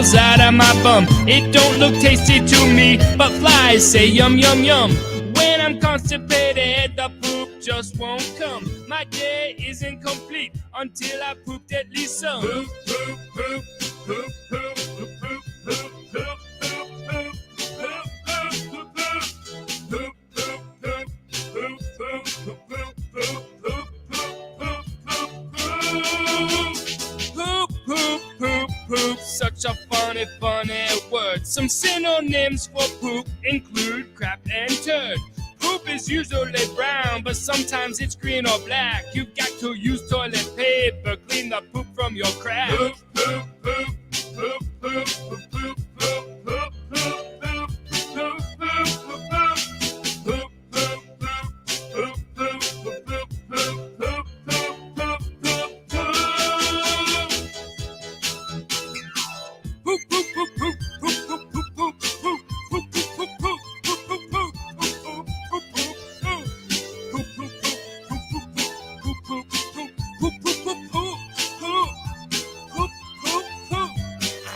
falls out of my bum. It don't look tasty to me, but flies say yum, yum, yum. When I'm constipated, the poop just won't come. My day isn't complete until I pooped at least some. Poop, poop, poop, poop, poop, poop, poop, poop, poop, poop, poop, such a funny word. Some synonyms for poop include crap and turd. Poop is usually brown, but sometimes it's green or black. You've got to use toilet paper, clean the poop from your crack. Poop, poop, poop, poop, poop, poop, poop, poop, poop, poop, poop, poop, poop.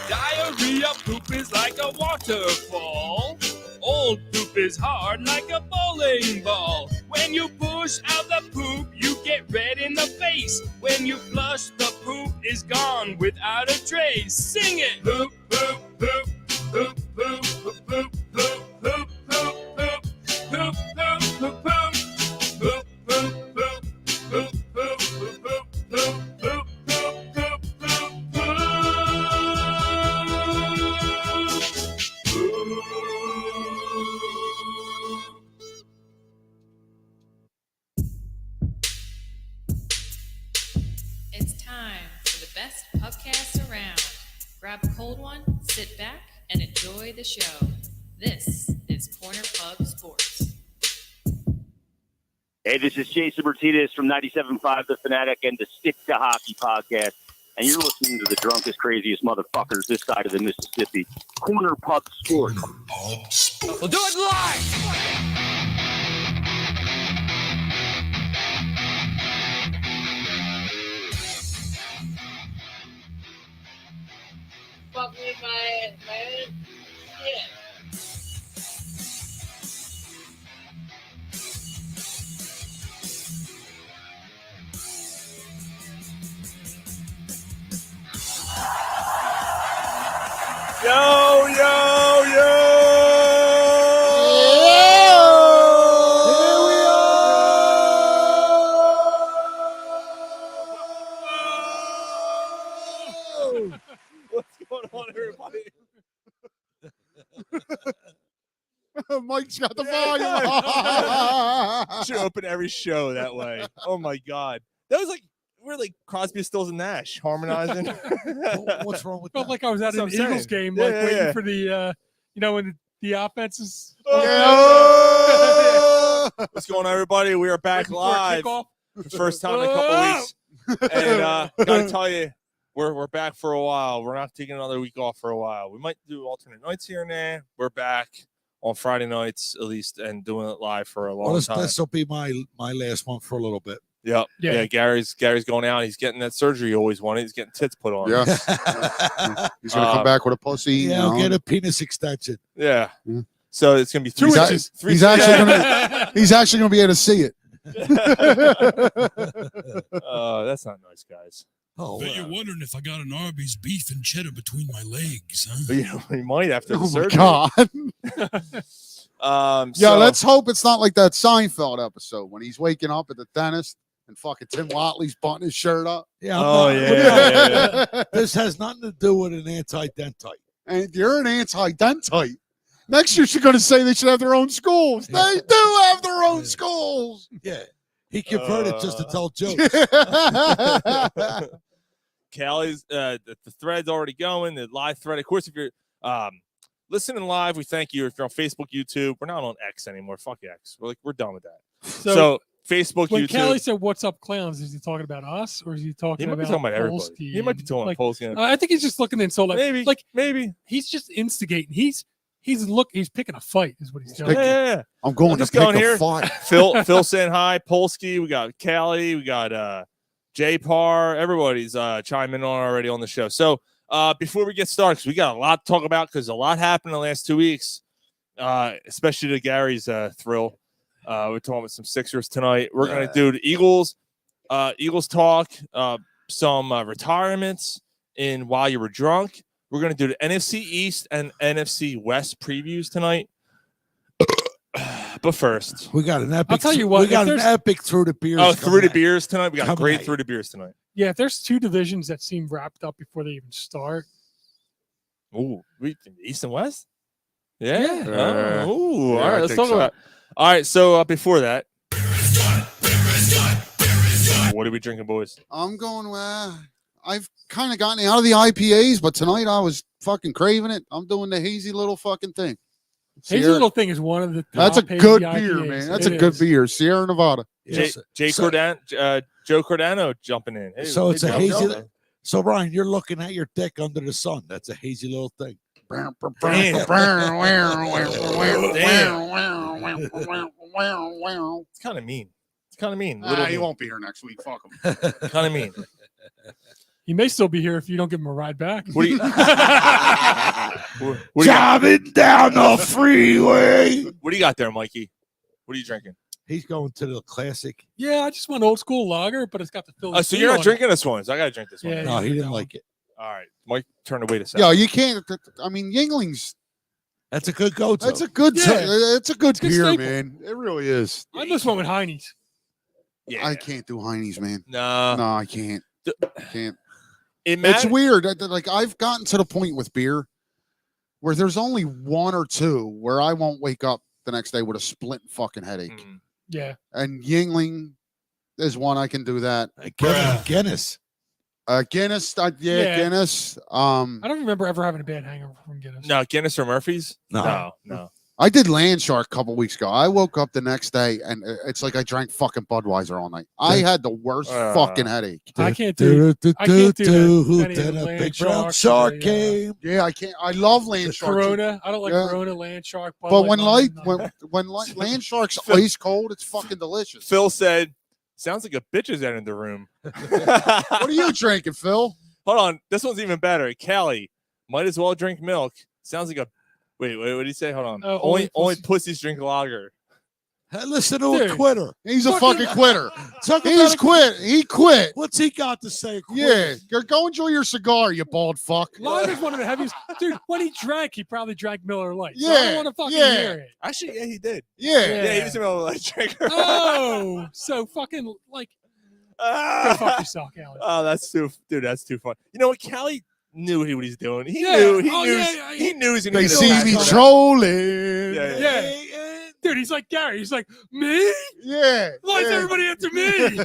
Diarrhea poop is like a waterfall. Old poop is hard like a bowling ball. When you push out the poop, you get red in the face. When you flush, the poop is gone without a trace. Sing it! Poop, poop, poop, poop, poop, poop, poop, poop, poop, poop, poop, poop, poop, poop, poop. Pubcast around. Grab a cold one, sit back, and enjoy the show. This is Corner Pub Sports. Hey, this is Jason Martinez from 97.5 The Fanatic and the Stick to Hockey podcast, and you're listening to the drunkest, craziest motherfuckers this side of the Mississippi. Corner Pub Sports. We'll do it live! Fuck with my yeah. Yo, yo, yo! Here we are! What's going on, everybody? Mike's got the volume on. Should open every show that way. Oh my God, that was like we're like Crosby, Stills, and Nash harmonizing. What's wrong with Felt that? like I was at an That's what I'm Eagles saying. game, Yeah, like yeah, waiting yeah. for the, when the offense is. What's going on, everybody? We are back before live kickoff. for the first time in a couple weeks, and gotta tell you, we're back for a while. We're not taking another week off for a while. We might do alternate nights here and there. We're back on Friday nights at least and doing it live for a long time. This will be my last one for a little bit. Yep. Yeah. Yeah. Gary's going out. He's getting that surgery he always wanted. He's getting tits put on. Yeah. He's gonna come back with a pussy. Yeah, I'll get a penis extension. Yeah. Yeah. So it's gonna be 3 He's a- inches. He's actually gonna he's actually gonna be able to see it. That's not nice, guys. Oh, Bet you're wondering if I got an Arby's beef and cheddar between my legs, huh? You might after the oh my surgery. God. Yeah, let's hope it's not like that Seinfeld episode when he's waking up at the dentist and fucking Tim Watley's buttoning his shirt up. Yeah. Oh yeah. This has nothing to do with an anti-dentite. And if you're an anti-dentite, next year you're going to say they should have their own schools. Yeah. They do have their own schools. Yeah. He converted just to tell jokes. Callie's the thread's already going. The live thread, of course. If you're listening live, we thank you. If you're on Facebook, YouTube, we're not on X anymore. Fuck X. We're done with that. So Facebook, when YouTube. Kelly said, "What's up, clowns?" Is he talking about us or is he talking He might about be talking about everybody. Polsky He might be talking like, about Polsky. I think he's just looking in. So Maybe. he's just instigating. He's picking a fight. Is what he's doing. Yeah. I'm going to just pick going a here. fight. Phil saying hi. Polsky. We got Callie. We got J Par. Everybody's chiming in already on the show. So Before we get started, because we got a lot to talk about, because a lot happened in the last 2 weeks, especially to Gary's thrill. We're talking about some Sixers tonight. We're going to do the Eagles talk, some retirements in While You Were Drunk. We're going to do the NFC East and NFC West previews tonight. But first, We got an epic. I'll tell you what, we got if an there's- epic through the beers. oh, coming through the at- beers tonight. We got Coming great at through the beers tonight. Yeah, if there's two divisions that seem wrapped up before they even start. Ooh, East and West? Yeah. Yeah. Ooh, Yeah, all I right, let's think talk so. about it. All right, so before that, what are we drinking, boys? I'm going. I've kind of gotten out of the IPAs, but tonight I was fucking craving it. I'm doing the hazy little fucking thing. Hazy Sierra- Little Thing is one of the That's a top good hazy beer, IPAs. man. That's It a good is. beer. Sierra Nevada. Yes. Joe Cordano jumping in. Hey, So it's a Joe. hazy. Joe. So Ryan, you're looking at your dick under the sun. That's a hazy little thing. It's kind of mean. It's kind of mean. Little He mean. won't be here next week. Fuck him. Kind of mean. He may still be here if you don't give him a ride back. What do you? what do you got? Driving down the freeway. What do you got there, Mikey? What are you drinking? He's going to the classic. Yeah, I just want old school lager, but it's got the Phillies. So you're not drinking this one? So I gotta drink this one. Yeah. No, he didn't like it. All right, Mike, turn away to side. Yeah, you can't. I mean, Yingling's. That's a good go-to. That's a good. Yeah. It's a good It's a good beer, staple. man. It really is. I just went with Heine's. Yeah. I can't do Heine's, man. No. No, I can't. Can't. It It's matters. weird. Like I've gotten to the point with beer where there's only one or two where I won't wake up the next day with a split fucking headache. Mm. Yeah. And Yingling is one I can do that. Guinness. Guinness, Yeah. Guinness. I don't remember ever having a bad hangover from Guinness. No, Guinness or Murphy's? No. No. I did Land Shark a couple weeks ago. I woke up the next day and it's like I drank fucking Budweiser all night. I had the worst fucking headache. I can't do I can't do Who that. then a Land big brown Shark, shark the, came. Yeah, I can't. I love Land Shark. Corona. I don't like Yeah. Corona, Land Shark. Bud But Light, when none. Land Shark's ice cold, it's fucking delicious. Phil said, "Sounds like a bitch is in the room." What are you drinking, Phil? Hold on, this one's even better. Callie, might as well drink milk. Sounds like a. Wait, what did he say? Hold on. Only pussies drink lager. Hey, listen to a Dude. quitter. He's a fucking quitter. Talk He's about quit. He quit. what's he got to say? Yeah, go enjoy your cigar, you bald fuck. Lager's one of the heaviest. Dude, when he drank, he probably drank Miller Lite. So I Yeah, don't want to fucking yeah. hear it. Actually, yeah, he did. Yeah. Yeah, he was a light drinker. Oh, so fucking like go Ah! fuck yourself, Alex. Oh, that's too, dude. That's too fun. You know what? Callie knew what he's doing. He Yeah. knew. He Oh, knew. yeah, He knew he was gonna They get see attacked me from it. trolling. Yeah, Yeah. Dude, he's like Gary. He's like, me? Yeah. Why is yeah. everybody after me?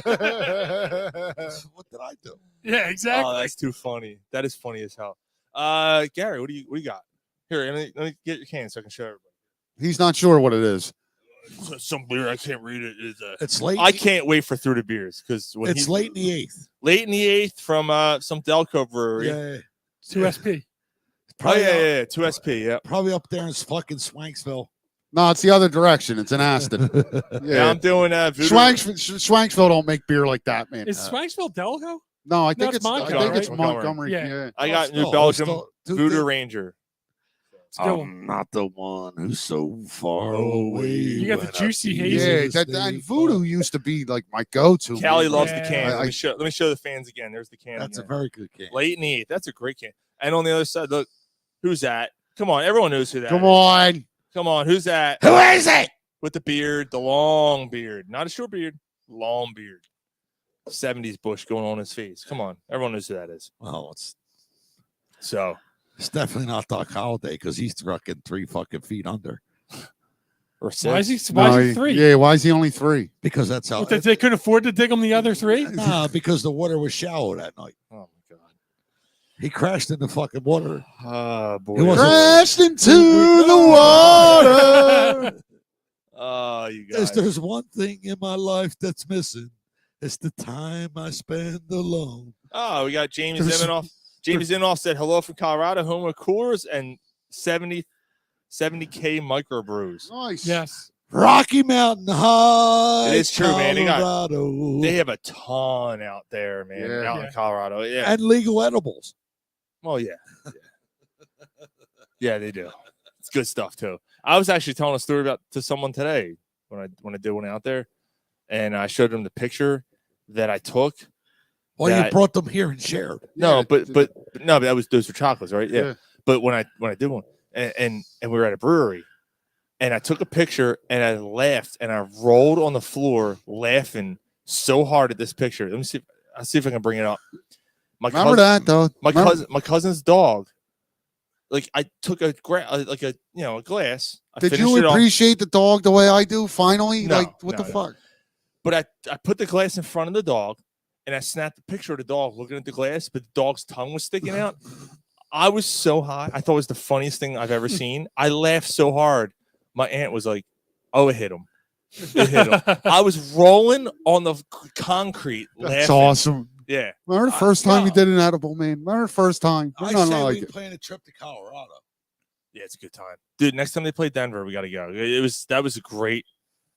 What did I do? Yeah, exactly. Oh, that's too funny. That is funny as hell. Gary, what do you got? Here, let me get your can so I can show everybody. He's not sure what it is. Some beer I can't read it. Is It's late. I can't wait for Through the Beers because It's late in the eighth. late in the eighth from some Delco brewery. Yeah. 2SP. Oh Probably, yeah, 2SP. Yeah. probably up there in fucking Swanksville. No, it's the other direction. It's in Aston. Yeah, Yeah. I'm doing Voodoo. Swanksville don't make beer like that, man. Is Swanksville Delco? No, I No, think it's it's Montgomery, it's right? Montgomery. Yeah. Yeah. I got New Oh, Belgium still- dude, Voodoo dude, Ranger. It's a good one. I'm not the one who's so far away. You got the when I juicy see hazy. Yeah, you that, stay and Voodoo used to be like my go-to. Callie man. loves Yeah. the can. I- Let me show the fans again. There's the can. That's a there. very good can. Late in the eighth. That's a great can. And on the other side, look, who's that? Come on, everyone knows who that Come is. on. Come on, who's that? Who is it? With the beard, the long beard, not a short beard, long beard. 70s bush going on his face. Come on, everyone knows who that is. Well, So, it's definitely not Doc Holliday because he's fucking 3 fucking feet under. or Why is six. he? Why No, is he three? Yeah, why is he only 3? Because that's how. What, they couldn't afford to dig him the other 3? Nah, because the water was shallow that night. Oh my god. He crashed in the fucking water. Oh boy. It wasn't- Crashed into the water. Oh, you If guys. there's one thing in my life that's missing, it's the time I spend alone. Oh, we got James There's- Zimenoff. James Zimenoff said hello from Colorado, home of Coors and 70K microbrews. Nice. Yes. Rocky Mountain High. It is true, man. Colorado. They have a ton out there, man, Yeah. out in Colorado. Yeah. and legal edibles. Well, yeah. Yeah, they do. It's good stuff too. I was actually telling a story to someone today when I did one out there, and I showed them the picture that I took. Well, you brought them here and shared. No, Yeah, but no, those were chocolates, right? Yeah. Yeah. But when I did one, and we were at a brewery, and I took a picture and I laughed and I rolled on the floor laughing so hard at this picture. Let me see. I'll see if I can bring it up. Remember that though. My cousin's dog. Like I took a glass. Did you appreciate the dog the way I do? Finally, No, like what no, the no. fuck? But I put the glass in front of the dog, and I snapped a picture of the dog looking at the glass, but the dog's tongue was sticking out. I was so high. I thought it was the funniest thing I've ever seen. I laughed so hard. My aunt was like, "Oh, it hit him. It hit him." I was rolling on the concrete That's laughing. awesome. Yeah. Remember the first time you did an edible, man? Remember the first time? I No, say no, we like plan a trip to Colorado. Yeah, it's a good time, dude. Next time they play Denver, we got to go. That was a great,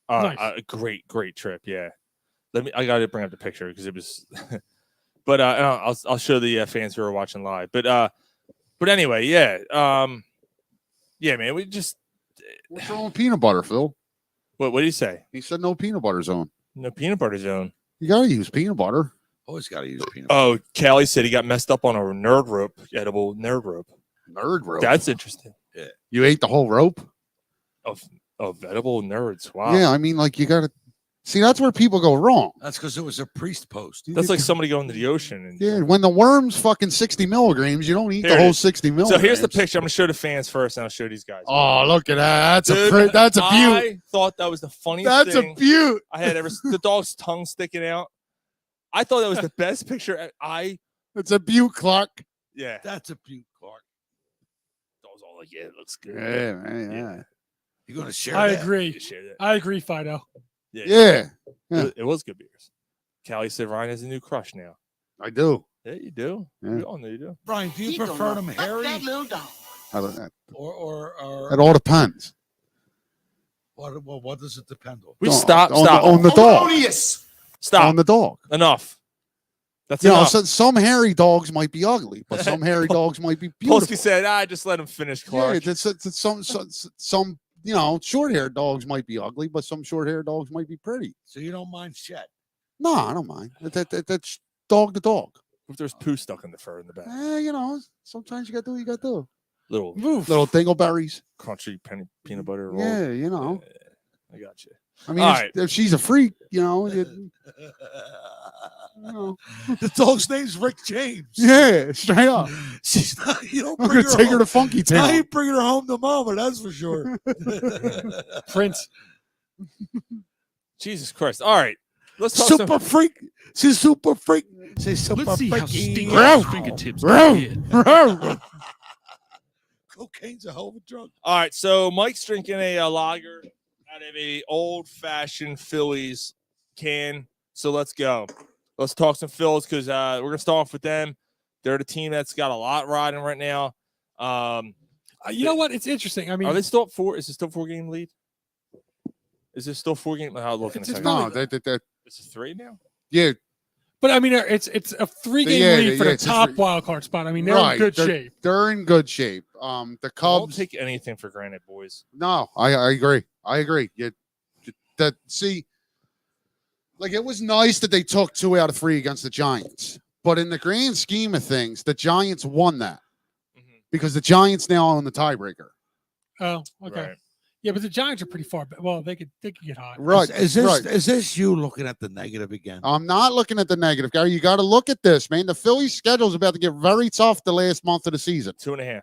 Nice. a great trip. Yeah, I got to bring up the picture because it was, but I'll show the fans who are watching live. But anyway, yeah, yeah, man, we just what's wrong with peanut butter, Phil? what do you say? He said no peanut butter zone. No peanut butter zone. You gotta use peanut butter. Always got to use peanut butter. Oh, Callie said he got messed up on a edible nerd rope. Nerd rope. That's interesting. You ate the whole rope? Of edible nerds. Wow. Yeah, I mean, like you gotta see. That's where people go wrong. That's because it was a priest post. That's like somebody going to the ocean. And, Yeah, when the worm's fucking 60 milligrams, you don't eat Here the it whole is. 60 So milligrams. here's the picture. I'm gonna show the fans first, and I'll show these guys. Oh, look at that. Dude, That's a beaut. I thought that was the funniest That's thing a beaut. I had ever. The dog's tongue sticking out. I thought that was the best picture. It's a beaut, Clark. Yeah. That's a beaut, Clark. Dog's all like, yeah, it looks good. Yeah, man, yeah. You're going to share I that? agree. You share that. I agree, Fido. Yeah. It was good beers. Callie said Ryan has a new crush now. I do. Yeah, you do. Yeah. We all know you do. Brian, do you prefer them hairy I don't know. or It all depends. what does it depend on? We No, stop. on the dog. Stop. On the dog. Enough. That's You know, enough. some hairy dogs might be ugly, but some hairy dogs might be beautiful. Polsky said, just let him finish, Clark. Yeah, some you know, short-haired dogs might be ugly, but some short-haired dogs might be pretty. So you don't mind Chet? No, I don't mind. That's dog to dog. If there's poo stuck in the fur in the back. You know, sometimes you got to do what you got to do. Little Little dingleberries. crunchy peanut butter roll. Yeah, you know. I got you. I mean, All if, right. if she's a freak, you know, you know. The dog's name's Rick James. Yeah, straight up. She's not. You don't I'm bring gonna her take home. her to Funky I Town. ain't bringing her home to mama. That's for sure. Prince. Jesus Christ. All right. Let's talk Super some. freak. She's super freak. She's super Let's see how freaky. stinky Row. those fingertips Row. can get. Row. Cocaine's a hell of a drug. All right. So Mike's drinking a lager out of a old-fashioned Phillies can. So let's go. Let's talk some Phils because we're going to start off with them. They're the team that's got a lot riding right now. You know what? It's interesting. I mean, Are they still at 4? Is it still 4-game lead? Is it still 4-game? I'll look in a It's second. No, that Is it 3 now? yeah, but I mean, it's a 3-game Yeah, lead for yeah, the it's a top 3 wild card spot. I mean, they're right. in good they're, shape. They're in good shape. The Don't Cubs. take anything for granted, boys. No, I agree. I agree. See, like it was nice that they took 2 out of 3 against the Giants, but in the grand scheme of things, the Giants won that because the Giants now own the tiebreaker. Oh, okay. Right. Yeah, but the Giants are pretty far back. Well, they could get hot. Right. Is this right. is this you looking at the negative again? I'm not looking at the negative, Gary. You got to look at this, man. The Phillies' schedule is about to get very tough the last month of the season. 2.5.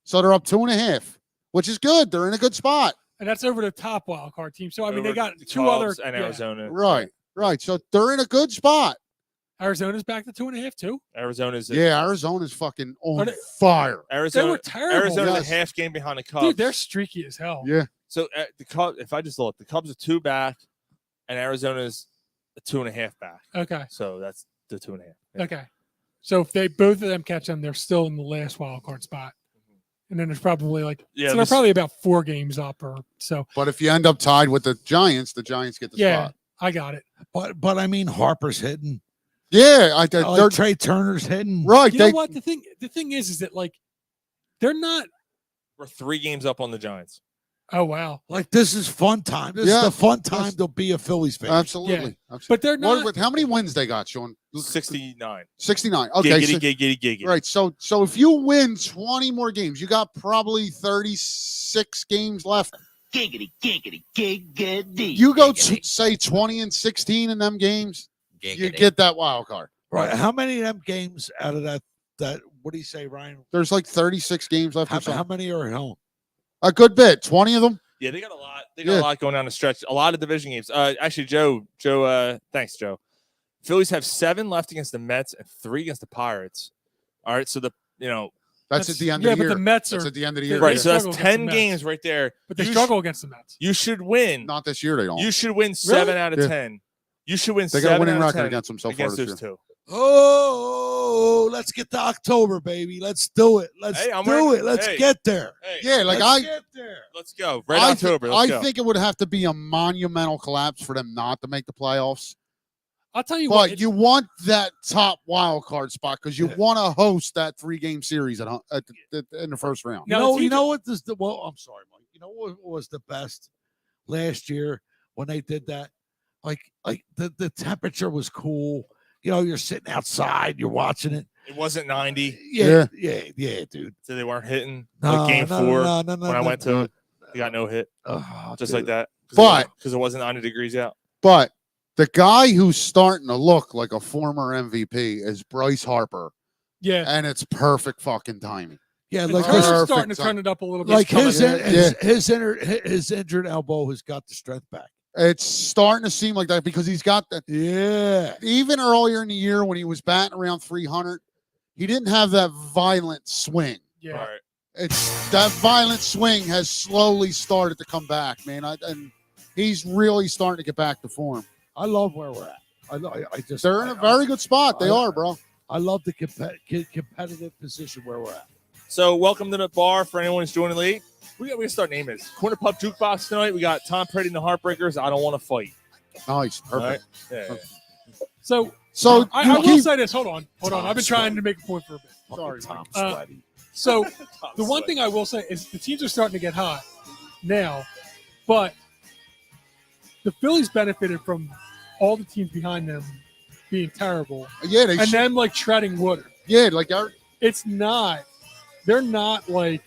So they're up 2.5, which is good. They're in a good spot. And that's over the top wild card team. So I mean, they Over got the 2 other Cubs and yeah. Arizona. Right. Right. So they're in a good spot. Arizona's back to 2.5 too. Arizona's Yeah, Arizona's fucking on Are they- fire. Arizona. They were terrible. Arizona's Yes. a half game behind the Cubs. Dude, they're streaky as hell. Yeah. So the Cubs, if I just look, the Cubs are 2 back, and Arizona's a 2.5 back. Okay. So that's the 2.5. Yeah. Okay. So if they both of them catch them, they're still in the last wild card spot. And then there's probably so they're this- probably about 4 games up or so. But if you end up tied with the Giants get the Yeah, spot. I got it. But I mean, Harper's hitting. Yeah, they're Like Trey Turner's hitting. right. You know what? The thing is that like they're not. We're 3 games up on the Giants. Oh wow! Like this is fun time. This is the fun time to be a Phillies fan. Absolutely. But they're not. How many wins they got, Sean? 69. 69. Okay. Giggity. Right. So if you win 20 more games, you got probably 36 games left. Giggity. You go say 20 and 16 in them games, you get that wild card. Right. How many of them games out of that what do you say, Ryan? There's like 36 games left. How many are at home? A good bit. 20 of them. Yeah, they got a lot. They got a lot going down the stretch. A lot of division games. Actually, Joe. Thanks, Joe. Phillies have 7 left against the Mets and 3 against the Pirates. All right, so that's at the end of the year. But the Mets that's are at the end of the year. Right, so that's struggle 10 against the games right there. But they struggle against the Mets. You should win. Not this year. They don't. You should win 7 out of 10. You should win. They got a 7 winning out of record 10 against them so far against this those year. 2. Oh, let's get to October, baby. Let's do it. Let's do it. Let's get there. Hey, Yeah, like Let's get there. let's go. October. Let's go. I think it would have to be a monumental collapse for them not to make the playoffs. I'll tell you But what. you want that top wild card spot because you want to host that 3-game series in the first round. You know what this? Well, I'm sorry, Mike. You know what was the best last year when they did that? Like the temperature was cool. You know, you're sitting outside, you're watching it. It wasn't 90. Yeah, dude. So they weren't hitting. No, Like game 4 no, when I went to it, they got no hit. Just like that. Because it wasn't 90 degrees out. But the guy who's starting to look like a former MVP is Bryce Harper. Yeah. And it's perfect fucking timing. Yeah, And like Turner's starting to turn it up a little bit. like his injured elbow has got the strength back. It's starting to seem like that because he's got that. Yeah. Even earlier in the year when he was batting around 300, he didn't have that violent swing. Yeah. Right. It's that violent swing has slowly started to come back, man. And he's really starting to get back to form. I love where we're at. They're in a very good spot. They are, bro. I love the competitive position where we're at. So welcome to the bar for anyone who's joining late. We got to start naming it. Corner Pub Jukebox tonight. We got Tom Petty and the Heartbreakers. I don't want to fight. Nice. Perfect. Right? Yeah. So I will say this. Hold on. I've been trying to make a point for a bit. Sorry, Tom. So the one thing I will say is the teams are starting to get hot now, but the Phillies benefited from all the teams behind them being terrible. Yeah, and them like treading water. Yeah, like it's not. They're not like.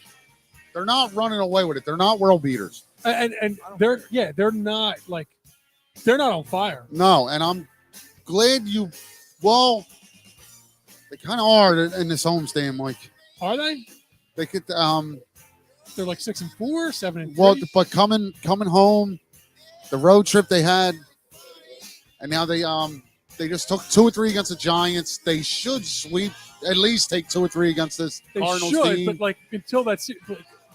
They're not running away with it. They're not world beaters. And they're not like they're not on fire. No, and I'm glad they kind of are in this homestand, Mike. Are they? They could they're like 6-4, 7-3. Well, but coming home, the road trip they had, and now they just took 2 or 3 against the Giants. They should sweep, at least take 2 or 3 against this Cardinals team. But like until that,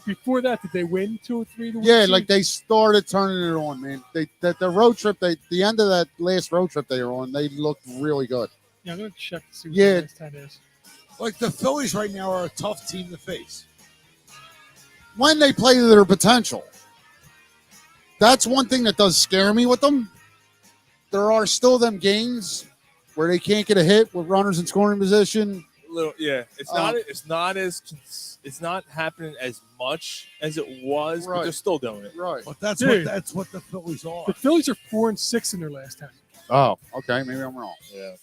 before that, did they win 2 or 3? Yeah, like they started turning it on, man. The road trip, the end of that last road trip they were on, they looked really good. Yeah, I'm gonna check to see what Yeah. the last 10 is. Like the Phillies right now are a tough team to face. When they play to their potential. That's one thing that does scare me with them. There are still them games where they can't get a hit with runners in scoring position. It's not happening as much as it was, but they're still doing it. Right. But that's what the Phillies are. The Phillies are 4-6 in their last 10. Oh, okay. Maybe I'm wrong. Yeah.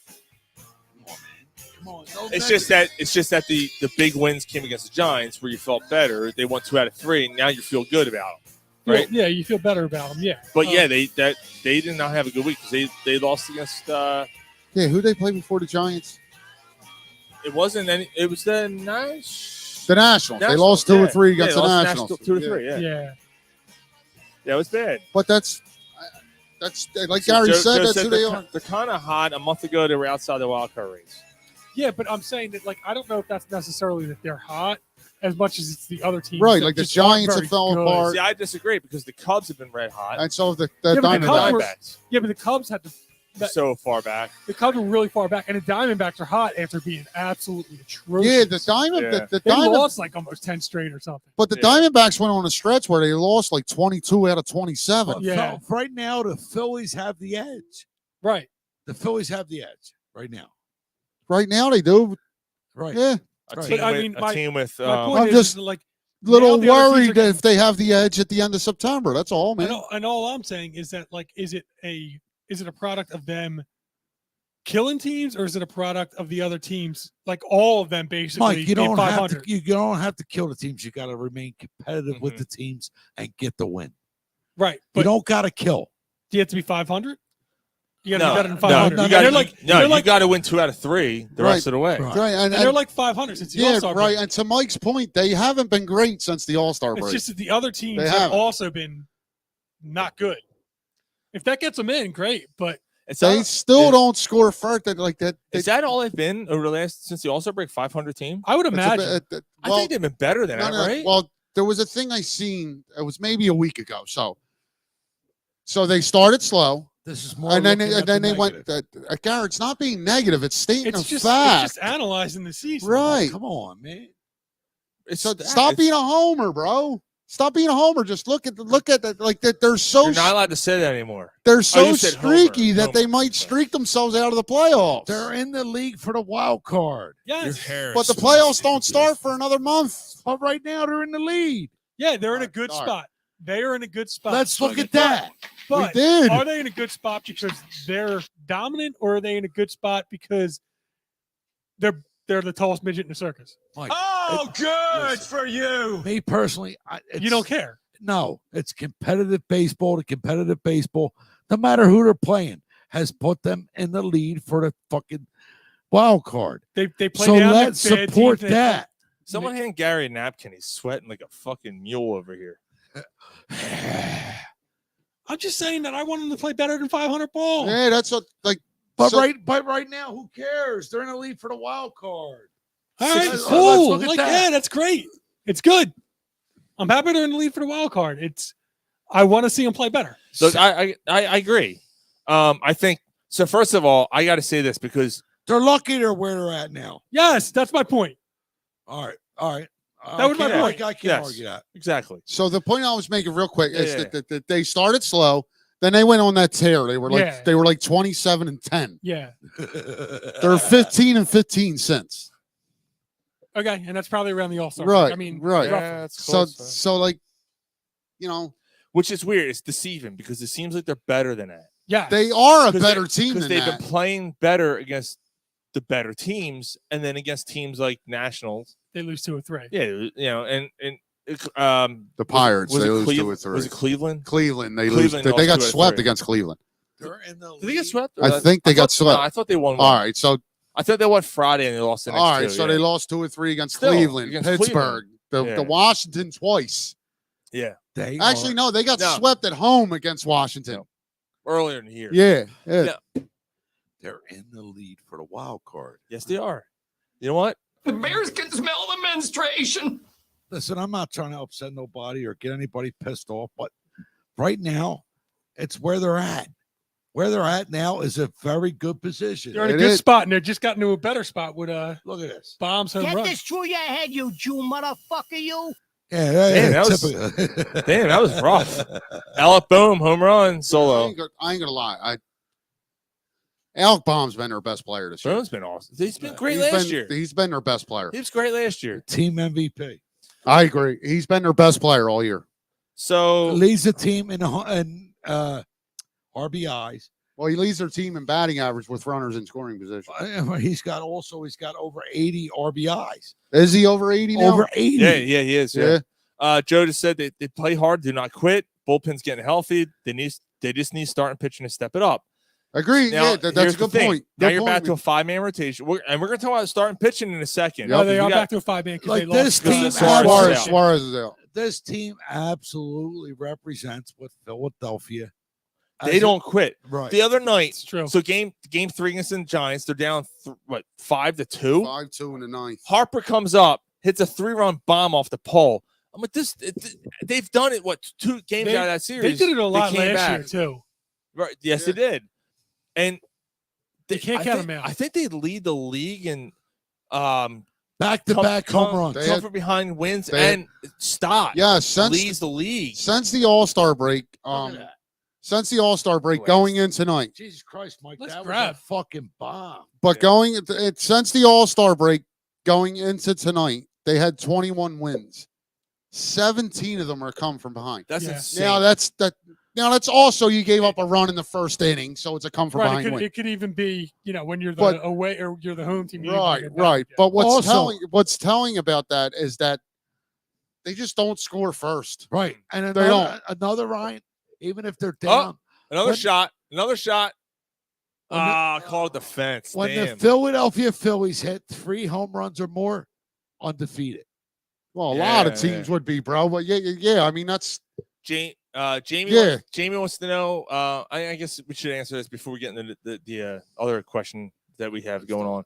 Come on, It's just that the big wins came against the Giants where you felt better. They won 2 out of 3, and now you feel good about them. Right? Yeah, you feel better about them. Yeah. But they did not have a good week because they lost against who they played before the Giants? it wasn't any. It was the Nationals. They lost 2 or 3 against the Nationals. 2 or 3. Yeah, it was bad. But that's like Gary said. That's who they are. They're kind of hot. A month ago, they were outside the wild card race. Yeah, but I'm saying that I don't know if that's necessarily that they're hot as much as it's the other teams. Right, like the Giants have fell apart. See, I disagree because the Cubs have been red hot. And so the Diamondbacks. Yeah, but the Cubs had to. So far back. The Cubs were really far back, and the Diamondbacks are hot after being absolutely atrocious. Yeah, the Diamondbacks. They lost like almost 10 straight or something. But the Diamondbacks went on a stretch where they lost like 22 out of 27. Yeah. Right now, the Phillies have the edge. Right. The Phillies have the edge. right now. Right now they do. Right. Yeah. A Right. team But I with, mean, a team with My point I'm is, just like, Little now the other teams worried are if they have the edge at the end of September. That's all, man. and all I'm saying is that, like, is it a product of them killing teams, or is it a product of the other teams, like all of them basically Mike, you being don't have 500? to. You don't have to kill the teams. You got to remain competitive with Mhm. the teams and get the win. Right, You but don't got to kill. do you have to be 500? You got to no, be better than no, 500. you And got they're to like, you got to win 2 out of 3 the rest of the way. Right. Right. and they're like 500 since the yeah, All-Star right. break. And to Mike's point, they haven't been great since the All-Star It's break. just that the other teams They have haven't. also been not good. If that gets them in, great. But They still don't score first. Like that. Is that all they've been over the last since the All-Star break? 500 team. I would it's a imagine. bit- I well, think they've been better than no, that, no, right? Well, there was a thing I seen. It was maybe a week ago. So they started slow. This is more. And then, looking and at then the they went. negative. Garrett, it's not being negative. It's stating it's a just fact. it's just analyzing the season. Right. Come on, man. So stop being a homer, bro. Stop being a homer. Just look at that. Like that, they're so You're not allowed to say that anymore. they're so you said streaky homer. that they Homer. might streak themselves out of the playoffs. They're in the league for the wild card. Your Yes. hair But the smells playoffs don't start beautiful. for another month. But right now they're in the lead. Yeah, they're in a good All right. spot. They are in a good spot. Let's look at that. But We did. are they in a good spot because they're dominant, or are they in a good spot because they're the tallest midget in the circus? Mike, Oh, good listen. for you. me personally, You don't care. No, it's competitive baseball. The competitive baseball, no matter who they're playing, has put them in the lead for the fucking wild card. They play So down to let's bad support teams. that. Someone hand Gary a napkin. He's sweating like a fucking mule over here. I'm just saying that I want them to play better than 500 ball. Yeah, that's what like. But so- right now, who cares? They're in the lead for the wild card. All right, Let's cool. look at Like, that. yeah, that's great. It's good. I'm happy they're in the lead for the wild card. I want to see them play better. Look, I agree. I think so. First of all, I got to say this because They're lucky they're where they're at now. Yes, that's my point. All right. That was my I point. can't Yes. argue that. exactly. So the point I was making real quick is Yeah. that they started slow, then they went on that tear. They were like Yeah. they were like 27-10. Yeah. They're 15-15 since. Okay, and that's probably around the All-Star. Right, I mean, right. roughly. Yeah, it's So close, man. so like, you know, Which is weird. It's deceiving because it seems like they're better than that. Yeah. they are a 'Cause better they- team than they've that. been playing better against the better teams, and then against teams like Nationals. They lose 2 or 3. Yeah, you know, and The Pirates, was they it lose 2 or Cleveland? 3. Was it Cleveland? Cleveland, they Cleveland lose. They got lost 2 out of swept 3. against Cleveland. They're in the lead. Did they get swept? I think they got No, swept. I thought they won. All one. right, so I thought they won Friday and they lost the next all right, two, so yeah. they lost 2 or 3 against Still, Cleveland, against Pittsburgh, Cleveland. the Yeah. Washington twice. Yeah, They Actually, are- no, they got No. swept at home against Washington. No. earlier in the year. Yeah. they're in the lead for the wild card. Yes, they are. You know what? The bears can smell the menstruation. Listen, I'm not trying to upset nobody or get anybody pissed off, but right now, it's where they're at. Where they're at now is a very good position. They're in a It good is. spot, and they're just got into a better spot with Look at this. bombs home Get run. this through your head, you Jew motherfucker, you. Yeah, Damn, that was- typical. Damn, that was rough. Alec Boehm, home run, I solo. ain't gonna lie. Alec Baum's been their best player this year. Boehm's been awesome. He's been great He's last been- year. He's been their best player. He was great last year. Team MVP. I agree. He's been their best player all year. So Leads the team in RBIs. Well, he leads their team in batting average with runners in scoring position. He's got over 80 RBIs. Is he over 80 now? Over 80. yeah, he is. Yeah. Yeah. Joe just said they play hard, do not quit. Bullpen's getting healthy. They just need starting pitching to step it up. Agree. Now, Yeah, that's here's a the good thing. point. Now Good you're point. back to a 5-man rotation. We're going to talk about starting pitching in a second. Yep. Yeah, they We are got- back to a 5-man because Like they lost. this Because team, of Suarez. Suarez, out. Suarez is out. this team absolutely represents what Philadelphia. They don't quit. Right. The other night, It's true. so game 3 against the Giants, they're down 5-2. 5-2 in the ninth. Harper comes up, hits a 3-run bomb off the pole. I'm like, they've done it. 2 games They- out of that series? They did it a lot came last back. year, too. Right? Yes, Yeah. they did. And You can't I count think- them out. I think they lead the league in Back-to-back home runs. They come had- from behind wins they had- and stop. Yeah, leads the league. since the All-Star break, Look at that. Since the All-Star break West. going in tonight. Jesus Christ, Mike, Let's that grab. was a fucking bomb. But since the All-Star break going into tonight, they had 21 wins. 17 of them are come from behind. That's Yeah. insane. Now that's also you gave up a run in the first inning, so it's a come from Right, behind win. it could even be, when you're the But- away or you're the home team. you Right, even get that right. again. But Also- what's telling about that is that they just don't score first. Right. And They another Ryan, even if they're down. Another When- shot. Another shot. When the- Called the fence. When Damn. the Philadelphia Phillies hit 3 home runs or more, undefeated. Well, a lot of Yeah, teams would be, bro. But yeah. I mean, that's Jamie Yeah. Jamie wants to know. I guess we should answer this before we get into the other question that we have going on.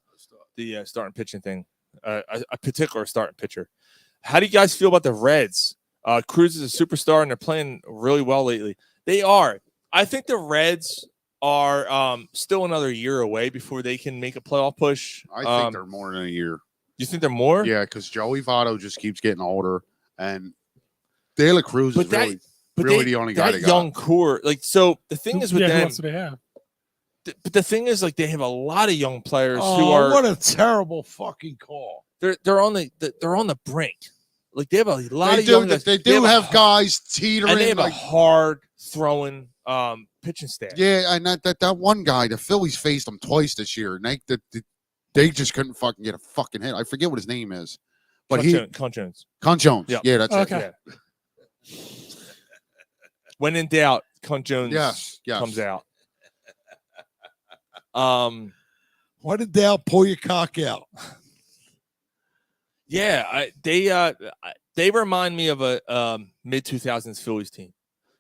The starting pitching thing. A particular starting pitcher. How do you guys feel about the Reds? Cruz is a superstar and they're playing really well lately. They are. I think the Reds are still another year away before they can make a playoff push. I think they're more than a year. You think they're more? Yeah, because Joey Votto just keeps getting older, and De La Cruz is really the only guy that they got. young core. Like, so the thing is with Who them. else do they have? But the thing is, like, they have a lot of young players who Oh, are what a terrible fucking call. they're on the brink. Like, they have a lot They of young do. guys. They do have have guys teetering. and they have a like, hard throwing pitching staff. yeah, and that one guy, the Phillies faced him twice this year, and they just couldn't fucking get a fucking hit. I forget what his name is, but Con Jones. Con Jones. Yep. Yeah, that's Okay. it. Yeah. When in doubt, Con Jones Yes. comes out. When in doubt, pull your cock out. Yeah, they remind me of a mid 2000s Phillies team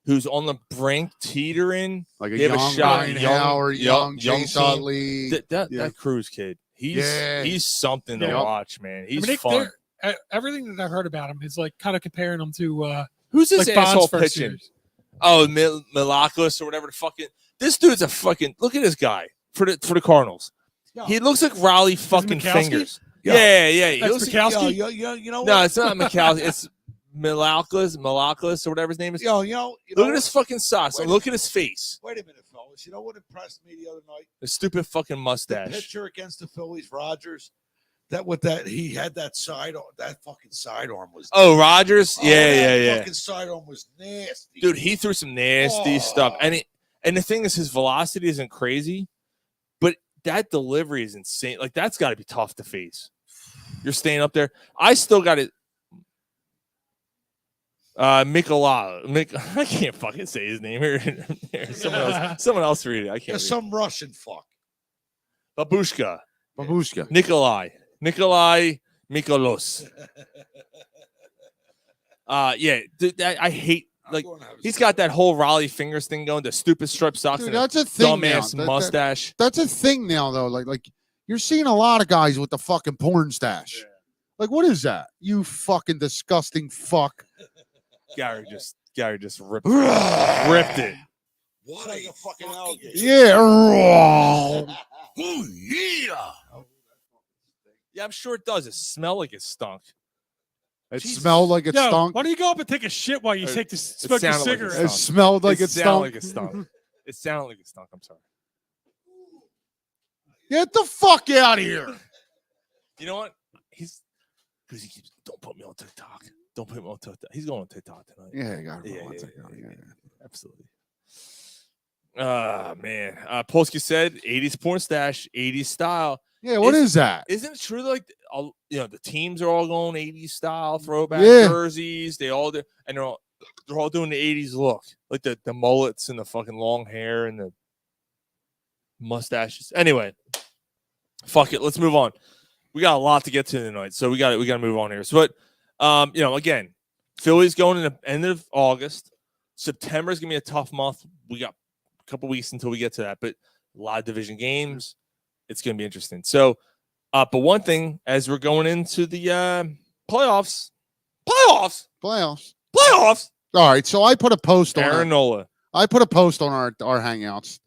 who's on the brink, teetering. Like a They have young a shot. Ryan Young- Howard, young young Jason team. Lee. That Cruz kid, he's something to Yeah. watch, man. He's I mean, fun. everything that I've heard about him is like kind of comparing him to Who's this like Bond's asshole first pitching? series. Oh, Milakos or whatever the fucking. This dude's a fucking. Look at this guy for the Cardinals. Yeah. He looks like Raleigh fucking Mikowski? fingers. Yeah. Yeah. He That's looks like, Mikowski? You know no, what? it's not Mikowski. It's Milakos or whatever his name is. You know Look at what? his fucking socks. And look at his face. Wait a minute, fellas. You know what impressed me the other night? The stupid fucking The mustache. pitcher against the Phillies, Rogers. He had that fucking sidearm was. Oh, Rogers. that Yeah. Fucking sidearm was nasty. Dude, he threw some nasty stuff. And the thing is, his velocity isn't crazy, but that delivery is insane. Like, that's got to be tough to face. You're staying up there. I still got it. Mikola. I can't fucking say his name. Here, someone else read it. I can't. Yeah, read some Russian fuck. it. Babushka. Babushka. Nikolai Mikolos. Yeah, I hate. Like, he's got that whole Raleigh fingers thing going, the stupid strip socks Dude, and that's a thing now. dumbass mustache. That's a thing now, though. Like you're seeing a lot of guys with the fucking porn stash. Yeah. Like, what is that? You fucking disgusting fuck. Gary just ripped it. What like a fucking alligator. Yeah. Oh, yeah. Yeah, I'm sure it does. It smelled like it stunk. It Jesus. smelled like it Yo, stunk. why don't you go up and take a shit while you Or take it smoke your sounded like it cigarette? It smelled like it sounded stunk. like it stunk. It sounded like it stunk. I'm sorry. Get the fuck out of here. You know what? He's because he keeps. Don't put me on TikTok. Don't put me on TikTok. He's going on TikTok tonight. Yeah, you got Yeah, it. yeah. Absolutely. Man. Polsky said 80s porn stash, 80s style. Yeah, what is that? Isn't it true? Like, the teams are all going 80s style throwback Yeah. jerseys. They all do, and they're all doing the 80s look, like the mullets and the fucking long hair and the mustaches. Anyway, fuck it. Let's move on. We got a lot to get to tonight, so we got to move on here. So, but again, Phillies going in the end of August. September is gonna be a tough month. We got a couple weeks until we get to that, but a lot of division games. It's gonna be interesting. So, but one thing as we're going into the playoffs. Playoffs. All right, so I put a post on Aaron Nola. I put a post on our hangouts.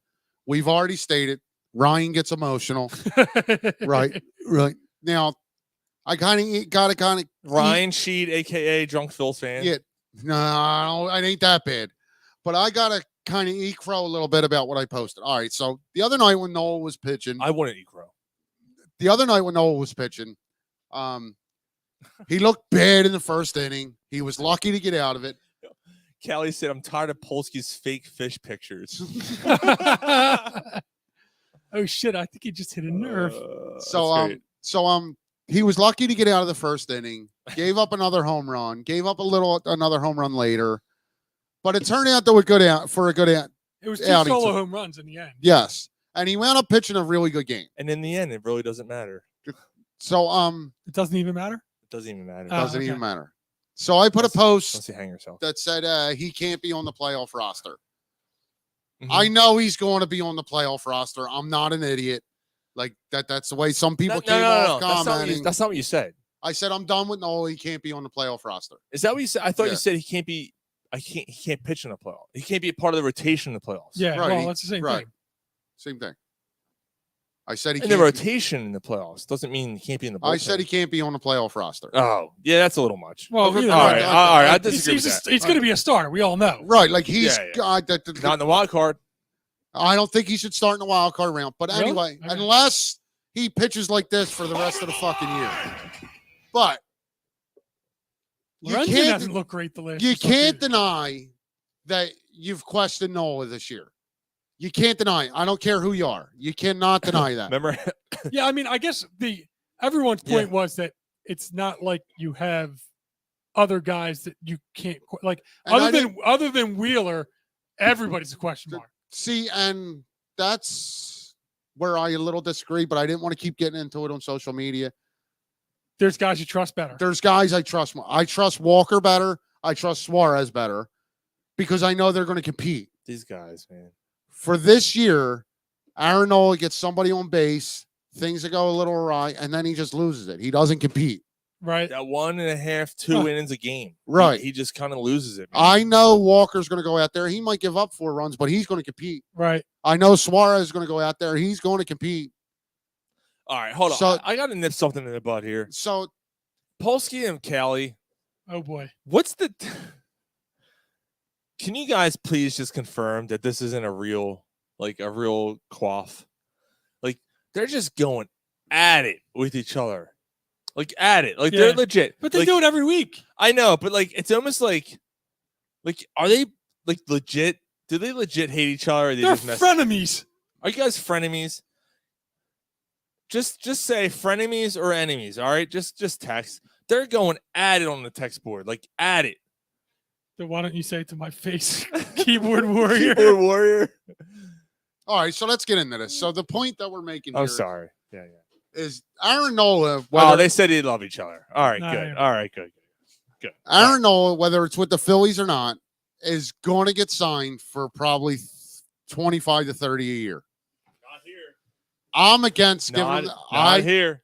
We've already stated Ryan gets emotional. right. Now, I gotta Ryan Sheed, aka Drunk Phil fan. Yeah. No, it ain't that bad. But I gotta kind of crow a little bit about what I posted. All right, so the other night when Noah was pitching, I wouldn't crow. the other night when Noah was pitching, he looked bad in the first inning. He was lucky to get out of it. Callie said, "I'm tired of Polsky's fake fish pictures." Oh shit! I think he just hit a nerve. He was lucky to get out of the first inning. Gave up another home run. Gave up another home run later. But it turned out to a good out for a good out. It was two solo home runs in the end. Yes, and he wound up pitching a really good game. And in the end, it really doesn't matter. So it doesn't even matter. It doesn't even matter. Doesn't even matter. So I put a post you hang yourself. that said he can't be on the playoff roster. Mm-hmm. I know he's going to be on the playoff roster. I'm not an idiot. Like that's the way some people came off commenting. That's not what you said. I said I'm done with Noel. He can't be on the playoff roster. Is that what you said? I thought you said he can't be. He can't pitch in the playoffs. He can't be a part of the rotation in the playoffs. Yeah, right. Well, that's the same thing. Same thing. I said he in can't the rotation in the playoffs doesn't mean he can't be in the bullpen. I said he can't be on the playoff roster. Oh, yeah, that's a little much. Well, all right. I disagree with that. He's going to be a starter. We all know. Right, like he's not in the wild card. I don't think he should start in the wild card round. But anyway, unless he pitches like this for the rest of the fucking year. But Lorenzen hasn't looked great the last. You can't deny that you've questioned Nola this year. You can't deny it. I don't care who you are. You cannot deny that. Remember? Yeah, I mean, I guess everyone's point was that it's not like you have other guys that you can't like other than Wheeler. Everybody's a question mark. See, and that's where I a little disagree, but I didn't want to keep getting into it on social media. There's guys you trust better. There's guys I trust more. I trust Walker better. I trust Suarez better because I know they're going to compete. These guys, man. For this year, Aaron Nola gets somebody on base, things that go a little awry, and then he just loses it. He doesn't compete. Right. That 1.5, 2 innings a game. Right. He just kind of loses it. Man. I know Walker's going to go out there. He might give up 4 runs, but he's going to compete. Right. I know Suarez is going to go out there. He's going to compete. All right, hold on. I got to nip something in the bud here. So, Polsky and Callie. Oh, boy. What's the... Can you guys please just confirm that this isn't a real quaff? Like, they're just going at it with each other. Like, at it. Like, they're legit. But they do it every week. I know, but, like, it's almost like, are they, like, legit? Do they legit hate each other? Or they're frenemies. Are you guys frenemies? Just say frenemies or enemies, all right? Just text. They're going at it on the text board. Like, at it. Then why don't you say it to my face? Keyboard warrior. Keyboard warrior. All right, so let's get into this. So the point that we're making here sorry. Yeah. Is Aaron Nola. They said they love each other. All right, good. Yeah. All right, good. Aaron Nola, whether it's with the Phillies or not, is going to get signed for probably 25 to 30 a year. Not here. I'm against giving him. Not here.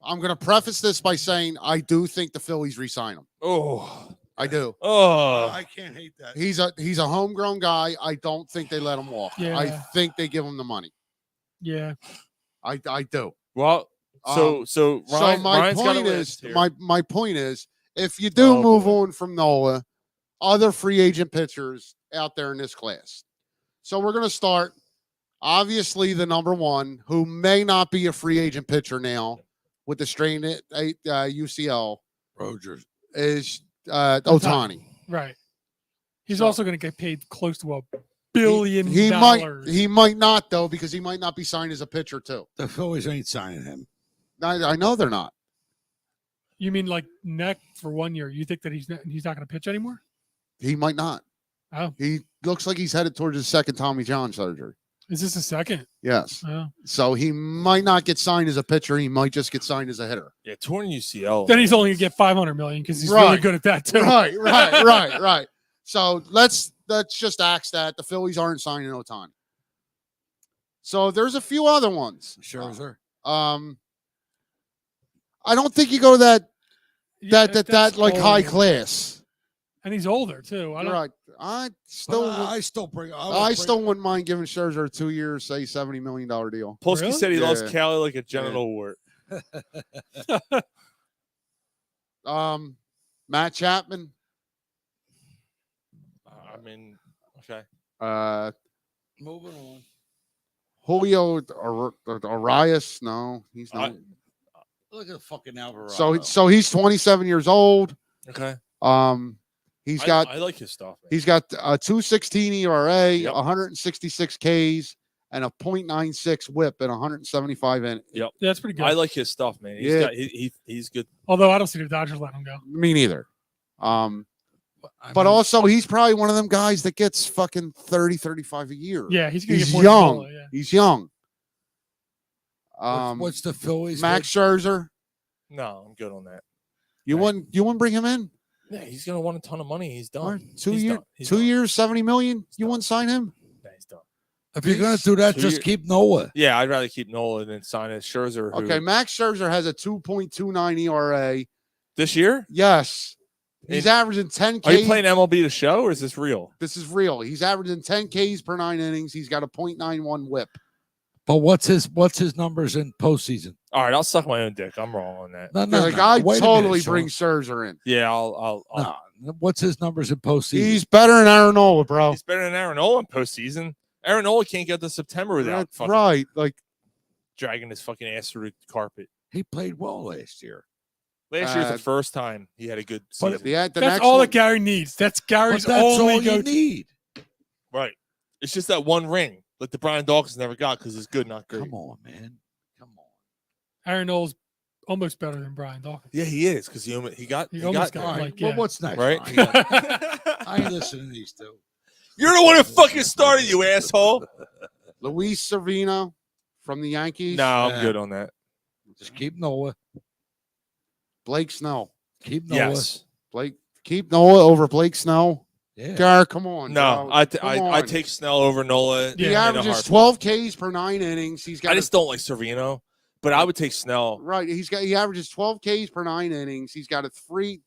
I'm going to preface this by saying I do think the Phillies re-sign him. Oh. I do. Oh, I can't hate that. He's a homegrown guy. I don't think they let him walk. Yeah. I think they give him the money. Yeah. I do. Well, so my point is if you do move on from Nola, other free agent pitchers out there in this class. So we're going to start obviously the number one, who may not be a free agent pitcher now with the strained UCL. Rogers is Ohtani. Right. He's also going to get paid close to $1 billion. He might not though, because he might not be signed as a pitcher too. The Phillies ain't signing him. I know they're not. You mean like neck for 1 year? You think that he's not going to pitch anymore? He might not. Oh, he looks like he's headed towards his second Tommy John surgery. Is this a second? Yes. Oh. So he might not get signed as a pitcher. He might just get signed as a hitter. Yeah, torn UCL. Then he's only going to get $500 million because he's really good at that too. Right. So let's just axe that. The Phillies aren't signing Ohtani. So there's a few other ones. Sure, sir. I don't think you go that older. high class. And he's older too. I still wouldn't mind giving Scherzer a 2 year, say $70 million deal. Polsky said he loves Cali like a genital wart. Matt Chapman. I mean, okay. Moving on. Julio Arias, no, he's not. Look at the fucking Alvarado. So he's 27 years old. Okay. He's got. I like his stuff. Man. He's got a 2.16 ERA, Yep. 166 Ks, and a .96 WHIP and 175 in. Yep. Yeah, that's pretty good. I like his stuff, man. He's good. Although I don't see the Dodgers letting him go. Me neither. But also he's probably one of them guys that gets fucking 30, 35 a year. Yeah, he's gonna He's get more young. than Nola, yeah. He's young. What's the Phillies? Max Scherzer. No, I'm good on that. You wouldn't bring him in? Yeah, he's gonna want a ton of money. He's done. He's 2 years, 70 million. You wouldn't sign him? Yeah, he's done. If you're gonna do that, just keep Nola. Yeah, I'd rather keep Nola than sign a Scherzer. Okay, Max Scherzer has a 2.29 ERA this year. Yes, he's averaging 10 Ks. Are you playing MLB The Show or is this real? This is real. He's averaging 10 Ks per 9 innings. He's got a .91 WHIP. But what's his numbers in postseason? All right, I'll suck my own dick. I'm wrong on that. No. I Wait a totally minute, bring Sean. Scherzer in. Yeah, I'll No. What's his numbers in postseason? He's better than Aaron Nola, bro. He's better than Aaron Nola in postseason. Aaron Nola can't get to September without That's fucking right. Like dragging his fucking ass through the carpet. He played well last year. Last year's the first time he had a good season. That's all that Gary needs. That's Gary's But that's only all you go-to. need. Right. It's just that one ring that the Brian Dawkins never got because it's good, not great. Come on, man. Come on. Aaron Nola's almost better than Brian Dawkins. Yeah, he is because he got almost there. got All like, right. Well, yeah. what's next? Right? I ain't listening to these two. You're the one who fucking started, you asshole. Luis Servino from the Yankees. No, I'm good on that. Just keep Nola. Blake Snell. Keep Nola. Yes. Keep Nola over Blake Snell. Yeah. Gar, come on. No, bro. I Come on. take Snell over Nola. He in a averages heartbeat. 12 Ks per 9 innings. He's got I just don't like Servino, but I would take Snell. right. He averages 12 Ks per 9 innings. He's got a 3.3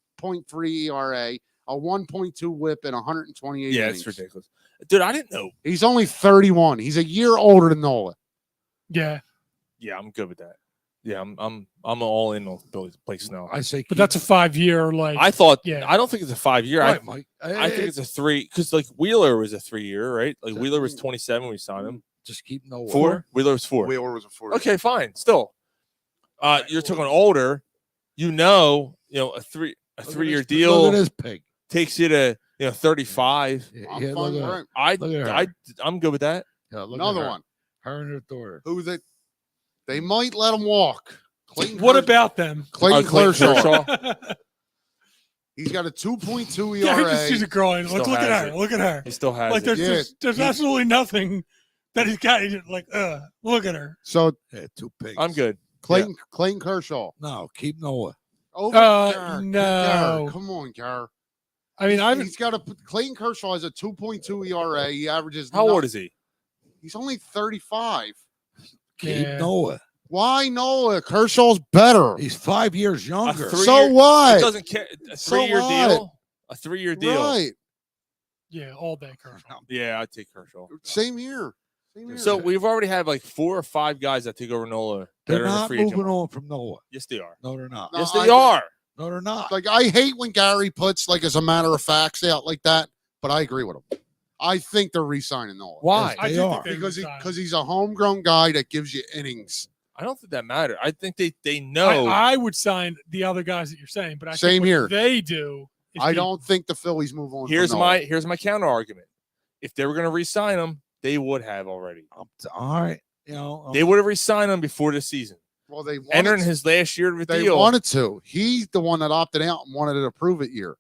ERA, a 1.2 WHIP, and 128 Yeah, innings. it's ridiculous, dude. I didn't know. He's only 31. He's a year older than Nola. Yeah. Yeah, I'm good with that. Yeah, I'm all in on Blake Snell. I say, But that's a 5-year, like, I thought. yeah. I don't think it's a 5-year. right, Mike. I think it's a 3 because like Wheeler was a 3-year, right? Like Wheeler was 27 when we signed him. Just keep Nola. 4. Wheeler was 4. Wheeler was a 4. Okay, fine. Still, you're talking older. You know, a 3-year deal Look at this pig. takes you to 35. Yeah, I'm yeah, fine look with at it. Look at her. I'm good with that. Yeah, look at Another her. one. Her and her daughter. Who they might let him walk. Clayton what Kershaw. about them? Clayton Clayton Kershaw. Kershaw. He's got a 2.2 Yeah, he ERA. just sees it growing. Still Look at has her. it. Look at her. He still has Like it. there's absolutely nothing that he's got. He's just like, look at her. So Yeah, 2 pigs. I'm good. Clayton Kershaw. No, keep Noah. Over No. Gar. Come on, Gar. I mean, He's got Clayton Kershaw has a 2.2 ERA. He averages. How old is he? He's only 35. Keep Yeah. Noah. Why Noah? Kershaw's better. He's 5 years younger. So what? It doesn't care. A So 3-year what? deal. A 3-year deal. Right. yeah, all day Kershaw. Yeah, I'd take Kershaw. Same here. Same here. So we've already had like 4 or 5 guys that take over Nola. They're that are in the not free agent moving market. on from Noah. Yes, they are. No, they're not. No, Yes, they are. No, they're not. Like I hate when Gary puts like as a matter of facts out like that, but I agree with him. I think they're re-signing Nola. Why? I They do are. think Because he's a homegrown guy that gives you innings. I don't think that matters. I think they know. I would sign the other guys that you're saying, but I Same think what here. they do. Is I keep- don't think the Phillies move on. here's from Nola. my counter argument. If they were going to re-sign him, they would have already. All right. You know, They would have re-signed him before the season. Well, they wanted Entering to. his last year of the They deal, wanted to. He's the one that opted out and wanted to prove it here.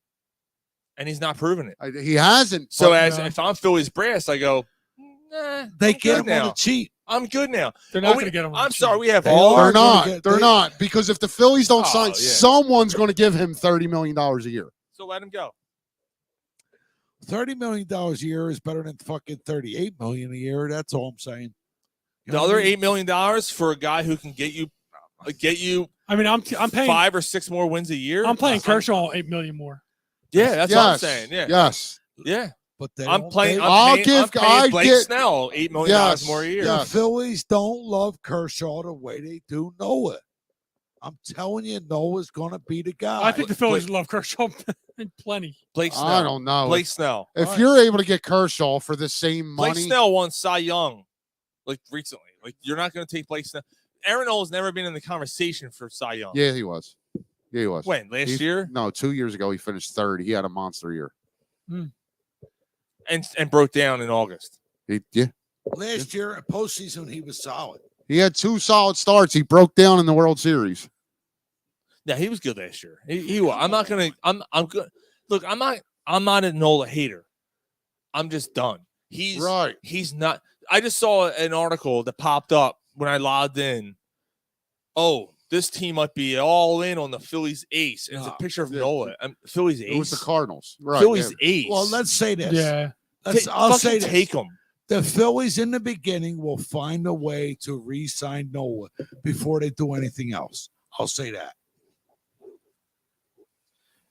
and he's not proving it. He hasn't. So but- if I'm Phillies brass, I go, nah, they I'm get good him now. on the cheap. I'm good now. They're Oh, not we- going to get him. on I'm the sorry, cheap. we have They all. are. they're not. gonna get- They're they- not because if the Phillies don't Oh, sign, yeah. someone's going to give him $30 million a year. So let him go. $30 million a year is better than fucking $38 million a year. That's all I'm saying. You The know other what I mean? $8 million for a guy who can get you I mean, I'm paying. 5 or 6 more wins a year. I'm playing Kershaw $8 million more. Yeah, that's what I'm saying. Yeah, Yes. yeah. But they I'm don't- playing. they- I'll I'm paying I Blake get- Snell $8 million Yes, more a year. The yes. Phillies don't love Kershaw the way they do Noah. I'm telling you, Noah's going to be the guy. I think the Phillies love Kershaw plenty. Blake Snell. I don't know. Blake Snell. If you're able to get Kershaw for the same Blake money, Snell won Cy Young, like recently. Like you're not going to take Blake Snell. Aaron Nola's never been in the conversation for Cy Young. yeah, he was. Yeah, he was. When last year? No, 2 years ago he finished third. He had a monster year. And broke down in August. Last year, postseason, he was solid. He had 2 solid starts. He broke down in the World Series. Yeah, he was good last year. He was. I'm not gonna. I'm good. Look, I'm not a Nola hater. I'm just done. He's right. He's not. I just saw an article that popped up when I logged in. Oh, this team might be all in on the Phillies ace. And it's a picture of Nola. Phillies ace. It was the Cardinals. Right. Phillies ace. Well, let's say this. Yeah. I'll say this. Take them. The Phillies in the beginning will find a way to re-sign Nola before they do anything else. I'll say that.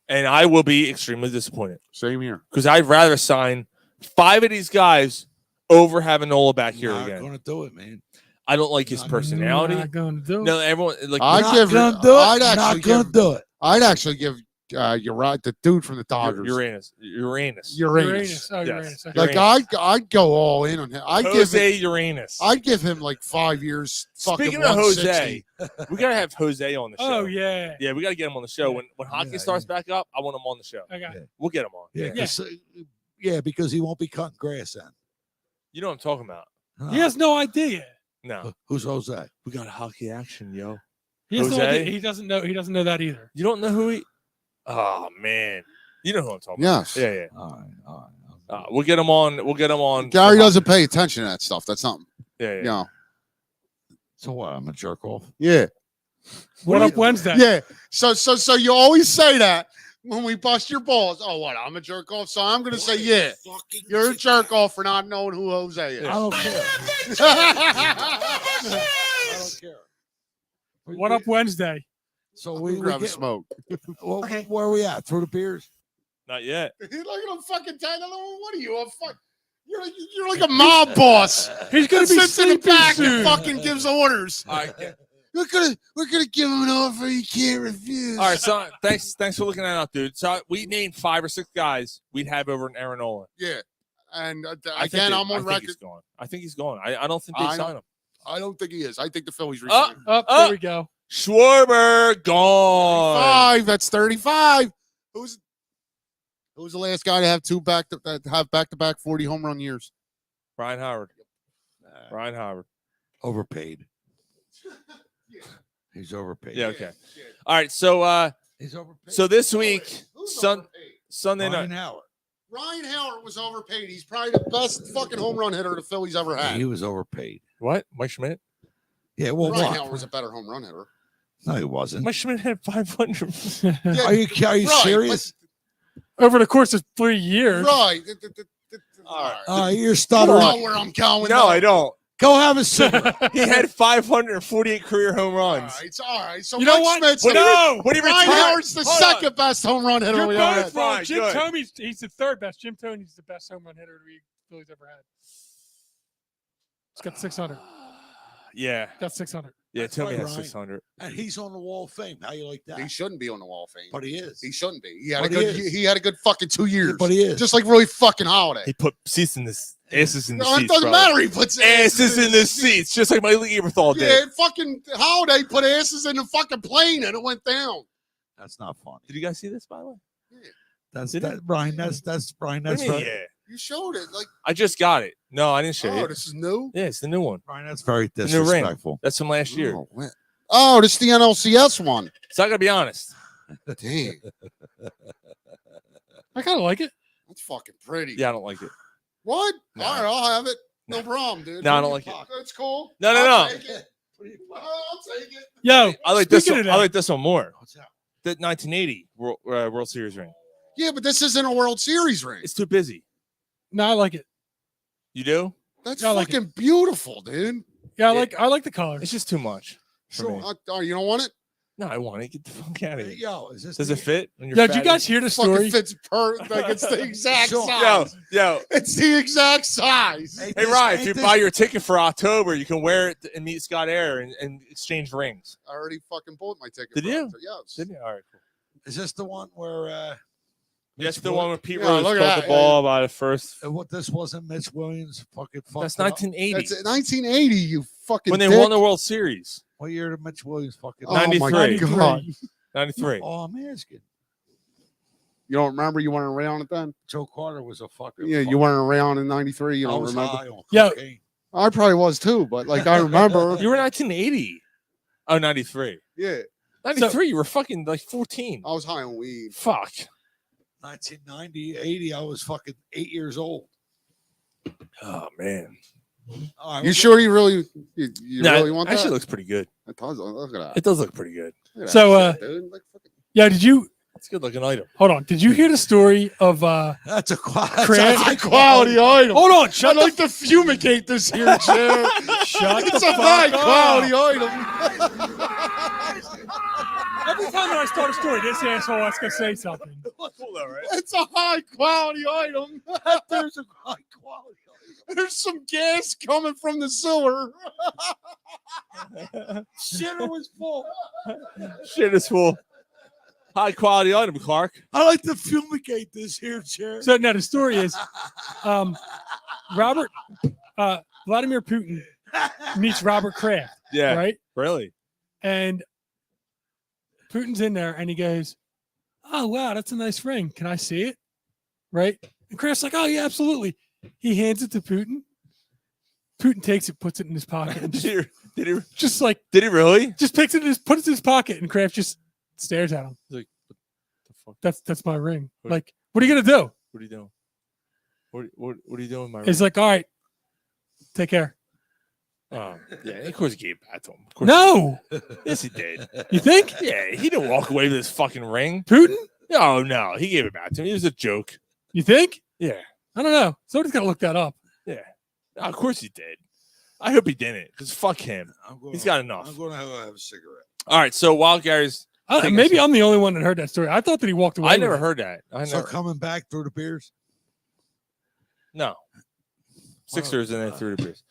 And I will be extremely disappointed. Same here. Because I'd rather sign 5 of these guys over having Nola back here Not again. going to do it, man. I don't like his personality. Not going to do it. No, everyone like Not going to do it. Not going to do it. I'd actually give the dude from the Dodgers. Uranus. Oh, Yes. Uranus. Okay. Like I'd go all in on him. Jose Uranus. I'd give him like 5 years. Speaking of Jose, we gotta have Jose on the show. Oh, yeah. Yeah, we gotta get him on the show. When hockey starts back up, I want him on the show. Okay. We'll get him on. Yeah, because he won't be cutting grass then. You know what I'm talking about. He has no idea. No. Who's Jose? We got hockey action, yo. He has no Jose? idea. He doesn't know that either. You don't know who he. Oh man, you know who I'm talking about. Yes. Yeah. All right. We'll get him on. We'll get him on. Gary doesn't pay attention to that stuff. That's something. Yeah. You know. So what? I'm a jerk off. Yeah. What up Wednesday? Yeah. So you always say that when we bust your balls. Oh, what? I'm a jerk off. So I'm gonna say, yeah, you're a jerk off for not knowing who Jose is. I don't care. I don't care. What up Wednesday? So we grab a smoke. Well, where are we at? Through the beers? Not yet. Look at him fucking telling him, what are you? A fuck? You're like a mob boss. He's gonna be sits in the sleeping back soon. and fucking gives orders. All right. We're gonna give him an offer he can't refuse. All right. So thanks for looking that up, dude. So we named 5 or 6 guys we'd have over in Aaron Nola. Yeah. And I think again, I'm on I think record. he's gone. I think he's gone. I don't think they sign him. I don't think he is. I think the Phillies resign him. There we go. Schwarber gone. 35. That's 35. Who's the last guy to have back-to-back 40 home run years? Ryan Howard. Ryan Howard. Overpaid. He's overpaid. Yeah. Okay. All right. So he's overpaid. So this week, Sunday night. Ryan Howard was overpaid. He's probably the best fucking home run hitter the Phillies ever had. He was overpaid. What? Mike Schmidt? Yeah. Well, Ryan what? Howard was a better home run hitter. No, he wasn't. Mike Schmidt had 500. Yeah, Are you right, serious? Over the course of 3 years. Right. All right, you're You don't stuttering. know where I'm going. No, I don't. Go have a cigarette. He had 548 career home All runs. right. All right. So You know Mike what? Schmidt's When he Ryan retired- Howard's the Hold on. second best home run hitter You're we ever both had. wrong. Fine, Jim good. Tomey's he's the third best. Jim Tomey's the best home run hitter the Phillies ever had. He's got 600. Yeah. Got 600. Yeah. That's Tell me right, has Ryan. 600. And he's on the Wall of Fame. How you like that? He shouldn't be on the Wall of Fame. But he is. He shouldn't be. He had But a he good. is. He had a good fucking 2 years. But he is. Just like Roy fucking Holiday. He put seats in this. Asses in the No, it seats. doesn't brother. matter. He puts Asses in the seats, just like Mike Eberthal did. Yeah, fucking Holiday put asses in the fucking plane and it went down. That's not funny. Did you guys see this, by the way? That's Did that, Brian. That's Brian. What That's do you mean, very, yeah. You showed it. Like, I just got it. No, I didn't show oh, you. this is new. Yeah, it's the new one. Brian. That's very The new ring. disrespectful. That's from last year. Oh, this is the NLCS one. So I gotta be honest. Damn, I kind of like it. that's fucking pretty. Yeah, I don't like it. What? No. All right, I'll have it. No problem, dude. No, I don't like it. That's cool. No. I'll take it. I'll take it. Yo, I like this speaking one. of that- I like this one more. What's that? The 1980 World Series ring. Yeah, but this isn't a World Series ring. It's too busy. No, I like it. You do? That's Yeah, I like fucking beautiful, dude. Yeah, I like the color. It's just too much. for Sure. me. Oh, you don't want it? No, I want to get the fuck out of here. Yo, is this Does the- it fit? On your Yo, did you fat guys ass? hear the Fucking story? fits like it's the exact Sure. size. Yo, It's the exact size. hey Ryan, if you buy your ticket for October, you can wear it and meet Scott Air and exchange rings. I already fucking bought my ticket. Did for you? it, so yes. Didn't you? All right, cool. Is this the one where That's the one where Pete Yeah, Rose look caught at the that. ball by the first. what this wasn't Mitch Williams fucking fucked That's it up? 1980. That's 1980. You fucking When they dick. won the World Series. What year did Mitch Williams fucking Oh my 93. god! 93. Oh, I'm asking. You don't remember? You weren't around it then? Joe Carter was a fucking Yeah, you weren't around in '93. You I don't was remember? high on Yo. cocaine. I probably was too, but like I remember. You were 1980. Oh, 93. Yeah, 93, you were fucking like 14. I was high on weed. Fuck. 1990, 80, I was fucking 8 years old. Oh, man. All right, You sure you really No, really want that? actually looks pretty good. It does. Look at that. It does look pretty good. Look at that So, shit, dude. Like, fucking- Yeah, did you It's a good looking item. hold on? Did you hear the story of that's a Cran- high quality item. Hold on, I'd shut like to fumigate this here chair. Shut It's the a high fuck quality up. item. Every time that I start a story, this asshole has to say something. It's a high quality item. There's a high quality. There's some gas coming from the sewer. Shitter was full. Shit is full. High quality item, Clark. I like to fumigate this here chair. So now the story is, Vladimir Putin meets Robert Kraft, Yeah. right? Really? And Putin's in there, and he goes, "Oh wow, that's a nice ring. Can I see it?" Right? And Kraft's like, "Oh yeah, absolutely." He hands it to Putin. Putin takes it, puts it in his pocket, and Did he just like Did he really? just picks it, puts it in his pocket, and Kraft just stares at him. He's like, what the fuck? That's my ring. What- Like, what are you gonna do? What are you doing? What are you doing with my He's ring? like, "All right, take care." Oh, yeah, of course he gave it back to him. Of course No, he did. Yes, he did. you think Yeah, he didn't walk away with his fucking ring. Putin? Oh, no, he gave it back to him. It was a joke. You think? Yeah, I don't know. Somebody's gotta look that up. yeah. No, of course he did. I hope he didn't, because fuck him. He's got enough. I'm going to have a cigarette. All right, so while Gary's... taking Maybe a- I'm the only one that heard that story. I thought that he walked away. I with never it. heard that. I So never... coming back through the beers. No. Sixers and then through the beers.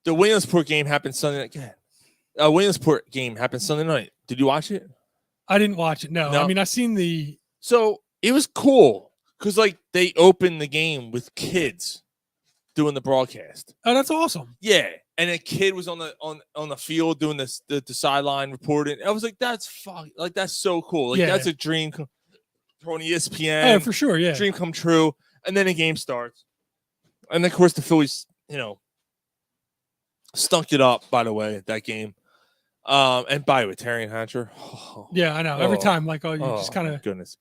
The Williamsport game happened Sunday night. Go ahead. Williamsport game happened Sunday night. Did you watch it? I didn't watch it. No, No. I mean I seen the. So it was cool because like they opened the game with kids doing the broadcast. Oh, that's awesome. Yeah, and a kid was on the field doing this the sideline reporting. I was like, that's fuck, like that's so cool. Like Yeah. that's a dream on ESPN. Oh, for sure. Yeah. Dream come true. And then the game starts, and of course the Phillies, stunk it up. By the way, that game. And by the way, Terry and Hatcher. Yeah, I know. Every Oh. time, like, you just kind my of goodness.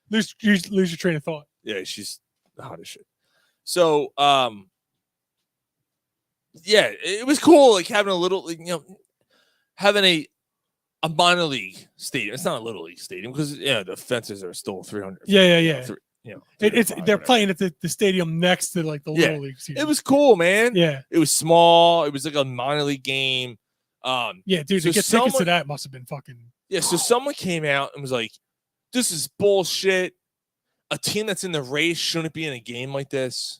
lose your train of thought. Yeah, she's hot as shit. So, yeah, it was cool, like having a little, having a minor league stadium. It's not a little league stadium because the fences are still 300. Yeah. It's 305, they're whatever. playing at the stadium next to like the Yeah. little league. Season. It was cool, man. Yeah. It was small. It was like a minor league game. Yeah, dude. So to get tickets someone- to that must have been fucking. Yeah, so someone came out and was like, "This is bullshit. A team that's in the race shouldn't be in a game like this.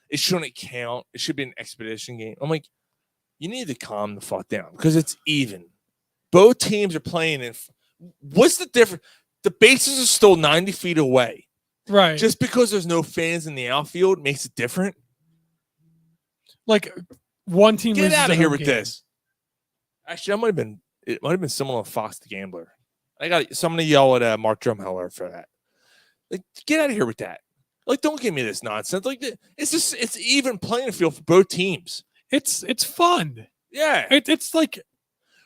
It shouldn't count. It should be an expedition game." I'm like, you need to calm the fuck down because it's even. Both teams are playing in. What's the difference? The bases are still 90 feet away. Right. Just because there's no fans in the outfield makes it different. Like one team. Get loses out a of here home with game. this. Actually, it might have been someone on Fox the Gambler. I got someone to yell at Mark Drumheller for that. Like, get out of here with that. Like, don't give me this nonsense. Like, it's even playing field for both teams. It's fun. Yeah. It's like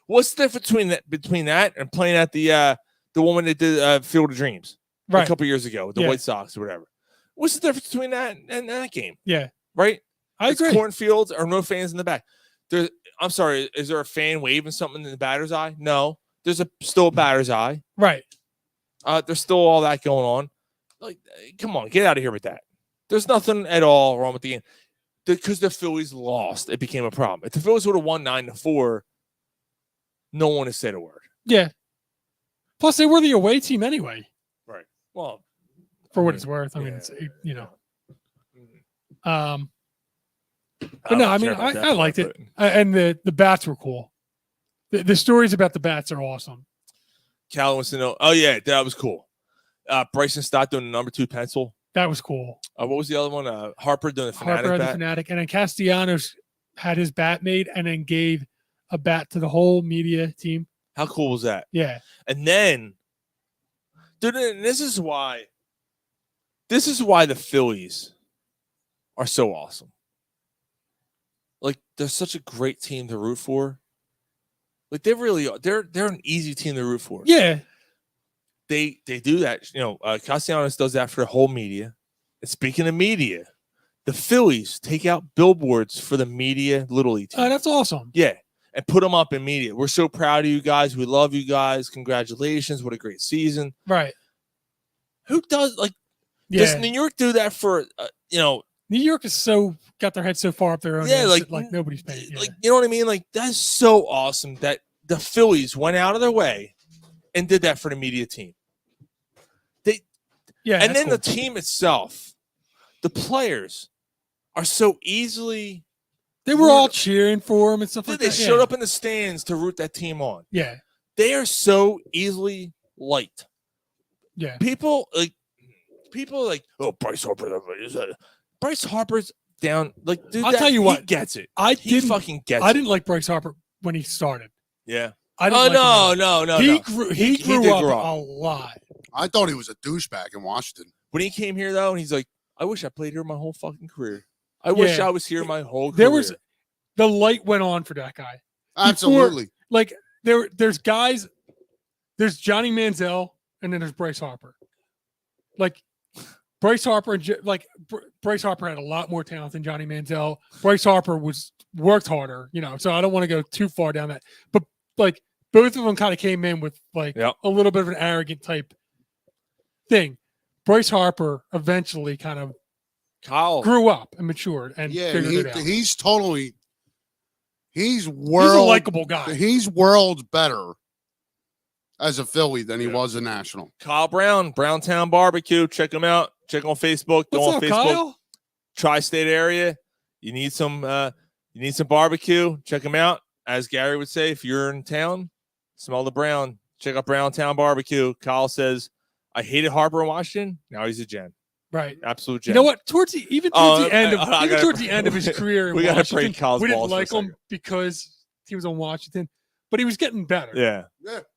What's the difference between that and playing at the woman that did Field of Dreams a right. couple years ago, the Yeah. White Sox or whatever? What's the difference between that and that game? Yeah. Right? I It's agree. cornfields or no fans in the back. I'm sorry. Is there a fan waving something in the batter's eye? No. There's still a batter's eye. Right. There's still all that going on. Like, come on, get out of here with that. There's nothing at all wrong with the game. Because the Phillies lost, it became a problem. If the Phillies would have won 9-4, no one has said a word. Yeah. Plus, they were the away team anyway. Right. Well, for what it's worth. I mean, yeah, it's you know. I But no, don't I mean, care about that I liked part, it, and the bats were cool. The stories about the bats are awesome. Cal wants to know. Oh yeah, that was cool. Bryson Stott doing the number 2 pencil. That was cool. What was the other one? Harper doing the Fanatic Harper had bat. the Fanatic, and then Castellanos had his bat made, and then gave a bat to the whole media team. How cool was that? Yeah. And then, dude, and this is why the Phillies are so awesome. Like, they're such a great team to root for. Like, they really are. They're an easy team to root for. Yeah. They do that. You know, Castellanos does that for the whole media. And speaking of media, the Phillies take out billboards for the media Little League team. Oh, that's awesome. Yeah. And put them up in media. We're so proud of you guys. We love you guys. Congratulations. What a great season. Right. Who does, like, does New York do that for, New York is so got their head so far up their own ass that, like nobody's paying. Yeah. Like, you know what I mean? Like, that's so awesome that the Phillies went out of their way and did that for the media team. And then the team itself, the players are so easily. They were all cheering for him and stuff like that. They showed up in the stands to root that team on. Yeah. They are so easily liked. Yeah. People like, oh, Bryce Harper. Bryce Harper's down. Like, dude, I'll tell you what, he gets it. He fucking gets it. I didn't like Bryce Harper when he started. Yeah. I didn't No. He grew did up grow a lot. I thought he was a douchebag in Washington. When he came here, though, and he's like, I wish I played here my whole fucking career. I wish I was here my whole career. There was the light went on for that guy. Absolutely. There's guys, there's Johnny Manziel, and then there's Bryce Harper. Like Bryce Harper Bryce Harper had a lot more talent than Johnny Manziel. Bryce Harper worked harder, so I don't want to go too far down that. But like both of them kind of came in with a little bit of an arrogant type thing. Bryce Harper eventually kind of grew up and matured and figured it out. He's a likable guy. He's worlds better as a Philly than he was a national. Kyle Brown, Browntown Barbecue. Check him out. Check on Facebook. Go on Facebook. Kyle? Tri-state area. You need some barbecue. Check him out. As Gary would say, if you're in town, smell the brown. Check out Browntown Barbecue. Kyle says, I hated Harper in Washington. Now he's a gen. Right. Absolute gen. You know what? Towards the end of his career in we gotta Washington, break Kyle's we didn't balls for a like him second. because he was on Washington, but he was getting better. Yeah.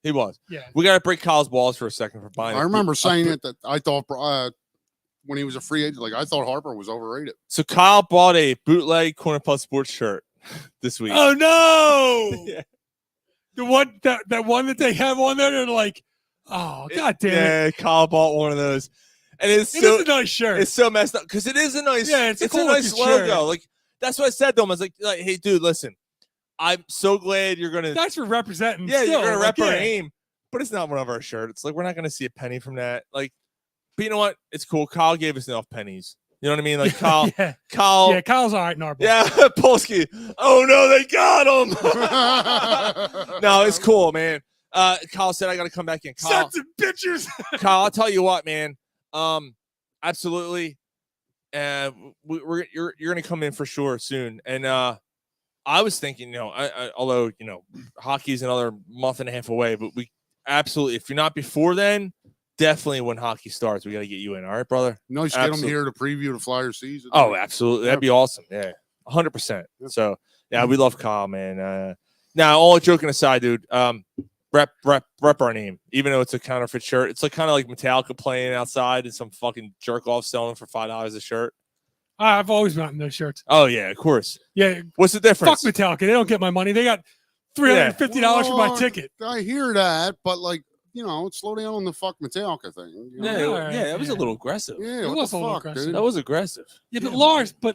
He was. Yeah. We got to break Kyle's balls for a second for buying I remember saying it that I thought when he was a free agent, like I thought Harper was overrated. So Kyle bought a bootleg Corner Puff Sports shirt this week. Oh no! Yeah. The one that one that they have on there, they're like, oh god damn it! Yeah, Kyle bought one of those, and It is a nice shirt. It's so messed up because it is a nice. Yeah, it's a cool nice looking logo. shirt. Like that's what I said to him. I was like, hey, dude, listen, I'm so glad you're gonna. Thanks for representing. Yeah, still, you're gonna rep our yeah. name, but it's not one of our shirts. Like we're not gonna see a penny from that. Like, but you know what? It's cool. Kyle gave us enough pennies. You know what I mean? Like Kyle. Yeah. Kyle. Yeah, Kyle's all right in our book. Yeah, Polsky. Oh no, they got him. No, it's cool, man. Kyle said I got to come back in. Kyle, Sons of bitches. Kyle, I'll tell you what, man. Absolutely. You're gonna come in for sure soon. And I was thinking, although hockey's another month and a half away, but we absolutely, if you're not before then, definitely when hockey starts, we got to get you in. All right, brother. Nice to get him here to preview the Flyer season. Oh, absolutely. That'd be awesome. Yeah, 100%. So yeah, we love Kyle, man. Now, all joking aside, dude. Rep our name, even though it's a counterfeit shirt. It's like kind of like Metallica playing outside and some fucking jerk off selling for $5 a shirt. I've always gotten those shirts. Oh yeah, of course. Yeah. What's the difference? Fuck Metallica. They don't get my money. They got $350 for my ticket. I hear that, but slow down on the fuck Metallica thing. That was a little aggressive. Yeah, It what was the a little fuck, aggressive. dude? That was aggressive. Yeah, but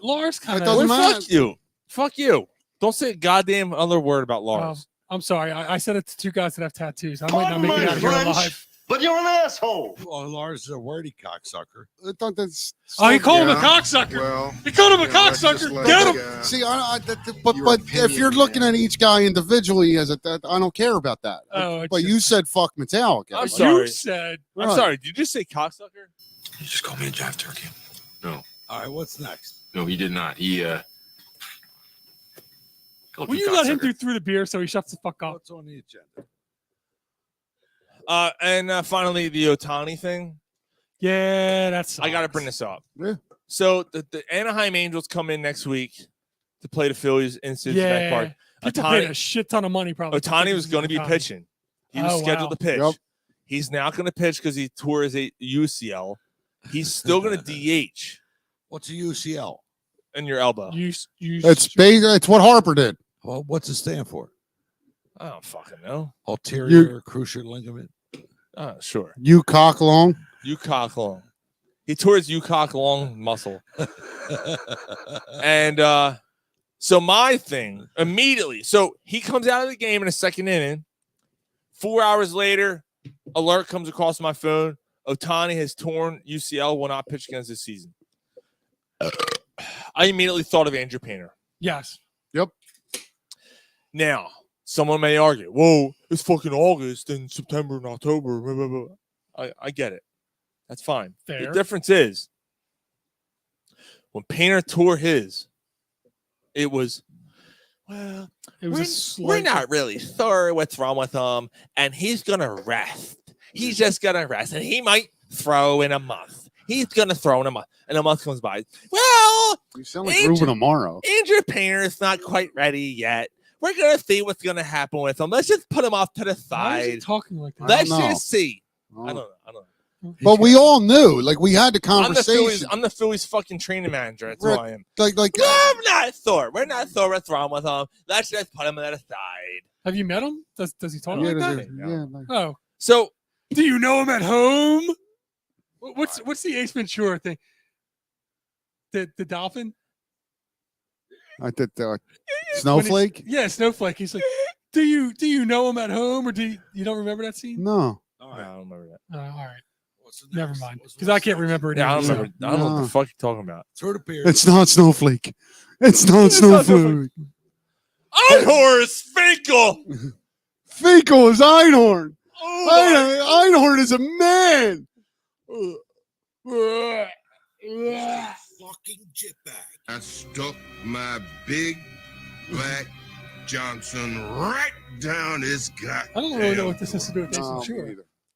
Lars kind It doesn't of. matter. Fuck you. Fuck you. Don't say a goddamn other word about Lars. I'm sorry. I said it to two guys that have tattoos. I might not make it out of here alive. But you're an asshole. Well, Lars is a wordy cocksucker. I thought that's. Oh, he called him a cocksucker. Well, he called him a let's just cocksucker. let Get it, him. See, your but if opinion, you're looking man. at each guy individually, I don't care about that. Oh, But you said fuck Metallica. I'm sorry. You said. I'm Right. sorry. Did you just say cocksucker? He just called me a jive turkey. No. All right, what's next? No, he did not. He called Will me you let him cocksucker. do through the beer so he shuts the fuck up? What's on the agenda? And finally, the Ohtani thing. Yeah, that's. I got to bring this up. Yeah. So the Anaheim Angels come in next week to play the Phillies in Cincinnati Park. People paid a shit ton of money probably. Ohtani was going to be pitching. He was scheduled to pitch. Yep. He's now going to pitch because he tore his UCL. He's still going to DH What's a UCL? in your elbow. It's what Harper did. Well, what's it stand for? I don't fucking know. Ulterior cruciate ligament. Sure. You cock long. You cock long. He tore his cock long muscle. And so my thing immediately. So he comes out of the game in the second inning. 4 hours later, alert comes across my phone. Ohtani has torn UCL, will not pitch against this season. I immediately thought of Andrew Painter. Yes. Yep. Now, someone may argue, whoa, it's fucking August and September and October. Blah, blah, blah. I get it. That's fine. Fair. The difference is when Painter tore his, it was, well, we're not really sure what's wrong with him, and he's going to rest. He's just going to rest, and he might throw in a month. He's going to throw in a month, and a month comes by. Well, you sound like Ruben Amaro. Andrew Painter is not quite ready yet. We're going to see what's going to happen with him. Let's just put him off to the Why is he side. talking like that? Let's just see. I don't know. But we all knew, like we had the conversation. I'm the Phillies fucking training manager. That's who I am. Like I'm not sure. We're not sure what's wrong with him. Let's just put him at the side. Have you met him? Does he talk like that? Oh, so do you know him at home? What's the Ace Ventura thing? The dolphin? I did Snowflake. Yeah, Snowflake. He's like, do you know him at home, or you don't remember that scene? No. I don't remember that. Oh, all right. Never mind. Because I can't remember it. Yeah, I either, don't remember. I don't know what the fuck you're talking about. Throw the beer. It's not Snowflake. It's not Snowflake. Einhorn is Finkel. Finkel is Einhorn. Einhorn is a man. Fucking jetbag. I stuck my big black Johnson right down his gut. I don't really know what this has to do with Ace Ventura.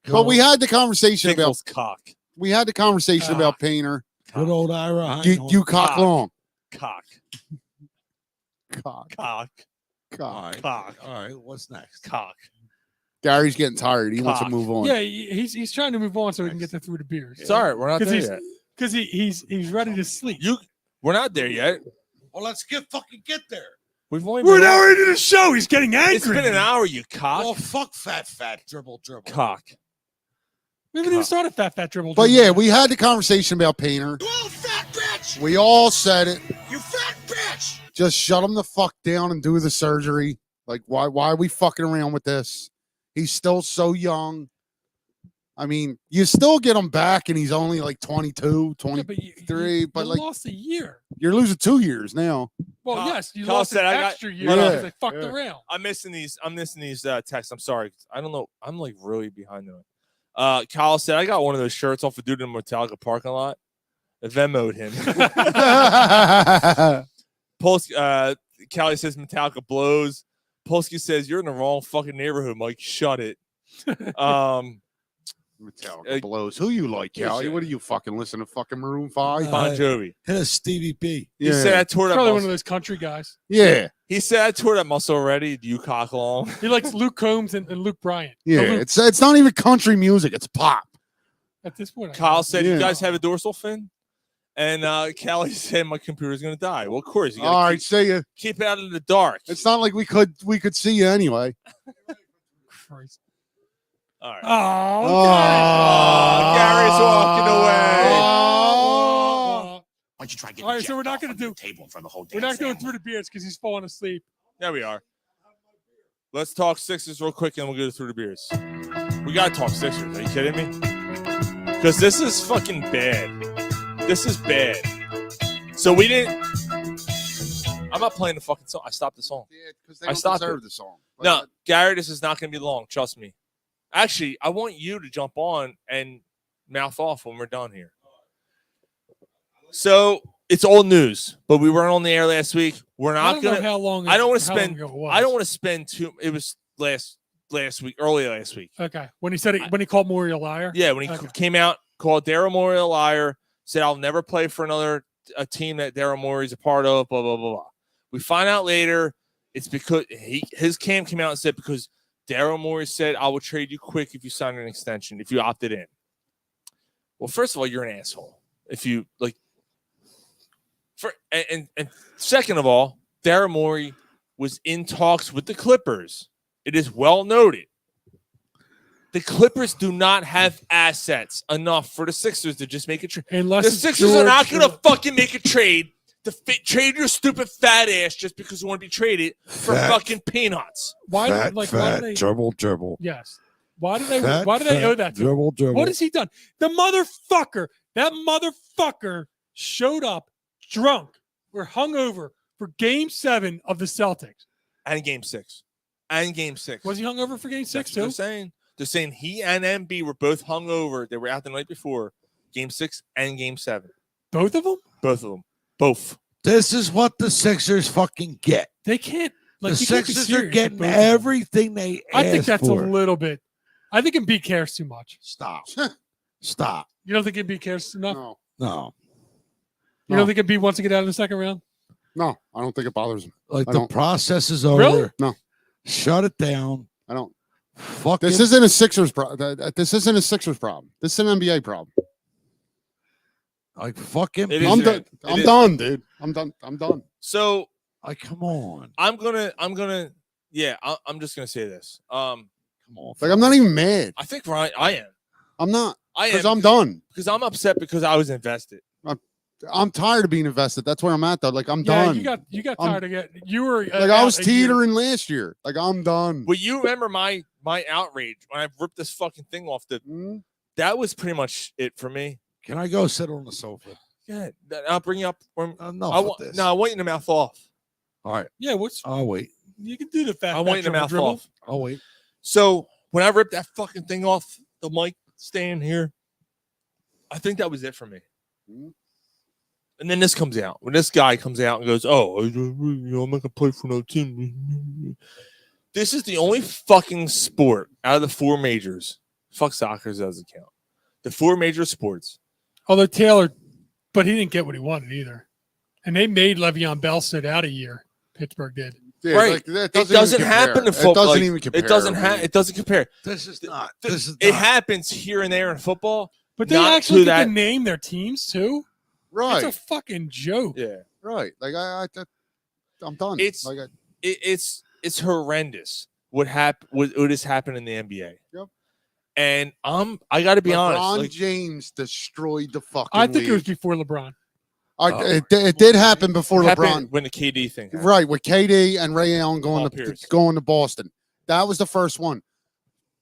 But we had the conversation Finkel's about cock. We had the conversation about Painter. Good old Ira. You cock long. Cock. Cock. Cock. Cock. Cock. All right, what's next? Cock. Gary's getting tired. He wants to Cock. move on. Yeah, he's trying to move on so he can get through the beers. Sorry, we're not there yet. Because he's ready to sleep. We're not there yet. Well, let's get there. We're now into the show. He's getting angry. It's been an hour, you cock. Oh, fuck fat dribble. Cock. We haven't even started fat dribble. But yeah, we had the conversation about Painter. You old fat bitch! We all said it. You fat bitch! Just shut him the fuck down and do the surgery. Like, why are we fucking around with this? He's still so young. I mean, you still get him back, and he's only like 22, 23. But you like, lost a year. You're losing 2 years now. Well, yes, you Kyle lost said an I got- extra year Yeah. because they fucked around. I'm missing these texts. I'm sorry. I don't know. I'm like really behind them. Kyle said I got one of those shirts off a dude in the Metallica parking lot. I Venmo'd him. Callie says Metallica blows. Polsky says you're in the wrong fucking neighborhood, Mike. Shut it. Metallica blows. Who you like, Callie? What do you fucking listen to? Fucking Maroon 5? Bon Jovi. Hit a Stevie P. He said I tore that Probably muscle. one of those country guys. Yeah. He said I tore that muscle already. Do you cock long? He likes Luke Combs and Luke Bryant. Yeah, Oh, Luke, it's not even country music. It's pop. at this point. Kyle said Yeah. you guys have a dorsal fin. And Callie said my computer's gonna die. Well, of course. You All gotta right, see ya. keep it out in the dark. It's not like we could see you anyway. Christ. All right. Oh, Gary's walking away. Why don't you try getting All right, the so we're jack not off going on to the do. table in front of the whole We're damn not going family? through the beers because he's falling asleep. There we are. Let's talk Sixers real quick, and we'll go through the beers. We gotta talk Sixers. Are you kidding me? Because this is fucking bad. This is bad. So we didn't. I'm not playing the fucking song. I stopped the song. Yeah, because I stopped it. the song. No, Gary, this is not going to be long. Trust me. Actually, I want you to jump on and mouth off when we're done here. So it's old news, but we weren't on the air last week. We're not going to. How long? I don't want to how long spend. ago it was. I don't want to spend too. It was last week, early last week. Okay, when he said it, when he called Morey a liar. Yeah, when he came out, called Daryl Morey a liar, said I'll never play for a team that Daryl Morey's a part of. Blah blah blah blah. We find out later it's because his camp came out and said because Daryl Morey said I will trade you quick if you sign an extension if you opted in. Well, first of all, you're an asshole if you like. And second of all, Daryl Morey was in talks with the Clippers. It is well noted. The Clippers do not have assets enough for the Sixers to just make a trade. The Sixers are not going to fucking make a trade to trade your stupid fat ass just because you want to be traded for fucking peanuts. Why? Why do they? Dribble. Yes. Why do they? Why do they owe that to him? Dribble. What has he done? The motherfucker. That motherfucker showed up drunk or hungover for Game 7 of the Celtics and Game 6. Was he hungover for Game 6 too? They're saying he and MB were both hungover. They were out the night before Game 6 and Game 7. Both of them. Both. This is what the Sixers fucking get. They can't. Like, the Sixers are getting everything they asked I think that's for. a little bit. I think Embiid cares too much. Stop. You don't think Embiid cares enough? No. You don't think Embiid wants to get out of the second round? No, I don't think it bothers him. Like the process is over. Really? No. Shut it down. I don't. Fuck this it. isn't a Sixers problem. This isn't a Sixers problem. This is an NBA problem. Like fucking. I'm done. I'm done, dude. I'm done. So, like, come on. I'm gonna. Yeah, I'm just gonna say this. Come on. Like, I'm not even mad. I think Ryan. I am. I'm not. I am because I'm done. Because I'm upset because I was invested. I'm tired of being invested. That's where I'm at, though. Like, I'm Yeah, done. you got tired of getting. You were Like, I was teetering last year. Like, I'm done. But you remember my outrage when I ripped this fucking thing off that was pretty much it for me. Can I go sit on the sofa? Yeah, I'll bring you up. Enough with this. No, I want you to mouth off. All right. Yeah, I'll wait. You can do the fat. I want you to mouth dribble. off. I'll wait. So when I ripped that fucking thing off the mic stand here, I think that was it for me. And then this comes out. When this guy comes out and goes, "Oh, I'm not gonna play for no team." This is the only fucking sport out of the four majors. Fuck soccer doesn't count. The four major sports. Although Taylor, but he didn't get what he wanted either, and they made Le'Veon Bell sit out a year. Pittsburgh did. Yeah, right. like, that It doesn't happen to football. It doesn't like, even compare. It doesn't It doesn't compare. This is not. It happens here and there in football. But they actually get to name their teams too. Right. It's a fucking joke. Yeah. Right. Like I'm done. It's like it's horrendous what has happened in the NBA. Yep. And I got to be honest. LeBron James destroyed the fucking. I think league. it was before LeBron. It did happen before LeBron. When the KD thing happened. Right, with KD and Ray Allen going to Boston. That was the first one.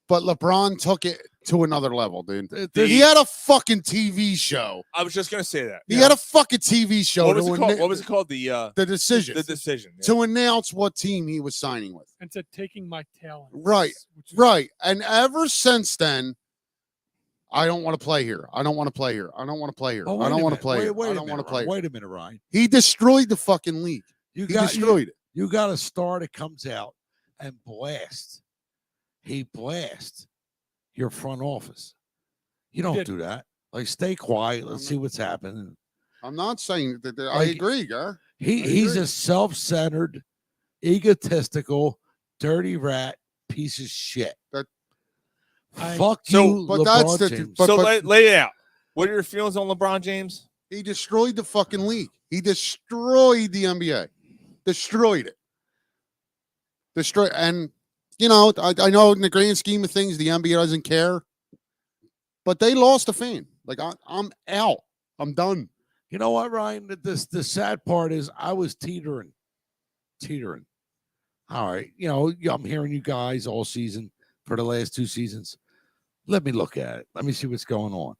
But LeBron took it to another level, dude. He had a fucking TV show. I was just gonna say that. He had a fucking TV show. What was it called? What was it called? The decision. The decision. Yeah. To announce what team he was signing with. And said taking my talent. Right. Right. And ever since then, I don't want to play here. I don't want to play here. I don't want to play here. I don't want to play here. I don't want to play. Wait a minute, Ryan. He destroyed the fucking league. He destroyed it. You got a star that comes out and blasts. He blasts your front office. You don't do that. Like, stay quiet. Let's see what's happening. I'm not saying that. I agree, guy. He's a self-centered, egotistical, dirty rat piece of shit. Fuck you, but LeBron that's the. James. Lay it out. What are your feelings on LeBron James? He destroyed the fucking league. He destroyed the NBA. Destroyed it. And you know, I know in the grand scheme of things, the NBA doesn't care, but they lost a fan. Like I'm out. I'm done. You know what, Ryan? The sad part is I was teetering. All right. You know, I'm hearing you guys all season for the last two seasons. Let me look at it. Let me see what's going on.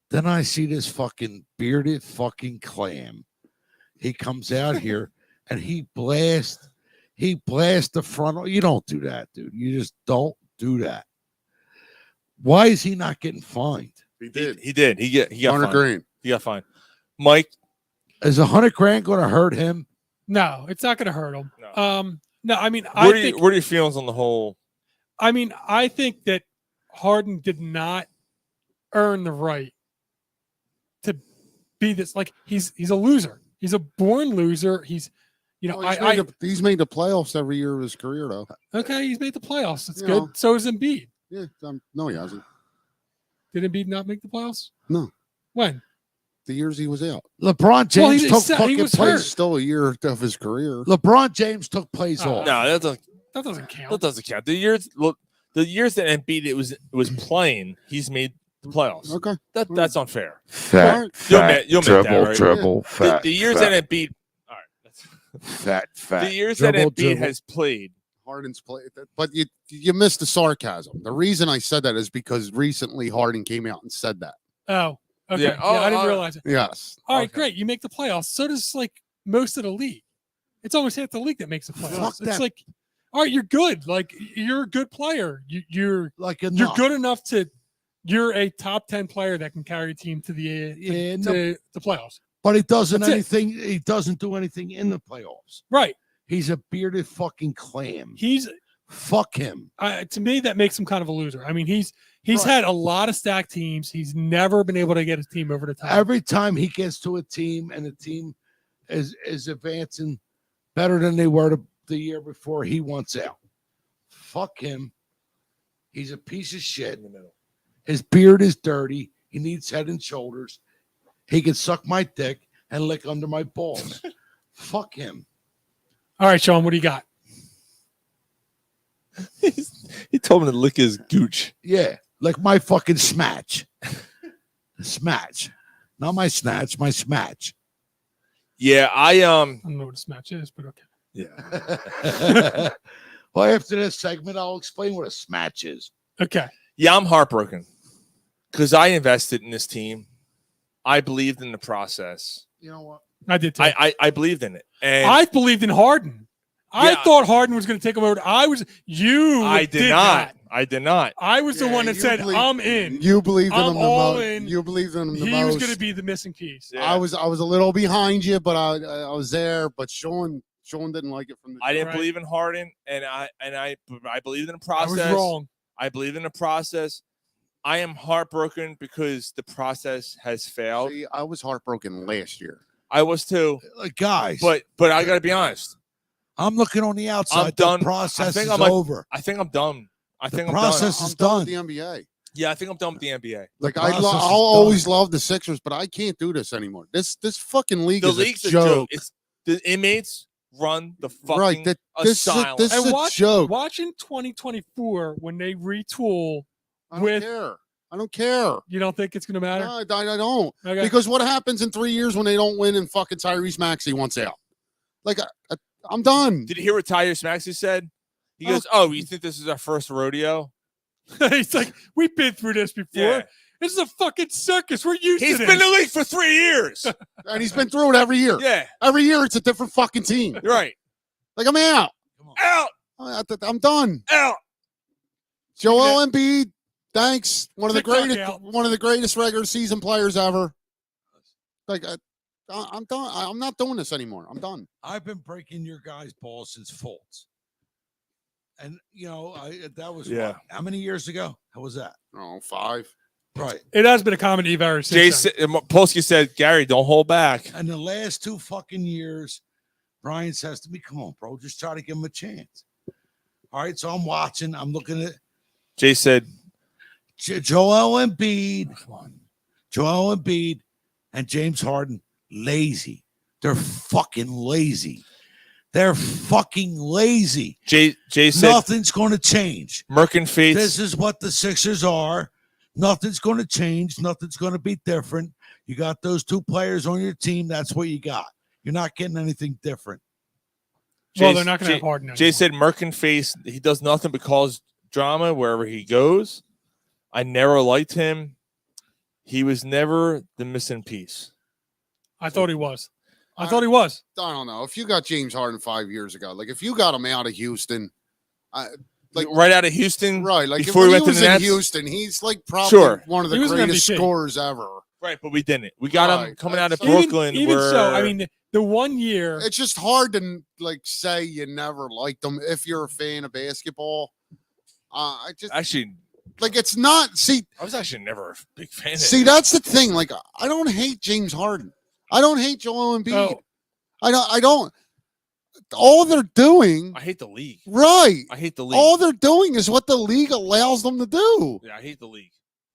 Then I see this fucking bearded fucking clam. He comes out here and he blasts the front. You don't do that, dude. You just don't do that. Why is he not getting fined? He did. He did. He got 100 fined. grand. He got fined. Mike, is $100 grand going to hurt him? No, it's not going to hurt him. No, I mean, what are your feelings on the whole? I mean, I think that Harden did not earn the right to be this. Like he's a loser. He's a born loser. He's, he's made the playoffs every year of his career, though. Okay, he's made the playoffs. That's You good. know. So is Embiid. Yeah, no, he hasn't. Did Embiid not make the playoffs? No. When? The years he was out. LeBron James took fucking Plays plays. still a year of his career. LeBron James took plays off. No, that doesn't count. That doesn't count. The years that Embiid was playing, he's made the playoffs. Okay, that's unfair. You'll make that, right? dribble, fat. The years fat. that Embiid, all right, fat. The years dribble, that Embiid dribble. has played. Harden's played, but you missed the sarcasm. The reason I said that is because recently Harden came out and said that. Oh, okay. Yeah. I didn't realize it. Yes. All right, great. You make the playoffs. So does like most of the league. It's always half the league that makes the playoffs. Fuck It's that. like, all right, you're good. Like you're a good player. You're like you're enough. good enough to. You're a top 10 player that can carry a team to the to the playoffs. But he doesn't That's it. anything. He doesn't do anything in the playoffs. Right. He's a bearded fucking clam. He's fuck him. To me, that makes him kind of a loser. I mean, he's Right. had a lot of stacked teams. He's never been able to get his team over the top. Every time he gets to a team and the team is advancing better than they were the year before, he wants out. Fuck him. He's a piece of shit. His beard is dirty. He needs head and shoulders. He can suck my dick and lick under my balls. Fuck him. All right, Sean, what do you got? He told him to lick his gooch. Yeah, like my fucking smatch. Smatch. Not my snatch, my smatch. Yeah, I don't know what a smatch is, but okay. Yeah. Well, after this segment, I'll explain what a smatch is. Okay. Yeah, I'm heartbroken because I invested in this team. I believed in the process. You know what? I did too. I believed in it, and I believed in Harden. I thought Harden was going to take him over. I did not. I did not. I was the one that said, "I'm in." You believed in I'm him the all most. in. You believed in him the He most. was going to be the missing piece. I was a little behind you, but I was there. But Sean didn't like it from the. I didn't believe in Harden, and I believed in the process. I was wrong. I believed in the process. I am heartbroken because the process has failed. See, I was heartbroken last year. I was too, guys. But I got to be honest. I'm looking on the outside. I'm done. The process is I'm over. I think I'm done. I think the I'm process done. is done. With the NBA. Yeah, I think I'm done with the NBA. Like process I'll is always done. love the Sixers, but I can't do this anymore. This fucking league The is league's a joke. It's the inmates run the fucking Right, asylum. this is a joke. Watching 2024 when they retool I don't care. I don't care. You don't think it's going to matter? No, I don't. Okay. Because what happens in 3 years when they don't win and fucking Tyrese Maxey wants out? Like, I'm done. Did you hear what Tyrese Maxey said? He goes, "Oh, you think this is our first rodeo?" He's like, "We've been through this before. Yeah. This is a fucking circus. We're used He's to this." been in the league for 3 years. And he's been through it every year. Yeah. Every year it's a different fucking team. You're right. Like, I'm out. Out. I'm done. Out. Joel Embiid, thanks. One of the TikTok greatest, out. one of the greatest regular season players ever. Like, I'm done. I'm not doing this anymore. I'm done. I've been breaking your guys' balls since Fultz. And, that was Yeah. what? How many years ago? How was that? Oh, 5. Right. It has been a comedy ever since. Jason Polsky said, "Gary, don't hold back." And the last 2 fucking years, Brian says to me, "Come on, bro, just try to give him a chance." All right, so I'm watching. I'm looking at Jay said, Joel Embiid. Come on. Joel Embiid and James Harden, lazy. They're fucking lazy. They're fucking lazy. Jay said, Nothing's going to change. Merkin Fates. This is what the Sixers are. Nothing's going to change. Nothing's going to be different. You got those 2 players on your team. That's what you got. You're not getting anything different. Well, they're not going to have Harden anymore. Jay said, Merkin Face, he does nothing but cause drama wherever he goes. I never liked him. He was never the missing piece. I thought he was. I thought he was. I don't know. If you got James Harden 5 years ago, like if you got him out of Houston, like right out of Houston, right? Like before when he he went to was the in Nets? Houston, he's like probably one of the He was an greatest MVP. scorers ever. Right, but we didn't. We got him Right, coming out of that's- Brooklyn. Even where, so, I mean, the 1 year. It's just hard to like say you never liked him if you're a fan of basketball. I just actually, like it's not. See, I was actually never a big fan. see, of that's the thing. Like, I don't hate James Harden. I don't hate Joel Embiid. I don't. All they're doing, I hate the league. right? I hate the league. All they're doing is what the league allows them to do. Yeah, I hate the league.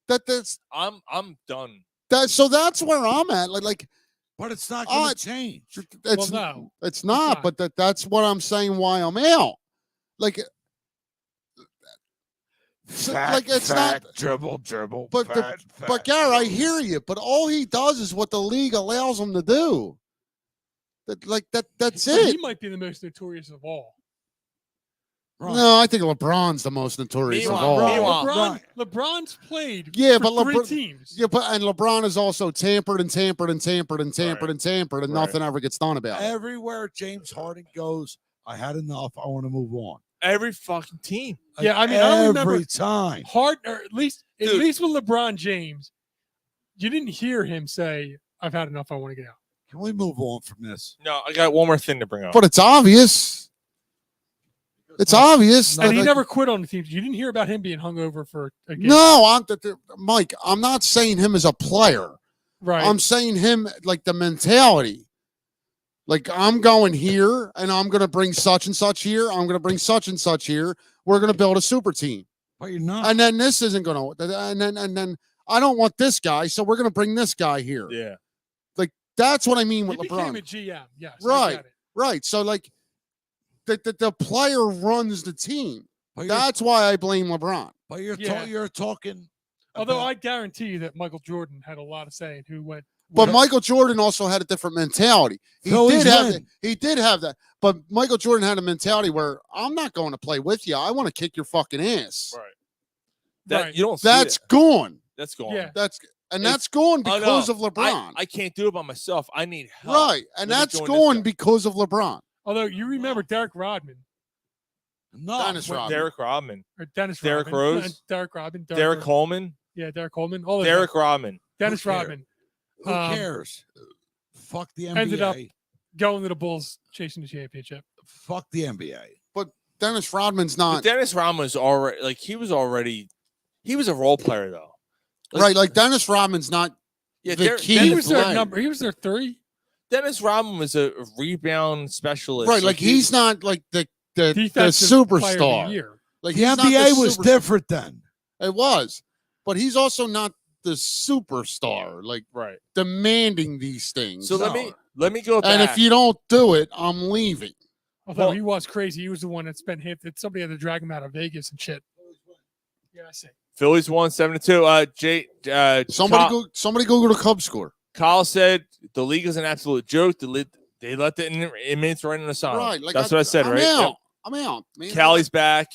That's I'm done. so that's where I'm at. Like, but it's not going to change. it's no, it's not. But that's what I'm saying. Why I'm out. Like, like it's not dribble. But but Gary, I hear you. But all he does is what the league allows him to do. That's But it. He might be the most notorious of all. No, I think LeBron's the most notorious of all. LeBron's played Yeah, for but three teams. Yeah, but and LeBron is also tampered and nothing ever gets done about it. Everywhere James Harden goes, I had enough. I want to move on. Every fucking team. Yeah, I mean, I don't remember every time. Harden, or at least with LeBron James, you didn't hear him say, "I've had enough. I want to get out." Can we move on from this? No, I got one more thing to bring up. But it's obvious. It's obvious. And he that, never quit on the team. You didn't hear about him being hungover for a game. No, Mike. I'm not saying him as a player. Right. I'm saying him like the mentality. Like I'm going here, and I'm going to bring such and such here. I'm going to bring such and such here. We're going to build a super team. But you're not. And then this isn't going to. And then I don't want this guy, so we're going to bring this guy here. Yeah. Like that's what I mean with He LeBron. became a GM. Yes. I Right. get it. Right. So like the player runs the team. But That's why I blame LeBron. But you're Yeah. you're talking. Although I guarantee you that Michael Jordan had a lot of say in who went. But where. Michael Jordan also had a different mentality. He Phillies did have win. that. He did have that. But Michael Jordan had a mentality where I'm not going to play with you. I want to kick your fucking ass. Right. That Right. you don't. See That's that. gone. That's gone. Yeah. That's It's- gone Oh, no. because of LeBron. I can't do it by myself. I need help. Right. And Let me that's join this gone guy. because of LeBron. Although you remember Derek Rodman No. Dennis Rodman. Derek Rodman, or Dennis Derek Rodman, Rose, Derek Rodman, Derek Coleman, Yeah, Derek Coleman. All those Derek guys. Rodman. Dennis Who cares? Rodman Who cares? Fuck the NBA. ended up going to the Bulls chasing the championship. Fuck the NBA. But Dennis Rodman's But not Dennis Rodman was already he was a role player though. right. Like Dennis Rodman's not Yeah, the key He to was their play. number. He was their 3. Dennis Rodman was a rebound specialist. Right. Like he's not like the Defensive Player of the superstar. year. Like The he's not NBA was superstar. different then. It was, but he's also not the superstar, like right. demanding these things. So let me go back. and if you don't do it, I'm leaving. Although Well- he was crazy. He was the one that spent him. That somebody had to drag him out of Vegas and shit. Yeah, I see. Phillies won 7-2. Somebody Google the Cubs score. Kyle said the league is an absolute joke. They let the inmates right in the sun. Right, like That's what I said, I'm right? Out. Yep. I'm out. Man. Callie's back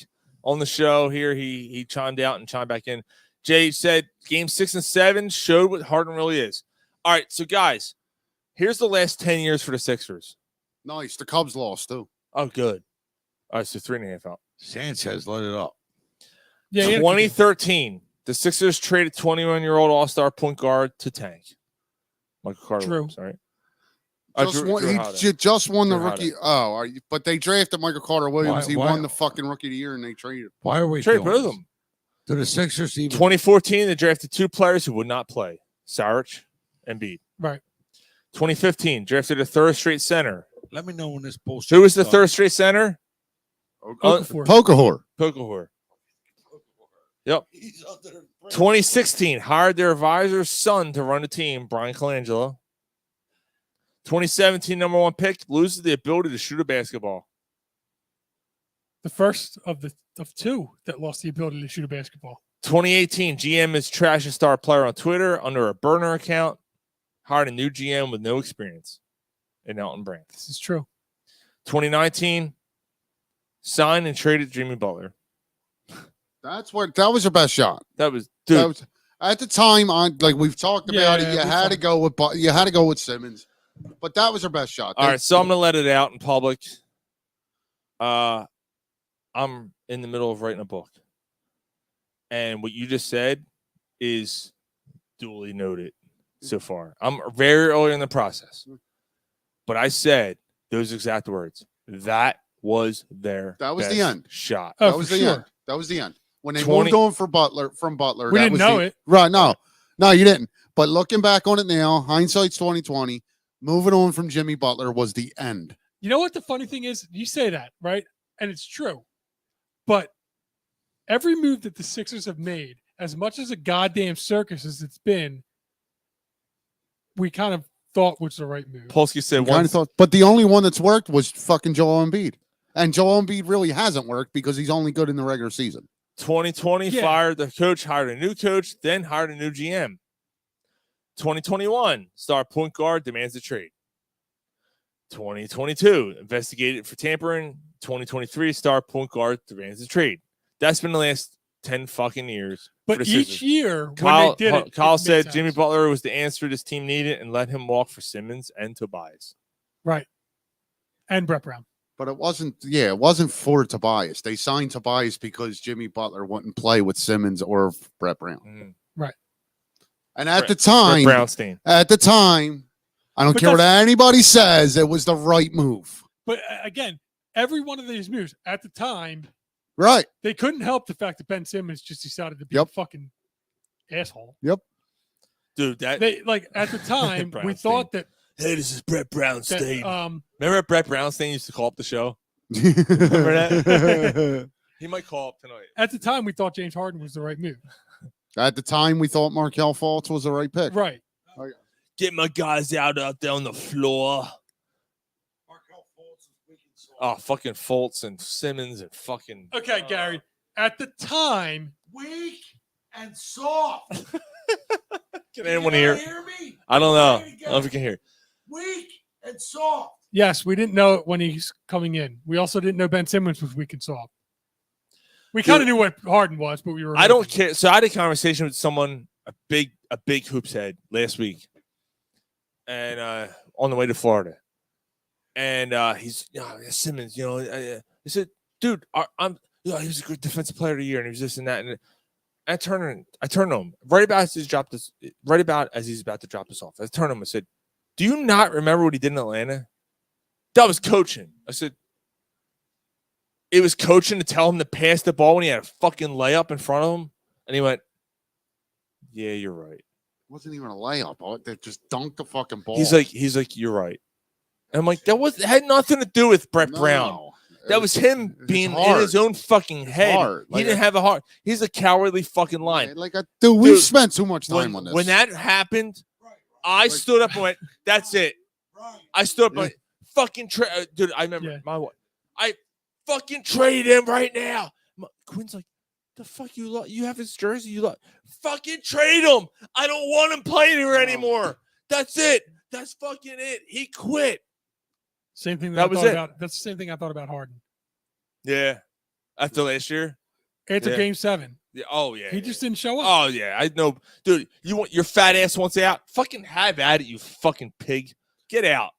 on the show here. He chimed out and chimed back in. Jay said game 6 and 7 showed what Harden really is. All right, so guys, here's the last 10 years for the Sixers. Nice. The Cubs lost too. Oh, good. All right, so 3.5 out. Sanchez let it up. Yeah, he had a- 2013, the Sixers traded 21-year-old All-Star point guard to tank. Michael Carter. Drew. Sorry. He just won the Drew rookie. Holiday. Oh, but they drafted Michael Carter Williams. He Why- won the fucking rookie of the year, and they traded. Why are we Trade doing both of this? them. Do the Sixers even? 2014, they drafted 2 players who would not play, Saric and Embiid. Right. 2015, drafted a third straight center. Let me know when this bullshit. Who was the starts. third straight center? Okafor. Pokahor. Pokahor. Yep. 2016, hired their advisor's son to run the team, Brian Colangelo. 2017, number 1 pick, loses the ability to shoot a basketball. The first of 2 that lost the ability to shoot a basketball. 2018, GM is trash a star player on Twitter under a burner account. Hired a new GM with no experience in Elton Brand. This is true. 2019, signed and traded Jimmy Butler. That was your best shot. That was Dude. That was, at the time, like we've talked about it, Yeah, you we had to go with Simmons, but that was our best shot. All right, so I'm gonna let it out in public. I'm in the middle of writing a book, and what you just said is duly noted so far. I'm very early in the process, but I said those exact words. That was their That was best the end shot. That was the end. That was the end. When they 20 moved on from Butler, We that didn't was know the, it. Right? No, you didn't. But looking back on it now, hindsight's 2020. Moving on from Jimmy Butler was the end. You know what the funny thing is? You say that, right? And it's true. But every move that the Sixers have made, as much as a goddamn circus as it's been, we kind of thought was the right move. Polsky said Kind once. of thought, but the only one that's worked was fucking Joel Embiid, and Joel Embiid really hasn't worked because he's only good in the regular season. 2020 fired the coach, hired a new coach, then hired a new GM. 2021 star point guard demands a trade. 2022 investigated for tampering. 2023 star point guard demands a trade. That's been the last 10 fucking years. But for the each Sixers. year, when Kyle, they did it, Kyle it said made sense. Jimmy Butler was the answer this team needed and let him walk for Simmons and Tobias. Right. And Brett Brown. But it wasn't for Tobias. They signed Tobias because Jimmy Butler wouldn't play with Simmons or Brett Brown. Right. And at the time, Brownstein. I don't But care what that's- anybody says, it was the right move. But again, every one of these moves at the time, Right. they couldn't help the fact that Ben Simmons just decided to be a fucking asshole. Yep. Dude, that They like at the time we Brownstein. thought that Hey, this is Brett Brownstein. that, Remember Brett Brownstein used to call up the show? Remember that? He might call up tonight. at the time we thought James Harden was the right move. At the time, we thought Markelle Fultz was the right pick. Right. Get my guys out there on the floor. Oh, fucking Fultz and Simmons and fucking. Okay, Gary. At the time, Weak and soft. Can anyone hear? Me? I don't know. I don't know if you can hear. Weak and soft. yes, we didn't know it when he's coming in. We also didn't know Ben Simmons was weak and soft. We kind of knew what Harden was, but we were. I don't care. So I had a conversation with someone, a big hoops head last week, and on the way to Florida, and he's Simmons. I said, dude, he was a good defensive player of the year, and he was this and that, and I turned to him right about as he's about to drop this off. I turned to him. I said, do you not remember what he did in Atlanta? That was coaching. I said, it was coaching to tell him to pass the ball when he had a fucking layup in front of him. And he went, yeah, you're right. It wasn't even a layup. They just dunked the fucking ball. He's like, you're right. And I'm like, that had nothing to do with Brett Brown. That was him being in his own fucking head. hard. He didn't have a heart. He's a cowardly fucking lion. Dude, we've spent too much time on this. When that happened, I stood up and went, that's it. I stood up and went, fucking dude, I remember my wife. I fucking trade him right now. Quinn's like, the fuck you have his jersey, you love. Fucking trade him. I don't want him playing here anymore. That's it. That's fucking it. He quit. Same thing That I was thought it. about. That's the same thing I thought about Harden. Yeah. After last year. After Game 7. Yeah. Oh yeah. He just didn't show up. Oh yeah. I know, dude. You want your fat ass wants out? Fucking have at it, you fucking pig. Get out.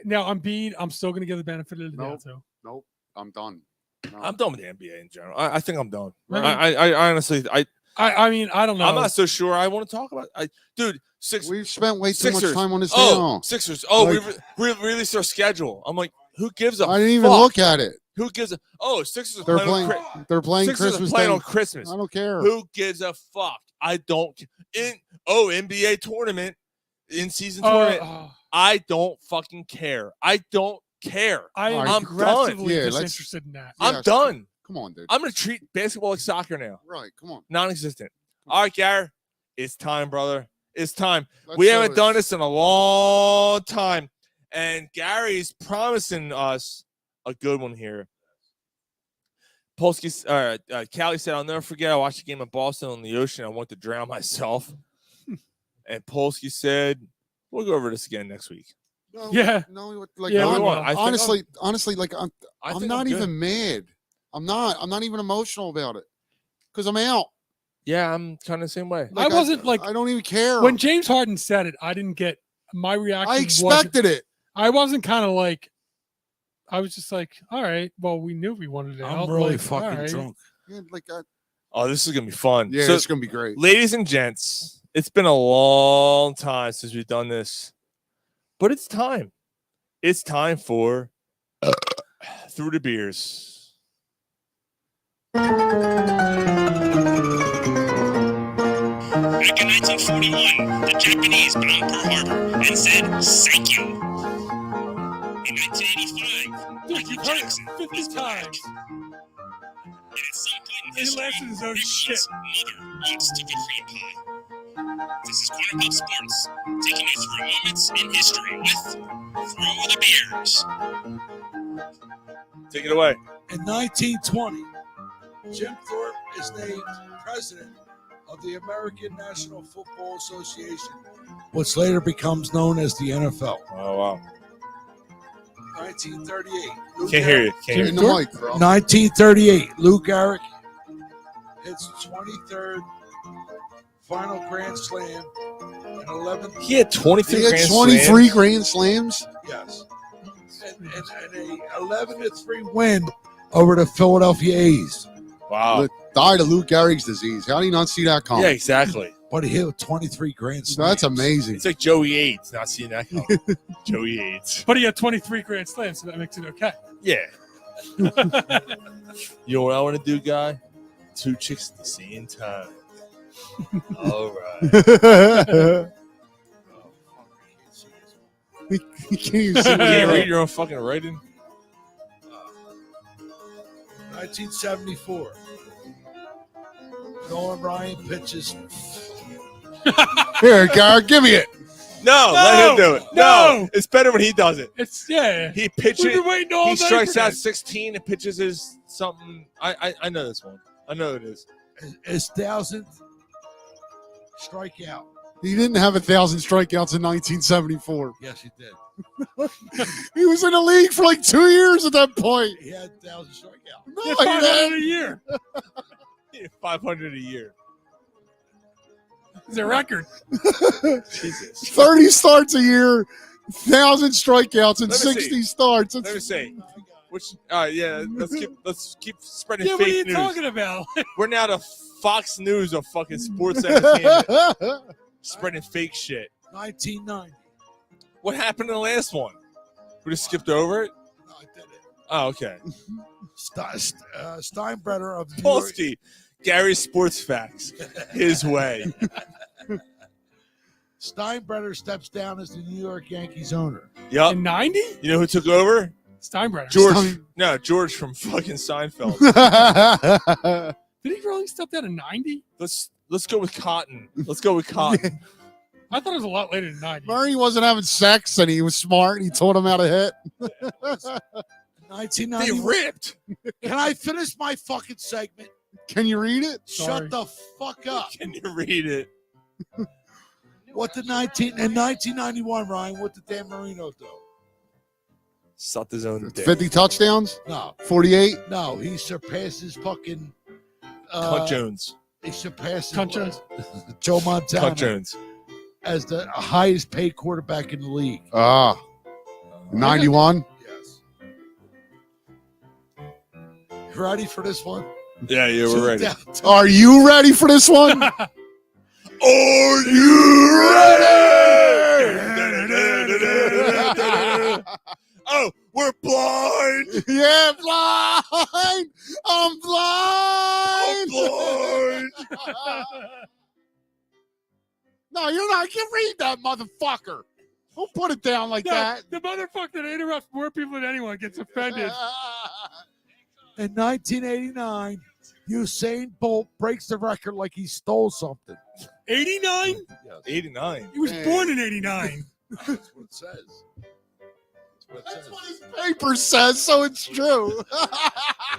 Now Embiid, I'm still going to give the benefit of the doubt. So Nope. I'm done. No. I'm done with the NBA in general. I think I'm done. Really? I honestly, I mean, I don't know. I'm not so sure I want to talk about dude. We've spent way too much Sixers. time on this Oh, now. Sixers. Oh, Like- we released our schedule. I'm like, who gives a I didn't even fuck? look at it. Who gives a Sixers are They're playing, playing. They're playing Sixers Christmas are playing Day. on Christmas. I don't care. Who gives a fuck? I don't. NBA tournament, in season tournament. I don't fucking care. I don't care. I am I'm aggressively done. disinterested in that. I'm done. Come on, dude. I'm gonna treat basketball like soccer now. Right. Come on. Non-existent. All right, Gary. It's time, brother. It's time. Let's We do haven't this. done this in a long time. And Gary's promising us a good one here. Polsky, Callie said, I'll never forget. I watched a game of Boston on the ocean. I wanted to drown myself. And Polsky said, we'll go over this again next week. No, Yeah. No, like Yeah, honestly, like I'm not even mad. I'm not even emotional about it because I'm out. Yeah, I'm kind of the same way. I wasn't like I don't even care. when James Harden said it. I didn't get my reaction. I expected it. I wasn't kind of like. I was just like, all right. Well, we knew we wanted it. I'm out. really like, fucking all right. drunk. Yeah, like Oh, this is gonna be fun. Yeah, So, it's gonna be great. ladies and gents, it's been a long time since we've done this, but it's time. It's time for Through the Beers. Back in 1941, the Japanese bombed Pearl Harbor and said, "Thank you." In 1985, Michael Jackson 50 times. and at some point in He history, laughs at his own shit. Ricky's mother wants to get cream pie. This is Corner Pub Sports, taking you through moments in history with Through the Beers. Take it away. In 1920, Jim Thorpe is named president of the American National Football Association, which later becomes known as the NFL. Oh wow. 1938. Can't hear you. Can't hear In you. the mic, bro. 1938. Lou Gehrig hits 23rd final Grand Slam and 11th. He had 23 He had grand 23 slams. grand slams. Yes. And a 11-3 win over the Philadelphia A's. Wow. Died of Lou Gehrig's disease. How do you not see that coming? Yeah, exactly. But he hit 23 grand slams. That's amazing. It's like Joey AIDS. Not seeing that coming. Joey AIDS. But he had 23 grand slams, so that makes it okay. Yeah. You know what I want to do, guy? 2 chicks at the same time. All right. You can't even see You can't it. read your own fucking writing. 1974. Nolan Ryan pitches. Here, Gar, give me it. No, let him do it. No. It's better when he does it. It's yeah. He pitches. We've been waiting all He day strikes for out this. 16 and pitches his something. I know this one. I know it is. His 1,000th strikeout. He didn't have 1,000 strikeouts in 1974. Yes, he did. He was in the league for like 2 years at that point. He had 1,000 strikeouts. No, He he had 500 didn't. a year. Yeah, 500 a year. It's a record. Jesus. 30 starts a year, 1,000 strikeouts, and Let me 60 see. starts. Let me see. Which? Yeah. Let's keep spreading Yeah, what are you fake news. talking about? We're now the Fox News of fucking sports entertainment, spreading fake shit. 1990. What happened in the last one? We just skipped over it. No, I did it. Oh, okay. Steinbrenner of New York. Polsky, Gary's sports facts, his way. Steinbrenner steps down as the New York Yankees owner. Yup. In 90? You know who took over? Steinbrenner. George from fucking Seinfeld. Did he really step down in 90? Let's go with Cotton. Let's go with Cotton. I thought it was a lot later than 90. Murray wasn't having sex, and he was smart, and he told him how to hit. 1990. They ripped. Can I finish my fucking segment? Can you read it? Shut the fuck up. Can you read it? What did 1991, Ryan? What did Dan Marino do? Sucked his own dick. 50 touchdowns? No. 48? No, he surpasses fucking. Cunt Jones. He surpasses Cunt Jones. Joe Montana Cunt Jones. as the highest paid quarterback in the league. 91? Yes. You ready for this one? Yeah, we're ready. Are you ready for this one? Are you ready? Oh, we're blind. Yeah, blind. I'm blind. No, you're not. You read that, motherfucker. Don't put it down like No, that. the motherfucker that interrupts more people than anyone gets offended. In 1989, Usain Bolt breaks the record like he stole something. 89? 89. He was born in 89. That's what it says. That's what his paper says, so it's true.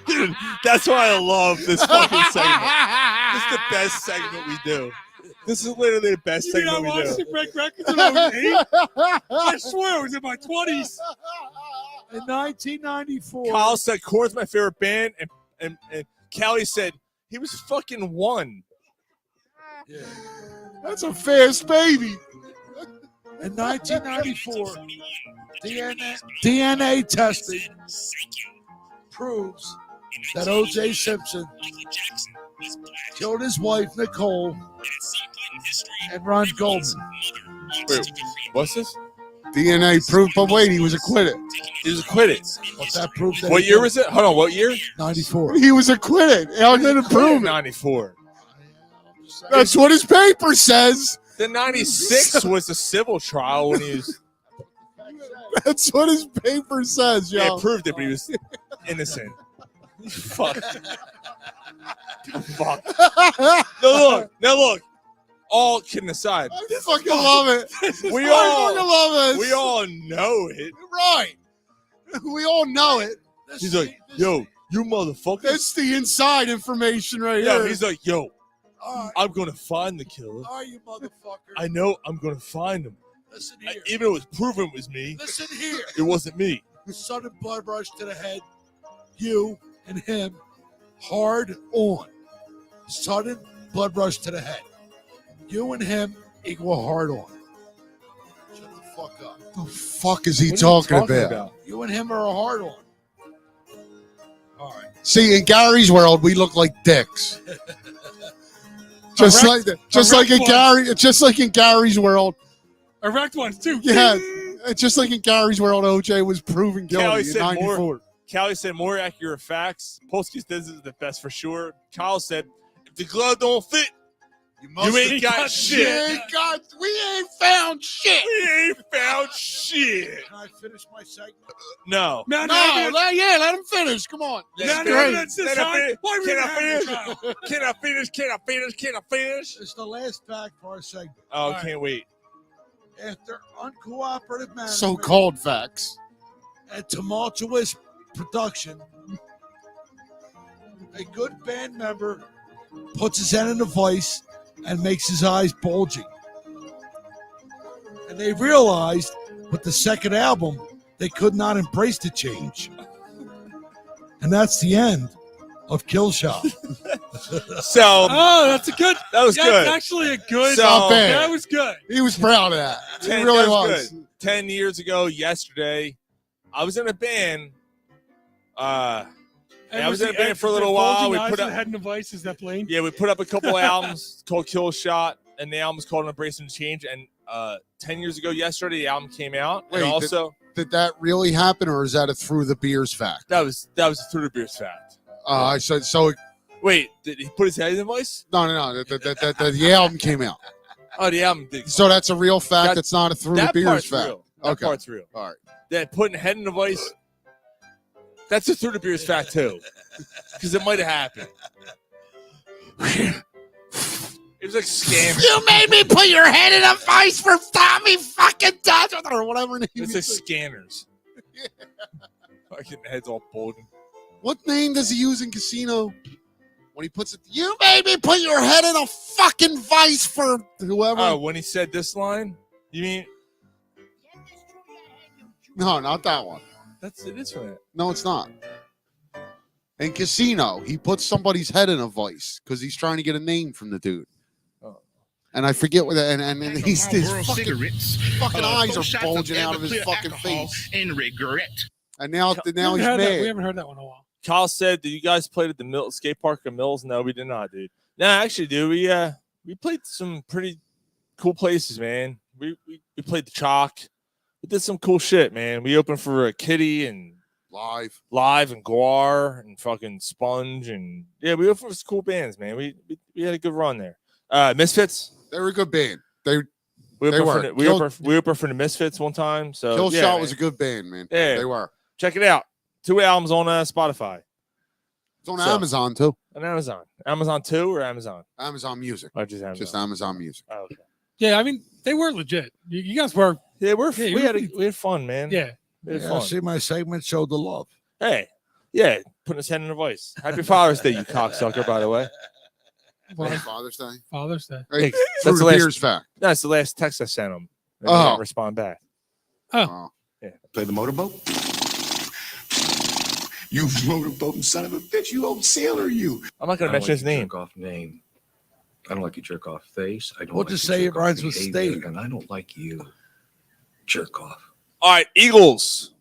Dude, that's why I love this fucking segment. This is the best segment we do. This is literally the best You mean I segment we watched do. him break records when I was 8? I swear I was in my 20s. In 1994, Kyle said Korn's my favorite band, and Callie said he was fucking 1. That's a fast baby. In 1994, DNA testing proves that O.J. Simpson killed his wife, Nicole, and Ron Goldman. Wait, what's this? DNA proof, but wait, he was acquitted. He was acquitted. But that proves that What year was it? Hold on, what year? 94. He was acquitted. I didn't prove it. 94. That's what his paper says. The 96 was a civil trial when he was. That's what his paper says, yo. Yeah, it proved it, but he was innocent. Fuck. Fuck. Now look. All kidding aside, I fucking love it. We I all fucking love it. We all know it. Right. We all know it. He's like, yo, you motherfucker. That's the inside information right Yeah, here. he's like, yo, All right, I'm gonna find the killer. all right, you motherfucker. I know I'm gonna find him. Listen here. Even though it was proven it was me, Listen here. it wasn't me. Sudden blood rush to the head. You and him, hard on. Sudden blood rush to the head. You and him equal hard on. Shut the fuck up. the fuck is he What are you talking about? You and him are a hard on. All right. See, in Gary's world, we look like dicks. Just like in Gary's world. Erect ones too. Yeah, just like in Gary's world, OJ was proven guilty Callie in said '94. more. Callie said more accurate facts. Polsky says this is the best for sure. Kyle said, if the glove don't fit, you ain't got shit. We ain't found shit. We ain't found shit. Can I finish my segment? No. No, Let him finish. Come on. That's no, great. that's this Can I hard. finish? Why we Can I have this finish? trial? Can I finish? Can I finish? Can I finish? It's the last fact for our segment. Oh, All right. can't wait. After uncooperative management So-called facts. and tumultuous production, a good band member puts his hand in the vice and makes his eyes bulging. And they realized with the second album, they could not embrace the change. And that's the end of Kill Shot. So Oh, that's a good. that was That's good. actually a good. So- Not bad. That was good. He was proud of that. He 10 really that was. good. 10 years ago, yesterday, I was in a band. I was in a band for a little while. We put the up, head in the vice. Is that plain? we put up a couple albums called Kill Shot, and the album's called Embracing the Change. And 10 years ago, yesterday, the album came out. Wait, and also, Did that really happen, or is that a through the beers fact? that was Through the Beers fact. I said so. Wait, did he put his head in the voice? No. The album came out. Oh, the album did. So that's a real fact. That- That's not a through the That beers part's fact. real. That Okay. part's real. All right. That putting head in the voice, that's a Through the Beers fact too, because it might have happened. It was like scam. You made me put your head in a vice for Tommy fucking Dodger or whatever name. It's it like is. scanners. Fucking heads all bulging. What name does he use in Casino? When he puts it, you made me put your head in a fucking vice for whoever. Oh, when he said this line, you mean No, not that one. it is for that. No, it's not. In Casino, he puts somebody's head in a vice because he's trying to get a name from the dude. Oh. And I forget what that, and he's his fucking cigarettes, eyes are shots bulging of out of his Everclear fucking alcohol, face. and regret. And now We he's haven't heard that- We mad. haven't heard that one in a while. Kyle said, "Did you guys play at the skate park at Mills?" No, we did not, dude. No, actually, dude, we played some pretty cool places, man. We played the Chalk. We did some cool shit, man. We opened for Kitty and Live and Guar and fucking Sponge and we opened for some cool bands, man. We had a good run there. Misfits. They were a good band. We They opened were. we opened for the Misfits one time. So Kill yeah, Shot man. was a good band, man. Yeah. They were. Check it out. 2 albums on Spotify. It's on So- Amazon too. On Amazon. Amazon 2 or Amazon? Amazon Music. Or just Amazon? Just Amazon Music. Oh, okay. Yeah, I mean they were legit. You guys were. Yeah, Yeah, we had fun, man. Yeah. We had Yeah, fun. see, my segment showed the love. Hey, putting his head in a voice. Happy Father's Day, you cocksucker, by the way. Happy Father's Day. Father's Day. Hey, Hey, through the beers fact. That's the last text I sent him. And he Oh. didn't respond back. Oh. Play the motorboat? You motorboating son of a bitch. You old sailor, you. I'm not going to mention his name. Off name. I don't like you jerk off face. I don't We'll like just your say it jerk off rhymes with behavior, state. and I don't like you jerk off. All right, Eagles.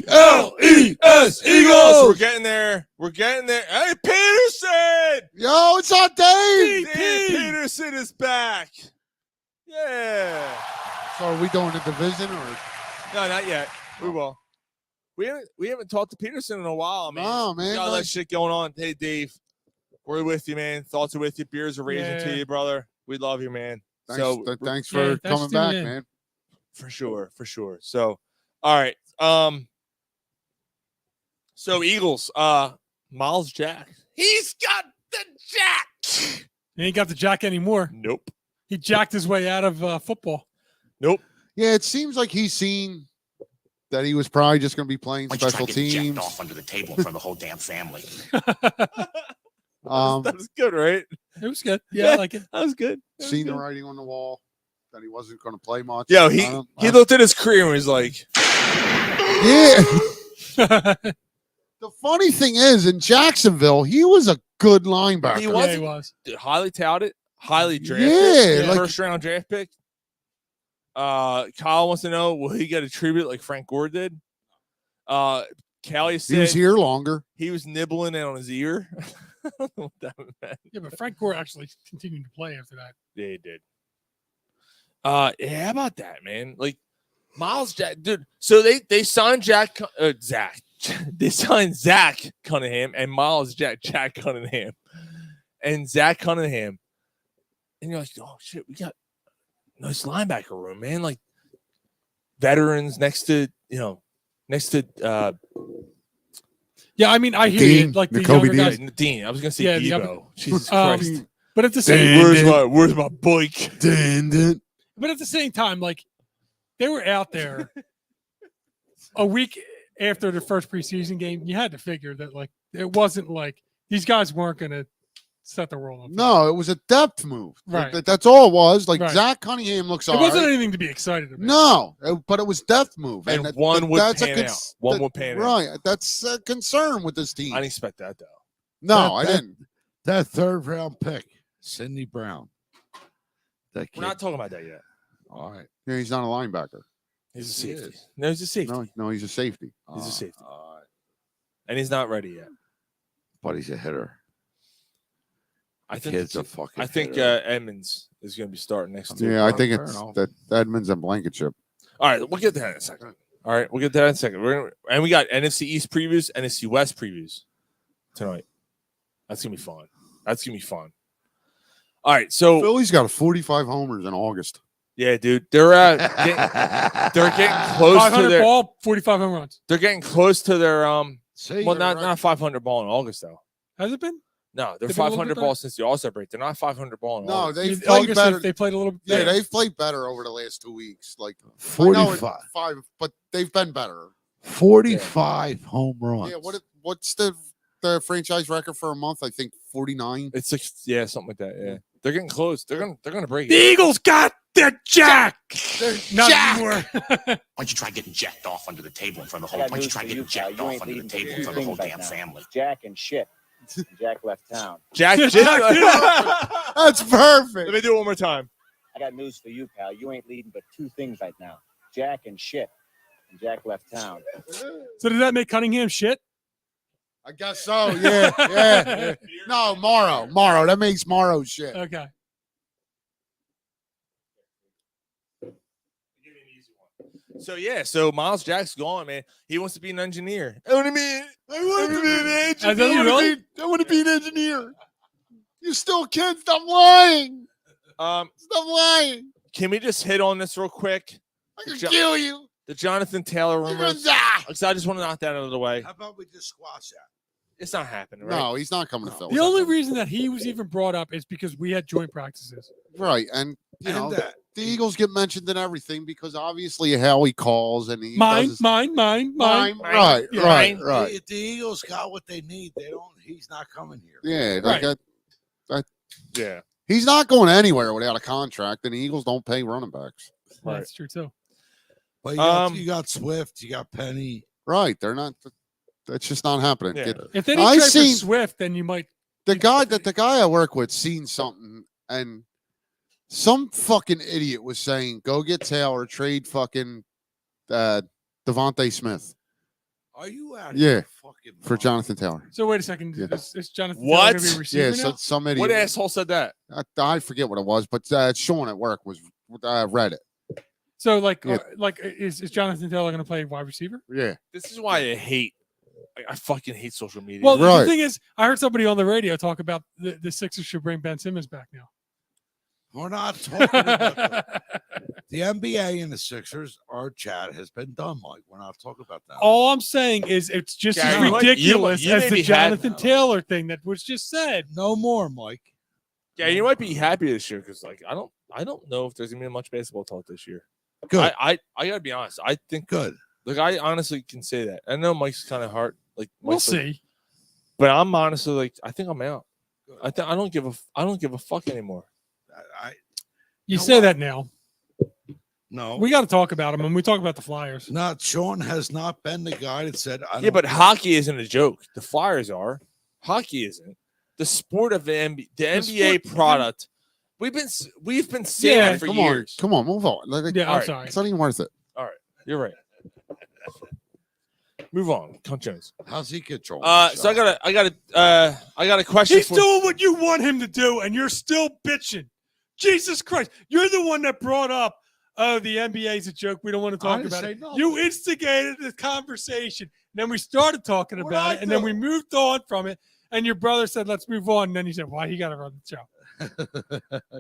E-A-G-L-E-S, Eagles. We're getting there. We're getting there. Hey, Peterson. Yo, it's on Dave. Dave Peterson is back. Yeah. So are we doing the division or? No, not yet. We will. We haven't talked to Peterson in a while, man. No, man. We got all that shit going on. Hey, Dave, we're with you, man. Thoughts are with you. Beers are raising to you, brother. We love you, man. Thanks for coming back, man. For sure. So, all right. So Eagles, Miles Jack. He's got the jack. He ain't got the jack anymore. Nope. He jacked his way out of football. Nope. Yeah, it seems like he's seen that he was probably just going to be playing Why don't you special try getting teams. jacked off under the table in front of the whole damn family? That was good, right? It was good. Yeah, I like it. That was good. Seen the writing on the wall that he wasn't going to play much. Yo, he looked at his career and was like, yeah. The funny thing is, in Jacksonville, he was a good linebacker. he Yeah, was he was. highly touted, highly drafted, Yeah, like- first round draft pick. Kyle wants to know, will he get a tribute like Frank Gore did? Callie said He was here longer. he was nibbling on his ear. I don't know what that meant. Yeah, but Frank Gore actually continued to play after that. Yeah, he did. Yeah, how about that, man? Like Miles Jack, dude. So they signed Zach. They signed Zach Cunningham and Miles Jack Cunningham, and Zach Cunningham. And you're like, oh shit, we got nice linebacker room, man. Like veterans next to. Yeah, I mean, I hear Dean, you. Like the Nakobe younger guys. Dean. I was gonna say Yeah, Debo. Jesus Um, Christ. But at the same, Where's my bike? but at the same time, like they were out there a week after the first preseason game. You had to figure that like it wasn't like these guys weren't going to set the world on fire. No, it was a depth move. Right. That's all it was. Like Right. Zach Cunningham looks It all wasn't right. anything to be excited about. No, but it was depth move. And that- one would that's a pan out. One would pan out. Right. That's a concern with this team. I didn't expect that though. No, I didn't. That third round pick, Sidney Brown. That kid. We're not talking about that yet. All right. Yeah, he's not a linebacker. He's a He safety. is. No, he's a safety. No, he's a safety. He's a safety. All right. And he's not ready yet. But he's a hitter. I think Kid's a fucking I think hitter. Edmonds is going to be starting next year. Yeah, I think fair it's enough. that Edmonds and Blankenship. All right, we'll get to that in a second. All right, we'll get to that in a second. And we got NFC East previews, NFC West previews tonight. That's gonna be fun. All right, so Philly's got 45 homers in August. yeah, dude, they're getting close to 500 their. ball, 45 home runs. They're getting close to their See, Well, you're not right. not 500 ball in August though. Has it been? No, they're They've been a little 500 bit ball since the All-Star break. They're not 500 ball in No, August. they've In played August, better. They played a little. Yeah, better. they've played better over the last 2 weeks. Like I know it's 45. 5, but they've been better. 45 home runs. Yeah, what's the franchise record for a month? I think 49. It's like something like that. Yeah, they're getting close. They're gonna break The it. Eagles got the jack. Not Jack! anymore. Why don't you try getting jacked off under the table in front of the whole? I got Why don't you news try for getting you, pal. jacked You off ain't under the leading table two in front of the whole things right damn now. family? Jack and shit. Jack left town. Jack. That's perfect. Let me do it one more time. I got news for you, pal. You ain't leading but two things right now. Jack and shit. And Jack left town. So did that make Cunningham shit? I guess so. Yeah. No, Morrow. That makes Morrow shit. Okay. So Miles Jack's gone, man. He wants to be an engineer. I want to be an engineer. Does he really? I want to be an engineer. You still can't stop lying. Stop lying. Can we just hit on this real quick? I can kill you. The Jonathan Taylor You're gonna rumors. die. Because I just want to knock that out of the way. How about we just squash that? It's not happening, right? No, he's not coming to Philly. The only reason that he was even brought up is because we had joint practices. Right, and you know And, the Eagles get mentioned in everything because obviously how he calls and he Mine. does Right. Right. The Eagles got what they need. They don't. He's not coming here. Yeah, Right. Yeah. he's not going anywhere without a contract, and the Eagles don't pay running backs. Right. That's true too. But you got Swift. You got Penny. Right, they're not. That's just not happening. Yeah. If they didn't I trade seen- for Swift, then you might the guy I work with seen something, and some fucking idiot was saying, "Go get Taylor, trade fucking Devontae Smith." Are you out? Yeah, Here fucking for Jonathan Taylor. So wait a second. Yeah. Is Jonathan What? Taylor going to be a receiver Yeah, now? so some idiot. What asshole said that? I forget what it was, but Sean at work was read it. So like, Yeah. is Jonathan Taylor going to play wide receiver? Yeah. This is why I fucking hate social media. Well, Right. the thing is, I heard somebody on the radio talk about the Sixers should bring Ben Simmons back now. We're not talking about that. The NBA and the Sixers, our chat has been done, Mike. We're not talking about that. All I'm saying is it's just Gary, as you might- ridiculous you as may the be Jonathan Taylor thing that was just said. No more, Mike. Yeah, you might be happy this year because like I don't know if there's gonna be much basketball talk this year. Good. I gotta be honest. I think Good. Like I honestly can say that. I know Mike's kind of hard. Like We'll Mike's like- see. but I'm honestly like I think I'm out. I don't give a fuck anymore. You say that now. No. We got to talk about him, and we talk about the Flyers. Not Sean has not been the guy that said, I Yeah, don't but care. hockey isn't a joke. The Flyers are. Hockey isn't. The sport of the NBA product. We've been saying that for come years. on, come on, move on. Like, Yeah, I'm all right, sorry. It's not even worth it. All right, you're right. Move on, Cunt Jones. How's he controlling? So I got a question. He's doing what you want him to do, and you're still bitching. Jesus Christ. You're the one that brought up, oh, the NBA's a joke. We don't want to talk didn't about say it. nothing. You instigated the conversation. Then we started talking What'd about I it, and then do? we moved on from it. And your brother said, let's move on. And then he said, why he got to run the show?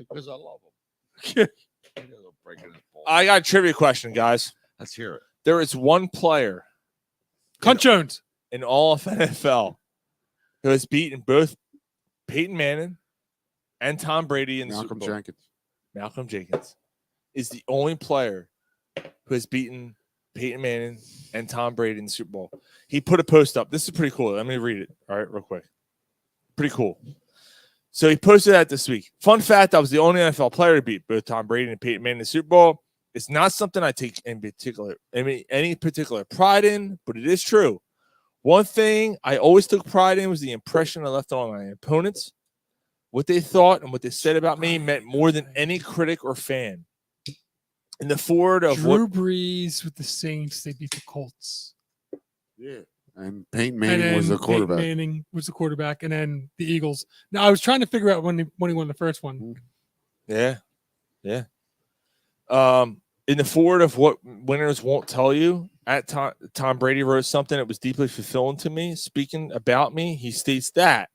Because I love him. Breaking his balls. I got a trivia question, guys. Let's hear it. There is one player Cunt Jones. in all of NFL who has beaten both Peyton Manning and Tom Brady in the Super Malcolm Bowl. Jenkins. Malcolm Jenkins is the only player who has beaten Peyton Manning and Tom Brady in the Super Bowl. He put a post up. This is pretty cool. Let me read it. All right, real quick. Pretty cool. So he posted that this week. Fun fact, I was the only NFL player to beat both Tom Brady and Peyton Manning in the Super Bowl. It's not something I take any particular pride in, but it is true. One thing I always took pride in was the impression I left on my opponents. What they thought and what they said about me meant more than any critic or fan. In the forward of Drew Brees with the Saints, they beat the Colts. Yeah. And Peyton And Manning then was the quarterback. Peyton Manning was the quarterback, and then the Eagles. Now, I was trying to figure out when he won the first one. Yeah. Yeah. In the forward of what winners won't tell you, at Tom Brady wrote something that was deeply fulfilling to me. Speaking about me, he states that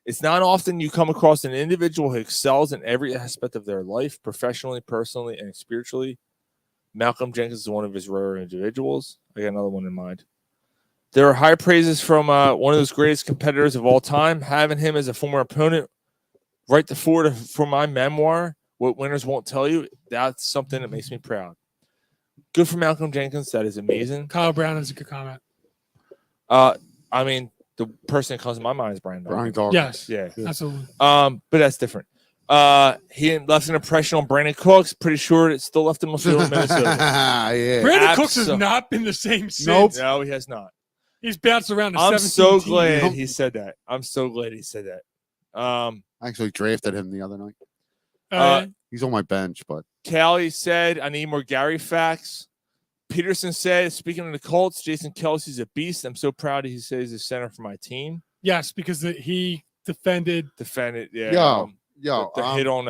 it's not often you come across an individual who excels in every aspect of their life, professionally, personally, and spiritually. Malcolm Jenkins is one of his rare individuals. I got another one in mind. There are high praises from one of those greatest competitors of all time. Having him as a former opponent write the forward for my memoir, What Winners Won't Tell You, that's something that makes me proud. Good for Malcolm Jenkins. That is amazing. Kyle Brown is a good comment. I mean, the person that comes to my mind is Brian Dawkins. Yes. Yeah. Absolutely. But that's different. He left an impression on Brandon Cooks. Pretty sure it still left him on field in Minnesota. Yeah. Brandon Cooks has not been the same since. Nope. No, he has not. He's bounced around to I'm 17 so teams. glad he said that. I'm so glad he said that. I actually drafted him the other night. He's on my bench, but Callie said, I need more Gary facts. Peterson said, speaking of the Colts, Jason Kelsey's a beast. I'm so proud he says he's the center for my team. Yes, because he defended. Yeah. Yo, the hit on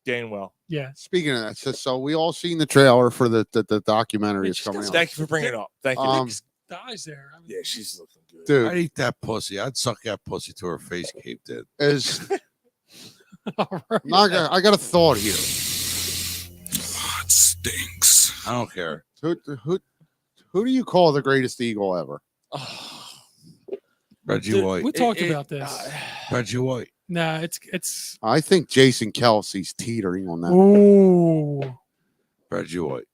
Gainwell. Yeah. Speaking of that, so we all seen the trailer for the documentary that's coming out. Thank you for bringing it up. Thank you. Dies there. I mean, yeah, she's looking good. Dude. I'd eat that pussy. I'd suck that pussy to her face, Cape did. I got a thought here. It stinks. I don't care. Who do you call the greatest Eagle ever? Reggie White. We talked about this. Reggie White. Nah, it's. I think Jason Kelsey's teetering on that. Ooh. Reggie White.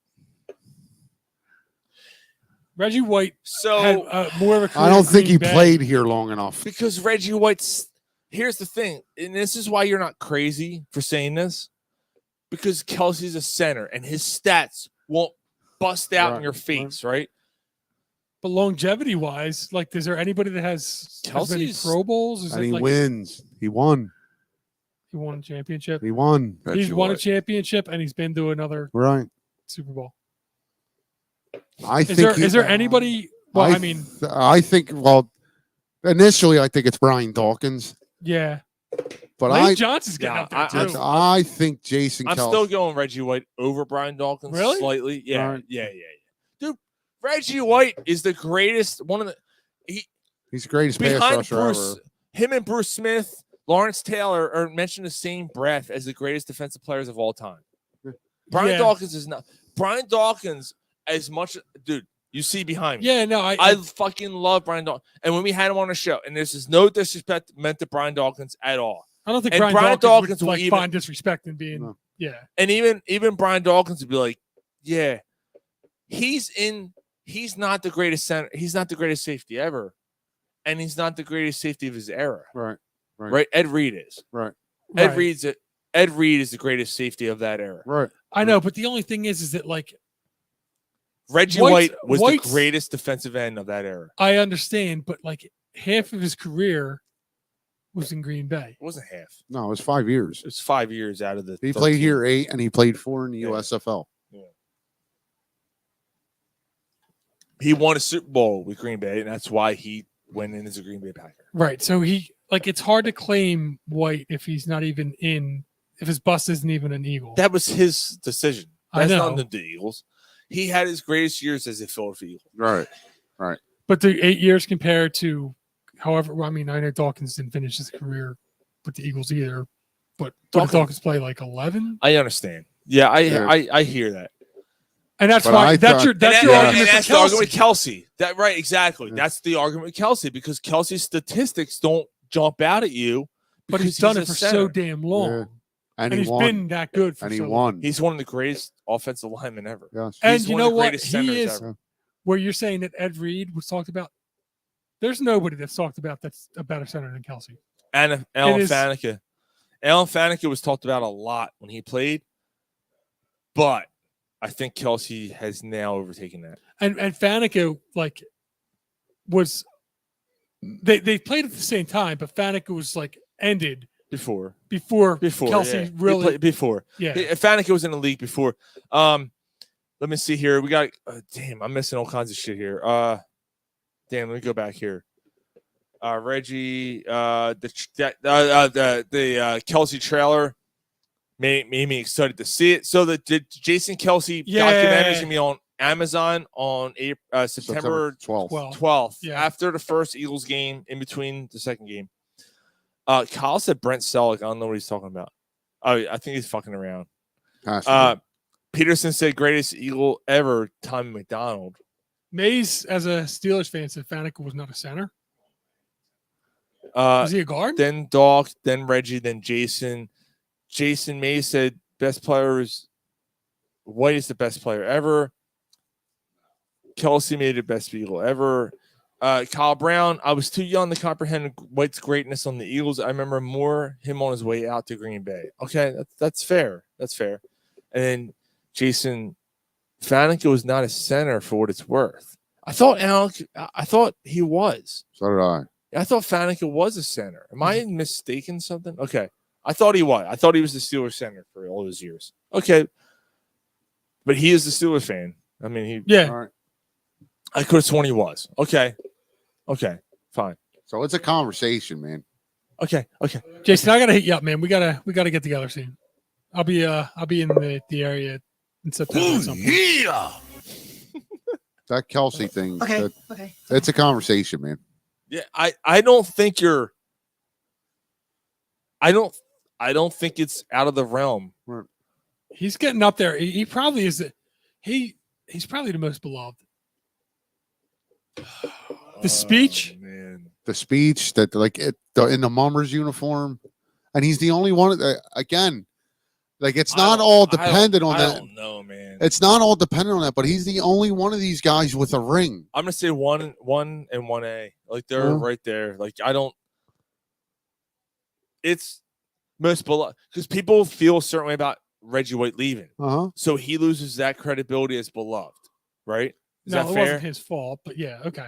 Reggie White. So had, more of a career I don't in think he Green Bay. played here long enough. Because Reggie White's here's the thing, and this is why you're not crazy for saying this. Because Kelsey's a center and his stats won't bust out in your face, right? But longevity-wise, like, is there anybody that has as many Kelsey's- Pro Bowls? Is And it he like wins. He won. he won a championship? He won. He's won a championship, and he's been to another Right. Super Bowl. Is there anybody? Well, I mean, I think. Well, initially, I think it's Brian Dawkins, yeah. but Lane I Johnson's getting up there too. I think Jason. I'm Kelsey. still going Reggie White over Brian Dawkins. Really? Slightly. Yeah, Right. yeah. Dude, Reggie White is the greatest. He's the greatest pass Behind rusher Bruce, ever. him and Bruce Smith, Lawrence Taylor are mentioned in the same breath as the greatest defensive players of all time. Brian Yeah. Dawkins is not. Brian Dawkins, as much, dude. You see behind me. Yeah, no, I fucking love Brian Dawkins. And when we had him on the show, and this is no disrespect meant to Brian Dawkins at all. I don't think and Brian Dawkins would will like even, find disrespect in being and even Brian Dawkins would be like, yeah, he's not the greatest center. He's not the greatest safety ever. And he's not the greatest safety of his era. Right. Ed Reed is. Right. Ed Reed is the greatest safety of that era. Right. I know, but the only thing is that like Reggie White was the greatest defensive end of that era. I understand, but like half of his career was in Green Bay. It wasn't half. No, it was 5 years. It was 5 years out of the. He 13. played here 8, and he played 4 in the USFL. He won a Super Bowl with Green Bay, and that's why he went in as a Green Bay Packer. Right. So he like it's hard to claim White if he's not even if his bust isn't even an Eagle. That was his decision. I That's know. not the Eagles. He had his greatest years as a Philadelphia Eagle. Right. Right. But the 8 years compared to however, I mean, I know Dawkins didn't finish his career with the Eagles either, but Dawkins play like 11? I understand. Yeah, I hear that. And that's why that's your argument and that's for the argument with Kelsey. Kelsey. That right, exactly. That's the argument with Kelsey because Kelsey's statistics don't jump out at you. But he's done it for so damn long. Yeah. And he he's won. been that good for And he so long. won. He's one of the greatest offensive linemen ever. Yes. And He's you one of know the what? greatest He centers is ever. where you're saying that Ed Reed was talked about. There's nobody that's talked about that's a better center than Kelsey. And Alan Faneca. Alan Faneca was talked about a lot when he played, but I think Kelsey has now overtaken that. And Faneca like was they played at the same time, but Faneca was like ended Before Kelsey yeah. really before. Yeah. Faneca was in the league before. Let me see here. We got damn, I'm missing all kinds of shit here. Damn, let me go back here. Reggie, the Kelsey trailer made me excited to see it. So the Jason Kelsey documentary is gonna be on Amazon on September 12th. Yeah. After the first Eagles game, in between the second game. Kyle said Brent Selleck. I don't know what he's talking about. Oh, I think he's fucking around. Peterson said greatest Eagle ever, Tommy McDonald. Mays, as a Steelers fan, said Faneca was not a center. Was he a guard? Then Doc, then Reggie, then Jason. Jason Mays said best player is White is the best player ever. Kelsey made it best Eagle ever. Kyle Brown, I was too young to comprehend White's greatness on the Eagles. I remember more him on his way out to Green Bay. Okay, that's fair. That's fair. And then Jason Faneca was not a center for what it's worth. I thought he was. So did I. I thought Faneca was a center. Am I mistaken something? Okay. I thought he was. I thought he was the Steelers center for all those years. Okay. But he is the Steelers fan. I mean, Yeah. All right. I could have sworn he was. Okay. Okay. Fine. So it's a conversation, man. Okay. Okay. Jason, I gotta hit you up, man. We gotta get together soon. I'll be in the area in September. At some point. Yeah. That Kelsey thing. Okay. It's a conversation, man. Yeah, I don't think you're I don't think it's out of the realm. He's getting up there. He probably is. He's probably the most beloved. The speech, man. The speech that in the Mummers uniform, and he's the only one. Again, like it's not all dependent on that. I don't know, man. It's not all dependent on that, but he's the only one of these guys with a ring. I'm gonna say one and 1A. Like they're right there. Like I don't. It's most beloved because people feel a certain way about Reggie White leaving, Uh-huh. so he loses that credibility as beloved, right? Is No, that it fair? wasn't his fault, but yeah, okay.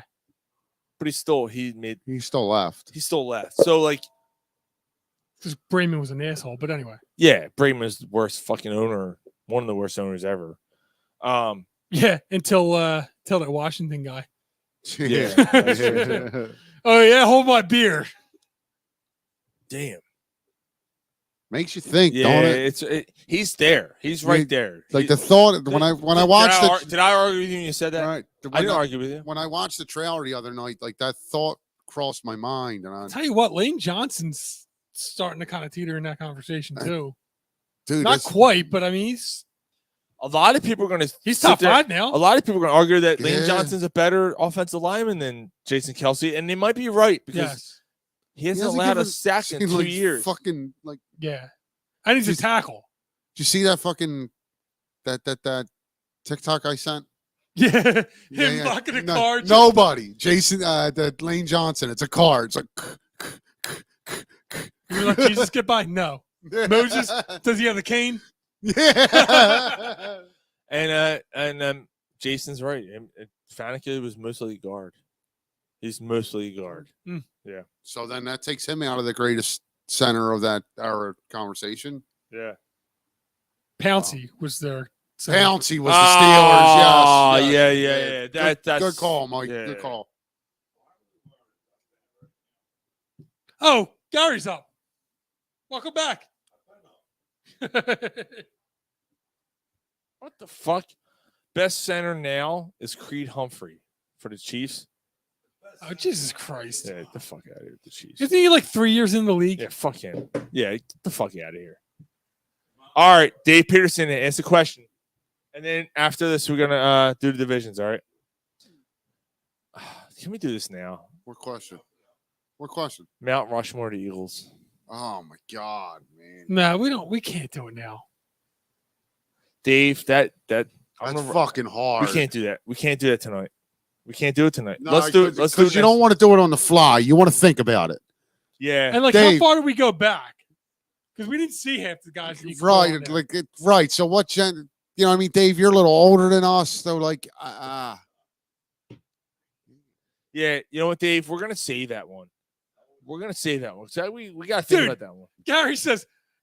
But he still left. He still left. So like, Because Bremen was an asshole, but anyway. yeah, Bremen is the worst fucking owner, one of the worst owners ever. Yeah, until that Washington guy. Yeah. Oh yeah, hold my beer. Damn. Makes you think, Yeah, don't it? he's there. He's right there. Like the thought when I watched it. Did I argue with you when you said that? Right. I didn't argue with you. When I watched the trailer the other night, like that thought crossed my mind, and I Tell you what, Lane Johnson's starting to kind of teeter in that conversation too. Dude, not quite, but I mean he's a lot of people are going to. He's top 5 now. A lot of people are going to argue that Lane Yeah. Johnson's a better offensive lineman than Jason Kelsey, and they might be right because he hasn't allowed a sack in 2 years. Fucking like yeah, and he's a tackle. Did you see that fucking that TikTok I sent? Yeah, him blocking a card. Nobody. Jason, that Lane Johnson. It's a card. It's like. You're like Jesus get by? No. Moses, does he have the cane? Yeah. and Jason's right. Faneca was mostly guard. He's mostly guard. Mm. Yeah. So then that takes him out of the greatest center of that our conversation. Yeah. Pouncey was there. Pouncey was the Steelers. Yes. Yeah. That's good call, Mike. yeah. Good call. Oh, Gary's up. Welcome back. What the fuck? Best center now is Creed Humphrey for the Chiefs. Oh, Jesus Christ. Yeah, get the fuck out of here with the Chiefs. Isn't he like 3 years in the league? Yeah, fuck him. Yeah, get the fuck out of here. All right, Dave Peterson, answer the question. And then after this, we're going to do the divisions, all right? Can we do this now? What question? What question? Mount Rushmore, the Eagles. Oh, my God, man. No, we can't do it now. Dave, that's fucking hard. We can't do that. We can't do that tonight. We can't do it tonight. No, let's do it. Let's do it. Because you don't want to do it on the fly. You want to think about it. Yeah. And like, Dave, how far do we go back? Because we didn't see half the guys. that you called right, there. like right. So what? You know, what I mean, Dave, you're a little older than us, so like, Yeah, you know what, Dave? We're gonna save that one. We're gonna save that one. So we gotta think about that one.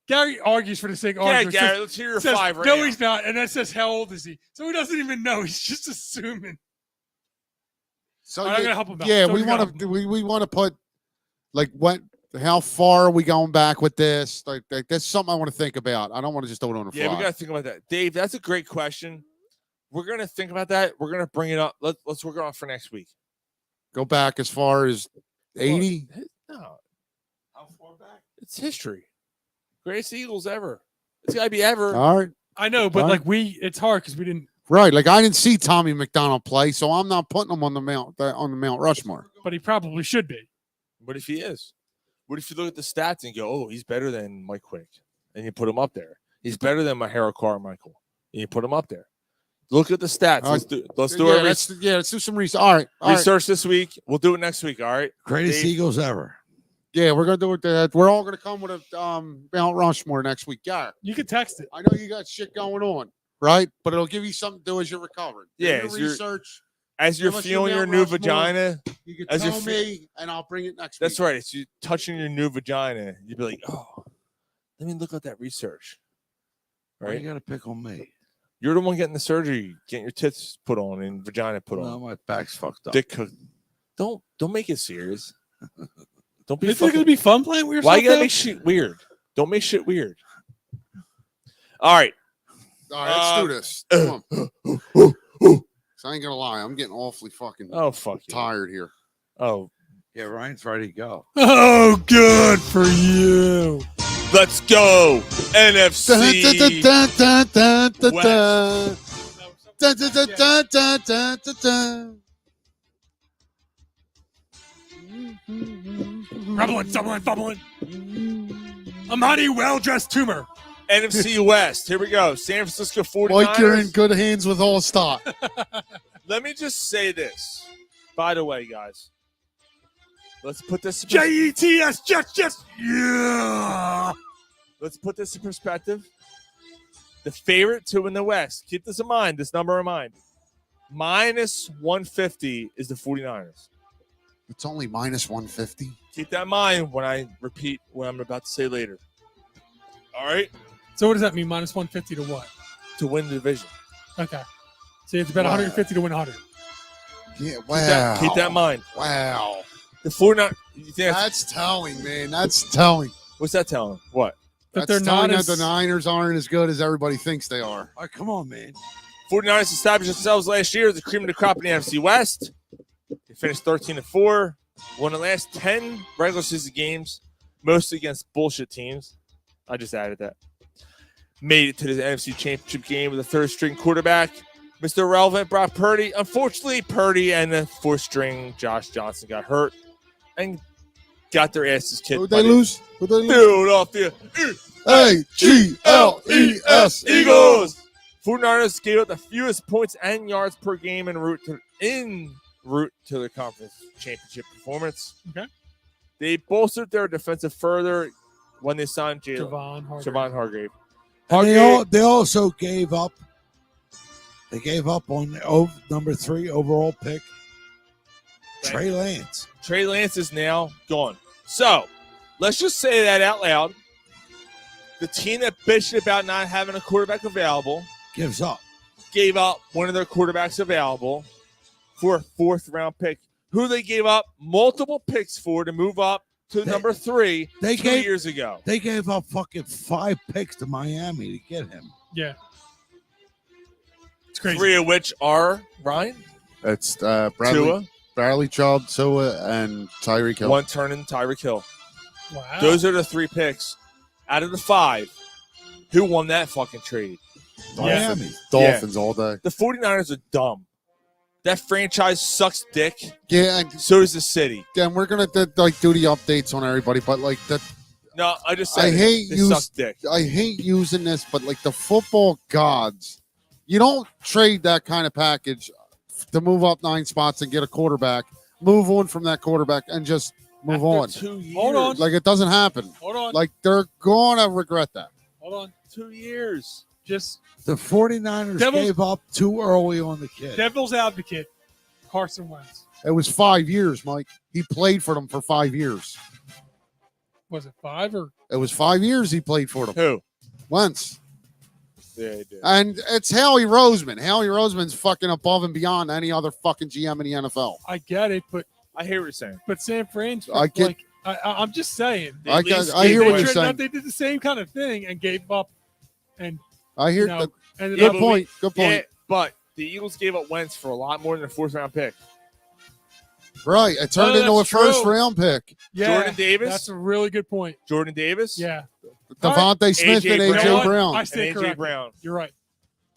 Gary argues for the sake of Yeah, arguing. Gary, Says- let's hear your says, 5 right No, now. he's not. And that says, how old is he? So he doesn't even know. He's just assuming. so All right, I'm gonna help him out. yeah, So we we're gonna want to we want to put like what? How far are we going back with this? Like that's something I want to think about. I don't want to just do it on the fly. Yeah, we gotta think about that. Dave, that's a great question. We're gonna think about that. We're gonna bring it up. Let's work it on for next week. Go back as far as 80. No. How far back? It's history. Greatest Eagles ever. It's gotta be ever. All right. I know, but All like it's hard because we didn't. Right, like I didn't see Tommy McDonald play, so I'm not putting him on the Mount Rushmore. But he probably should be. What if he is? What if you look at the stats and go, oh, he's better than Mike Quick, and you put him up there? He's better than Mahara Carmichael, and you put him up there. Look at the stats. Let's do yeah, it. let's do some research. All right, Research this week. We'll do it next week. All right. Greatest Dave? Eagles ever. Yeah, we're gonna do it. We're all gonna come with a Mount Rushmore next week. Yeah, You can text it. I know you got shit going on, right? But it'll give you something to do as you're recovering. Do Yeah, your as you're- research. As you're Give us feeling your your Mount new Rushmore. vagina, You can as you're tell me, and I'll bring it next that's week. right. It's you touching your new vagina. You'd be like, oh, let me look at that research. Why Right? you got to pick on me? You're the one getting the surgery, getting your tits put on and vagina put No, on. my back's fucked up. Dick cook. Don't make it serious. Don't be. Is it going to be fun playing with yourself? Why you gotta though? make shit weird? Don't make shit weird. All right. All right, let's do this. Come on. So I ain't gonna lie, I'm getting awfully fucking fuck you. tired here. Oh, yeah, Ryan's ready to go. Oh, good for you. Let's go. NFC Rumbling, stumbling, fumbling. A mighty well-dressed tumor. NFC West. Here we go. San Francisco 49ers. Mike, you're in good hands with all stock. Let me just say this. By the way, guys, let's put this in Jets, Jets. Yeah. Let's put this in perspective. The favorite to win the West. Keep this in mind. This number in mind. Minus 150 is the 49ers. It's only minus 150. Keep that in mind when I repeat what I'm about to say later. All right? So what does that mean? Minus 150 to what? To win the division. Okay. So it's about 150 to win 100. Yeah, wow. Keep that in mind. Wow. The 49ers. That's telling, man. That's telling. What's that telling? What? That That's they're telling not that the Niners aren't as good as everybody thinks they are. All right, come on, man. 49ers established themselves last year as the cream of the crop in the NFC West. They finished 13-4. Won the last 10 regular season games, mostly against bullshit teams. I just added that. Made it to the NFC Championship game with a third-string quarterback, Mr. Irrelevant Brock Purdy. Unfortunately, Purdy and the fourth-string Josh Johnson got hurt and got their asses kicked. Who'd they lose? Who'd they lose? Philadelphia A-G-L-E-S Eagles. 49ers gave up the fewest points and yards per game en route to the conference championship performance. Okay. They bolstered their defensive further when they signed Javon Hargrave. And they also gave up. They gave up on number 3 overall pick, Trey Lance. Trey Lance is now gone. So let's just say that out loud. The team that bitched about not having a quarterback available Gives up. Gave up one of their quarterbacks available for a 4th-round pick, who they gave up multiple picks for to move up to number 3 2 years ago. They gave up fucking 5 picks to Miami to get him. Yeah. It's crazy. 3 of which are, Ryan? It's Tua. Bradley Chubb, Tua, and Tyreek Hill. One turning Tyreek Hill. Wow. Those are the 3 picks. Out of the 5, who won that fucking trade? Miami. Dolphins all day. The 49ers are dumb. That franchise sucks dick. Yeah, and so does the city. Yeah, and we're gonna do the updates on everybody, but like that. No, I just said I hate suck dick. I hate using this, but like the football gods, you don't trade that kind of package to move up 9 spots and get a quarterback, move on from that quarterback, and just move on. 2 years. Hold on. Like it doesn't happen. Hold on. Like they're gonna regret that. Hold on. 2 years. Just The 49ers gave up too early on the kid. devil's advocate, Carson Wentz. It was 5 years, Mike. He played for them for 5 years. Was it 5 or? It was 5 years he played for them. Who? Wentz. Yeah, he did. And it's Howie Roseman. Howie Roseman's fucking above and beyond any other fucking GM in the NFL. I get it, but I hear what you're saying. But San Francisco, I get- like I'm just saying. I hear what you're saying. They did the same kind of thing and gave up, and I hear you know, that. ended Good up- point. Good point. Yeah, but the Eagles gave up Wentz for a lot more than a 4th-round pick. Right. It turned into a that's true. first-round pick. Yeah, Jordan Davis? That's a really good point. Jordan Davis? Yeah. Devontae Smith and A.J. A.J. Brown. Brown. I stand And A.J. corrected. Brown. You're right.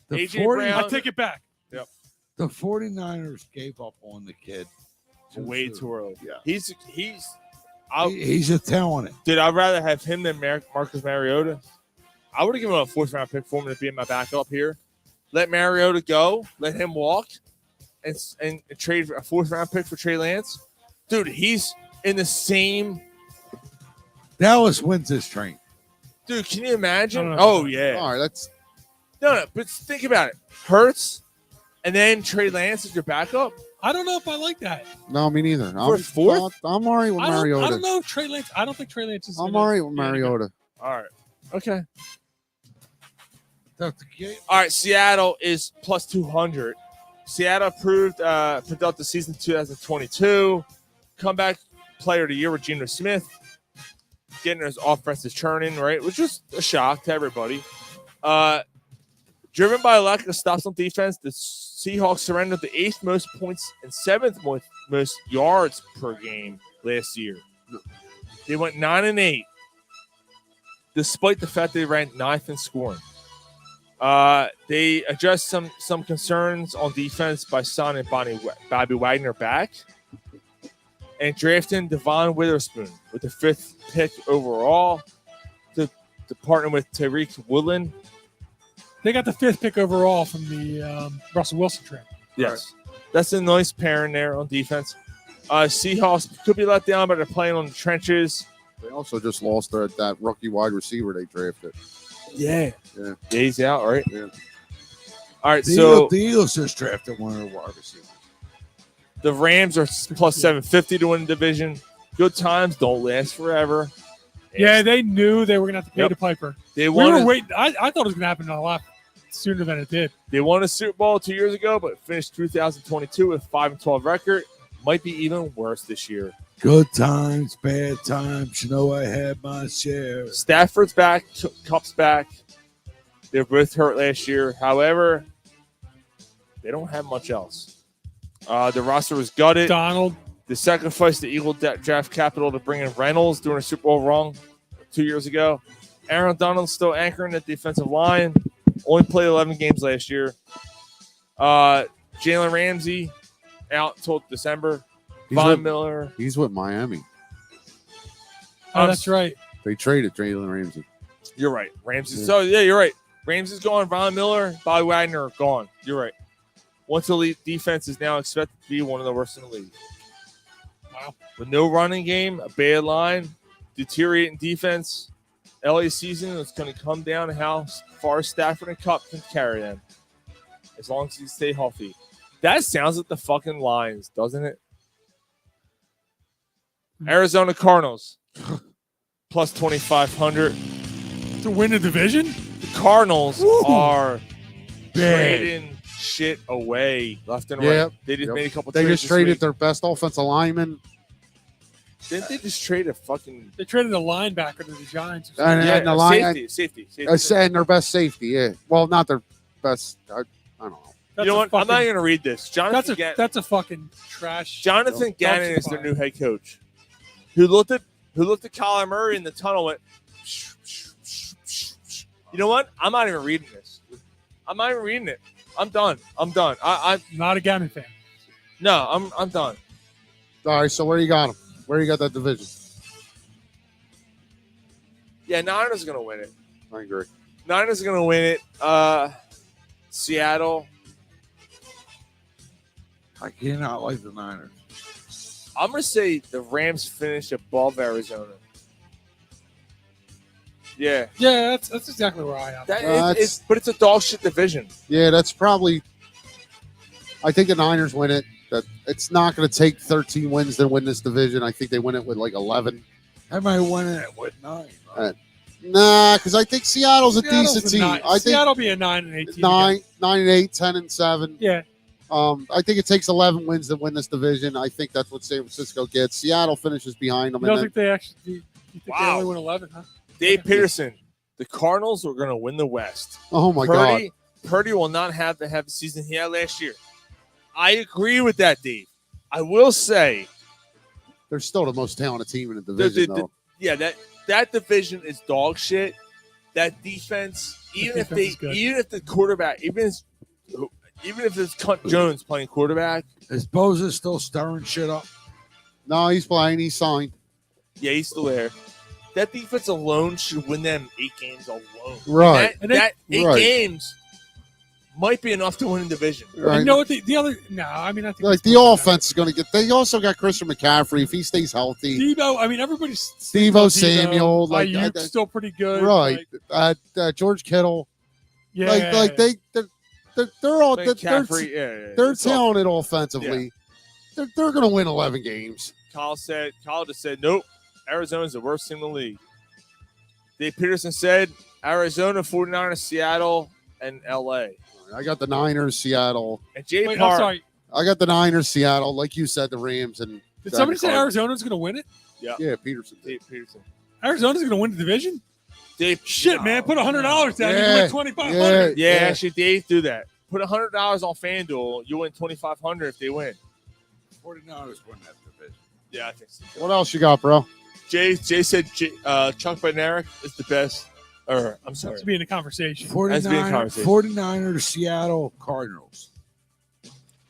The A.J. 40 Brown. I take it back. Yep. The 49ers gave up on the kid. Way too early. Yeah. He's He's a talent. Dude, I'd rather have him than Marcus Mariota. I would have given him a 4th-round pick for him to be in my backup here. Let Mariota go. Let him walk, and trade for a 4th-round pick for Trey Lance. Dude, he's in the same. Dallas wins this train. Dude, can you imagine? No. Oh yeah. All right, that's No, but think about it. Hurts, and then Trey Lance is your backup. I don't know if I like that. no, me neither. For 4th? I'm all right with I Mariota. don't know if Trey Lance. I don't think Trey Lance is. I'm gonna all right with be any good. Mariota. All right. Okay. That's the kid. All right. Seattle is plus 200. Seattle approved productive season 2022. Comeback player of the year with Geno Smith. Getting his offensive churning, right? Which was a shock to everybody. Driven by a lack of stops on defense, the Seahawks surrendered the 8th most points and 7th most yards per game last year. They went 9-8, despite the fact they ranked 9th in scoring. They addressed some concerns on defense by signing Bobby Wagner back and drafting Devon Witherspoon with the 5th pick overall to partner with Tariq Woolen. They got the 5th pick overall from the Russell Wilson trade. Yes. That's a nice pairing there on defense. Seahawks could be let down, but they're playing on the trenches. They also just lost that rookie wide receiver they drafted. Yeah. Yeah. He's out, right? Yeah. All right, The so Eagles just drafted one of the wide receivers. the Rams are plus 750 to win the division. Good times don't last forever. Yeah, they knew they were going to have to pay Yep. the piper. They We were won. waiting. I thought it was going to happen a lot sooner than it did. They won a Super Bowl 2 years ago, but finished 2022 with 5-12 record. Might be even worse this year. Good times, bad times. You know, I had my share. Stafford's back. Cup's back. They were both hurt last year. However, they don't have much else. The roster was gutted. Donald. They sacrificed the Eagle draft capital to bring in Reynolds during a Super Bowl run 2 years ago. Aaron Donald's still anchoring the defensive line. Only played 11 games last year. Jalen Ramsey out until December. Von Miller. He's with Miami. Oh, that's right. They traded Jalen Ramsey. You're right. Ramsey. Yeah. So, yeah, you're right. Ramsey's gone. Von Miller, Bobby Wagner gone. You're right. Once elite defense is now expected to be one of the worst in the league. Wow. With no running game, a bad line, deteriorating defense, LA season is going to come down to how far Stafford and Cup can carry them. As long as you stay healthy. That sounds like the fucking Lions, doesn't it? Arizona Cardinals, plus 2,500. To win the division? The Cardinals are Bad. trading shit away left and Yeah. right. They just made a couple They trades just this traded week. their best offensive lineman. Didn't they just trade a fucking... They traded a linebacker to the Giants. And the line, safety. and their best safety, yeah. Well, not their best. I don't know. You know what? I'm not even going to read this. Jonathan That's a fucking trash. Jonathan Gannon is their new head coach. Who looked at Kyler Murray in the tunnel and went, you know what? I'm not even reading this. I'm not even reading it. I'm done. I'm not a Gannon fan. No, I'm done. All right, so where you got them? Where you got that division? Yeah, Niners are going to win it. I agree. Niners are going to win it. Seattle. I cannot like the Niners. I'm going to say the Rams finish above Arizona. Yeah. Yeah, that's exactly where I am. But it's a dog shit division. Yeah, that's probably. I think the Niners win it. That it's not going to take 13 wins to win this division. I think they win it with like 11. I might win it with 9. Nah, because I think Seattle's a Seattle's decent a team. nine. I think Seattle be a 9-8 team. 9-8, 10-7. Yeah. I think it takes 11 wins to win this division. I think that's what San Francisco gets. Seattle finishes behind them. You don't think they actually? You think they Wow. only win 11? Huh? Dave Peterson, the Cardinals are going to win the West. Oh, my God. Purdy will not have to have the season he had last year. I agree with that, Dave. I will say they're still the most talented team in the division, though. Yeah, that division is dog shit. That defense, even if the quarterback, even if it's Cunt Jones playing quarterback, is Bosa still stirring shit up? No, he's playing. He's signed. Yeah, he's still there. That defense alone should win them 8 games alone. Right. That 8 right. games might be enough to win the division. Right. You know what? The other? No, I mean I think Like the offense is going to get. They also got Christian McCaffrey if he stays healthy. Debo. I mean everybody's Steve-O Samuel, like Ayuk's still pretty good. Right. George Kittle. Yeah. They're all McCaffrey, they're talented offensively. Yeah. They're going to win 11 games. Kyle just said, nope, Arizona's the worst team in the league. Dave Peterson said, Arizona, 49ers, Seattle, and LA. I got the Niners, Seattle. And Jay Wait, Park. I'm sorry. I got the Niners, Seattle. Like you said, the Rams. And Did somebody say Arizona's going to win it? Yeah. Yeah, Peterson. Dave Peterson. Arizona's going to win the division? Dave, Shit, man. Put $100 down. Yeah. You win $2,500. Yeah, actually, Dave, do that. Put $100 on FanDuel. You win $2,500 if they win. 49ers win that division. Yeah, I think so. What else you got, bro? Jay said Chuck Bednarik is the best. Or I'm sorry. To be in the conversation. 49ers, Seattle, Cardinals.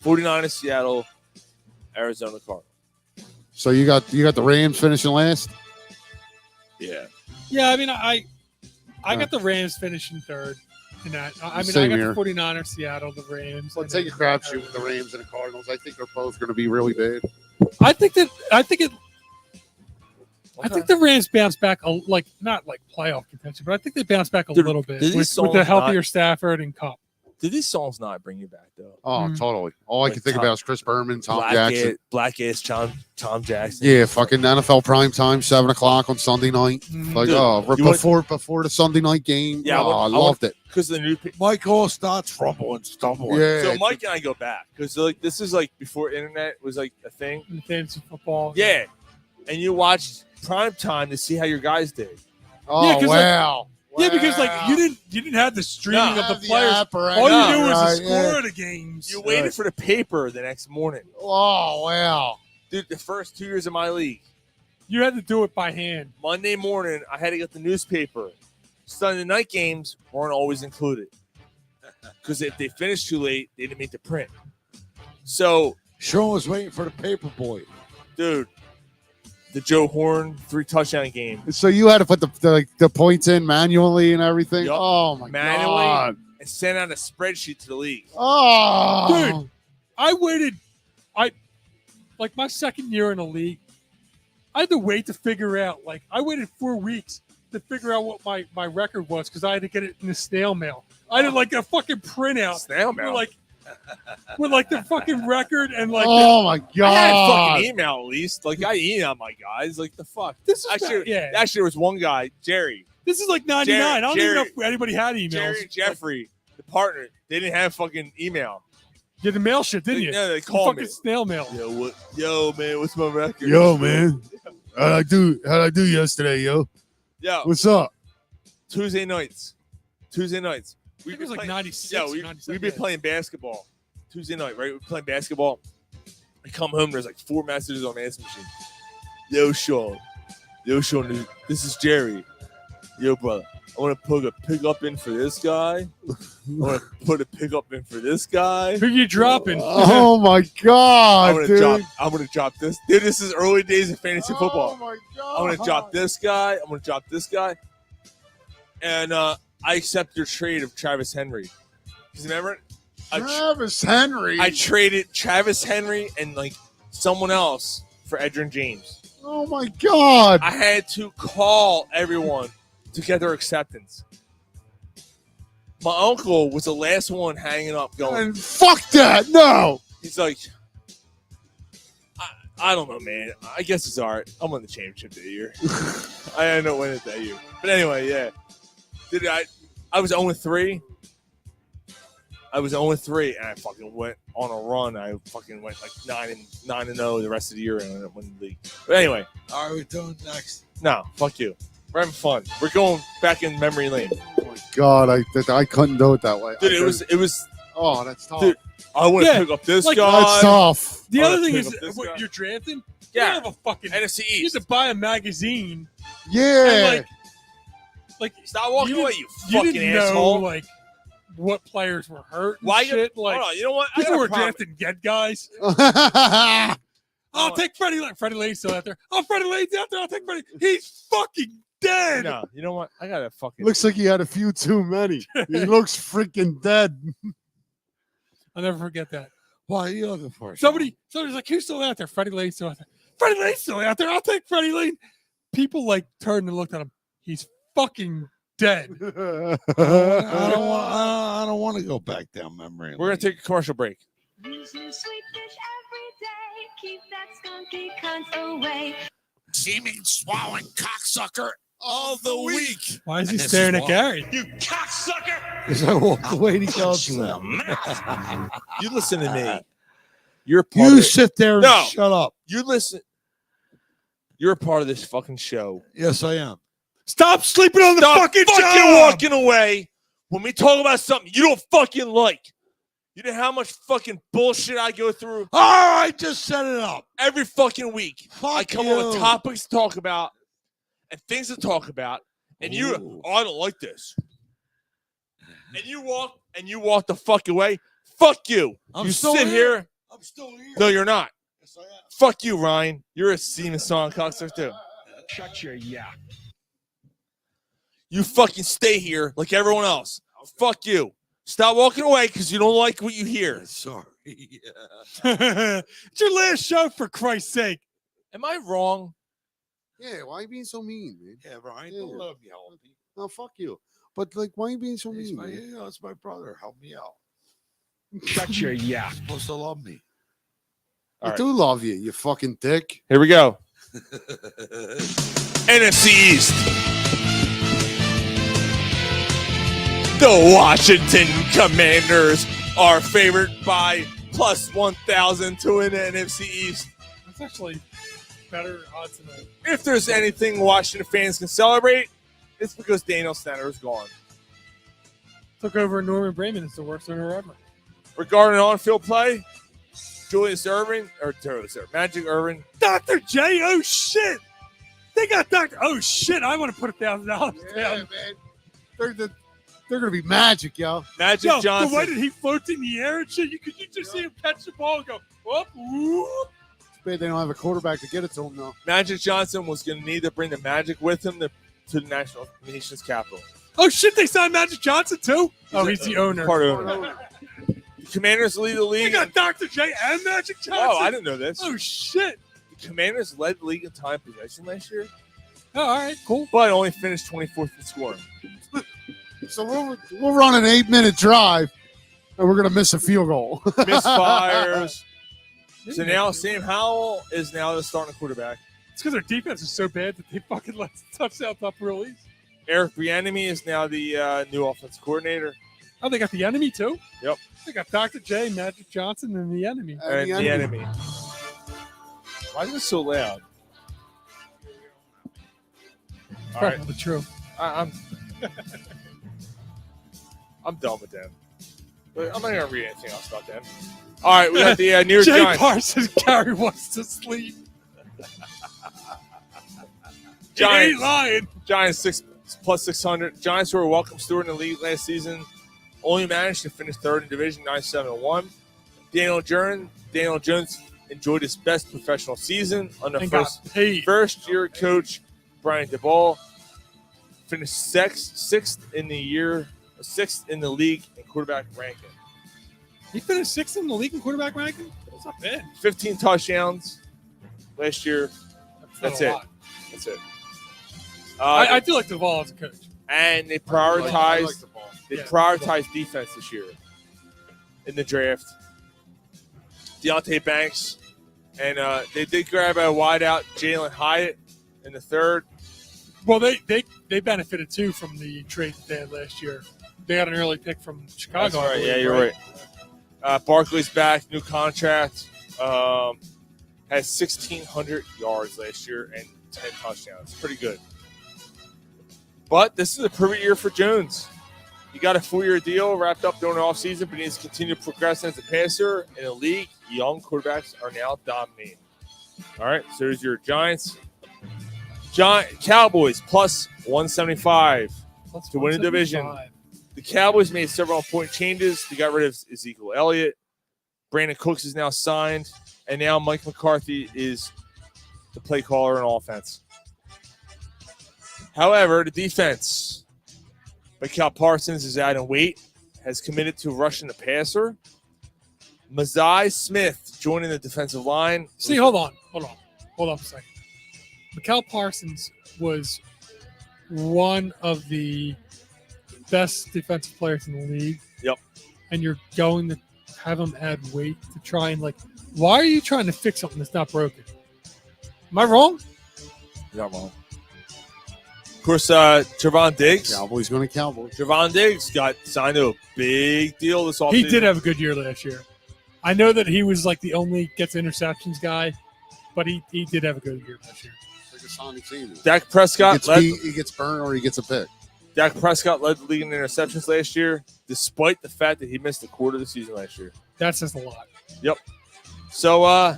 49ers, Seattle, Arizona Cardinals. So you got the Rams finishing last? Yeah. Yeah, I mean, I got the Rams finishing third in that. I mean, Same I got here. the 49ers, Seattle, the Rams. Let's take a crapshoot with the Rams and the Cardinals. I think they're both going to be really bad. I think the Rams bounce back, not like playoff contention, but I think they bounce back a little bit with the healthier Stafford and Cup. Did these songs not bring you back though? Oh, totally. All I can think about is Chris Berman, Tom Jackson. Black ass Tom Jackson. Yeah, fucking NFL prime time, 7 o'clock on Sunday night. Like, Dude, before the Sunday night game. Yeah, I loved it. Because the new Michael starts rumbling, stumbling. Yeah. So Mike and I go back because like this is like before internet was like a thing. Fantasy football. Yeah, and you watched prime time to see how your guys did. Oh, wow. Yeah, because like you didn't have the streaming No. of the players. app or All you anything. knew was the Right, score yeah. of the games. You waited for the paper the next morning. Oh, wow. Dude, the first 2 years of my league, You had to do it by hand. Monday morning, I had to get the newspaper. Sunday night games weren't always included. Because if they finished too late, they didn't make the print. So, Sean was waiting for the paper boy. dude, the Joe Horn 3-touchdown game. So you had to put the points in manually and everything? Yup. Oh, my Manually God. and sent out a spreadsheet to the league. Oh. Dude, I waited. Like my second year in the league, I had to wait to figure out. Like I waited 4 weeks to figure out what my record was because I had to get it in the snail mail. I did like a fucking printout. Snail mail? With like the fucking record and like. Oh, my God. I had fucking email at least. Like I emailed my guys. Like the fuck. This is actually, yeah. Actually, there was one guy, Jerry. This is like 99. I don't even know if anybody had emails. Jerry and Jeffrey, the partner, they didn't have fucking email. You had to mail shit, didn't you? Yeah, they You called fucking me. snail mail. Yo, man, what's my record? Yo, man. How'd I do yesterday, yo? Yo. What's up? Tuesday nights. I think it was like 96. Yeah, or we've 97, been playing basketball Tuesday night, right? We're playing basketball. I come home, there's like 4 messages on my answer machine. Yo, Sean, this is Jerry. Yo, brother, I want to put a pickup in for this guy. I want to put a pickup in for this guy. Who you dropping? Oh, my God, dude. I'm gonna drop this. Dude, this is early days of fantasy football. Oh, my God. I'm gonna drop this guy. I'm gonna drop this guy. And I accept your trade of Travis Henry. Because remember, Travis Henry? I traded Travis Henry and like someone else for Edgerrin James. Oh, my God. I had to call everyone to get their acceptance. My uncle was the last one hanging up going, And fuck that. No. he's like, I don't know, man. I guess it's all right. I'm on the championship that year. I ended up winning it that year. But anyway, yeah. Dude, I was 0-3. I was 0-3, and I fucking went on a run. I fucking went like 9-0 the rest of the year, and I ended up winning the league. But anyway. All right, we're doing next. No, fuck you. We're having fun. We're going back in memory lane. Oh, my God. I couldn't do it that way. Dude, it was. Oh, that's tough. Dude, I want to pick up this like, guy. That's tough. The I other wanna thing pick is, up this guy. what you're drafting, Yeah. you have a fucking NFC You East. have to buy a magazine. Yeah. And like Stop walking away, you you fucking didn't asshole. know like what players were hurt. And Why shit. you? Like Hold on, you know what? I people got a were problem. drafting dead guys. I'll take Freddie. Freddie Lane's still out there. Oh, Freddie Lane's out there. I'll take Freddie. He's fucking dead. No, you know what? I got to fucking. Looks like he had a few too many. He looks freaking dead. I'll never forget that. Why are you looking for? Somebody's like, who's still out there? Freddie Lane's still out there. Freddie Lane's still out there. I'll take Freddie Lane. People like turned and looked at him. He's fucking dead. I don't want to go back down memory lane. We're gonna take a commercial break. Use your sweet dish every day. Keep that skunky cunt away. Seeming swallowing cocksucker of the week. Why is he And this staring is at why. Gary? You cocksucker! Because I walked away to go Punch you in the outside. mouth. You listen to me. You're a part You of sit there and No. shut up. You listen. You're a part of this fucking show. Yes, I am. Stop sleeping on the fucking job. walking away when we talk about something you don't fucking like. You know how much fucking bullshit I go through All right, just set it up. every fucking week. I come up with you. topics to talk about and things to talk about, and Ooh. I don't like this. And you walk the fuck away. Fuck you. I'm You still sit here. I'm still here. No, you're not. Yes, I am. Fuck you, Ryan. You're a Steven Song cocksucker too. Shut your yap. You fucking stay here like everyone else. Fuck you. Stop walking away because you don't like what you hear. Sorry. It's your last show, for Christ's sake. Am I wrong? Yeah, why are you being so mean, man? Yeah, Brian, Yeah. don't let him yell at me. No, fuck you. But like, why are you being so He's mean? my, man? it's my brother. Help me out. Shut your yap. You're supposed to love me. I do love you, you fucking dick. Here we go. NFC East. The Washington Commanders are favored by plus 1,000 to win the NFC East. That's actually better odds than that. If there's anything Washington fans can celebrate, it's because Daniel Snyder is gone. Took over Norman Brayman as the worst owner ever. Regarding on-field play, Magic Irvin. Dr. J, oh shit. They got Dr. Oh shit, I want to put $1,000 down. Man. They're going to be magic, yo. Magic Yo, Johnson. the way that he floats in the air and shit, you just see him catch the ball and go, whoop, whoop. It's bad they don't have a quarterback to get it to him, though. Magic Johnson was going to need to bring the Magic with him to the nation's capital. Oh shit, they signed Magic Johnson too? Oh, he's the owner. Part owner. The Commanders lead the league. They got Dr. J and Magic Johnson. Oh, I didn't know this. Oh shit. The Commanders led the league in time possession last year. Oh, all right, cool. But only finished 24th in scoring. So we'll run an 8-minute drive, and we're going to miss a field goal. Misfires. So now Sam Howell is now the starting quarterback. It's because their defense is so bad that they fucking let the touchdown top release. Eric Bieniemy is now the new offensive coordinator. Oh, they got the enemy too? Yep. They got Dr. J, Magic Johnson, and the enemy. And the enemy. Why is it so loud? It's All right. probably true. I'm done with them. But I'm not going to read anything else about them. All right, we got the New York Jay Giants. Parsons, Gary wants to sleep. He ain't lying. Giants plus 600. Giants were a welcome steward in the league last season. Only managed to finish third in division, 9-7-1. Daniel Jones enjoyed his best professional season under first-year coach Brian DeBall. Finished sixth in the league in quarterback ranking. He finished sixth in the league in quarterback ranking? That's not bad. 15 touchdowns last year. That's it. lot. That's it. I do like DeVal as a coach. And they prioritized Yeah, prioritized defense this year in the draft. Deontay Banks, and they did grab a wideout, Jalen Hyatt, in the third. Well, they benefited too from the trade that they had last year. They got an early pick from Chicago. That's right. I believe, Yeah, you're right. Barkley's back, new contract. Has 1,600 yards last year and 10 touchdowns. Pretty good. But this is a perfect year for Jones. He got a 4-year deal wrapped up during the offseason, but he needs to continue to progress as a passer. In the league, young quarterbacks are now dominating. All right, so there's your Giants. Cowboys plus 175 to win the division. The Cowboys made several important changes. They got rid of Ezekiel Elliott. Brandon Cooks is now signed. And now Mike McCarthy is the play caller on offense. However, the defense, Michael Parsons is adding weight, has committed to rushing the passer. Mazai Smith joining the defensive line. See, hold on a second. Mikel Parsons was one of the best defensive players in the league. Yep. And you're going to have him add weight to try and why are you trying to fix something that's not broken? Am I wrong? You're not wrong. Of course, Trevon Diggs. Cowboys going to Cowboys. Trevon Diggs got signed to a big deal this offseason. He did have a good year last year. I know that he was the only gets interceptions guy, but he did have a good year last year. Like a Sonic team. Dak Prescott he gets burned or he gets a pick. Dak Prescott led the league in interceptions last year, despite the fact that he missed a quarter of the season last year. That says a lot. Yep. So,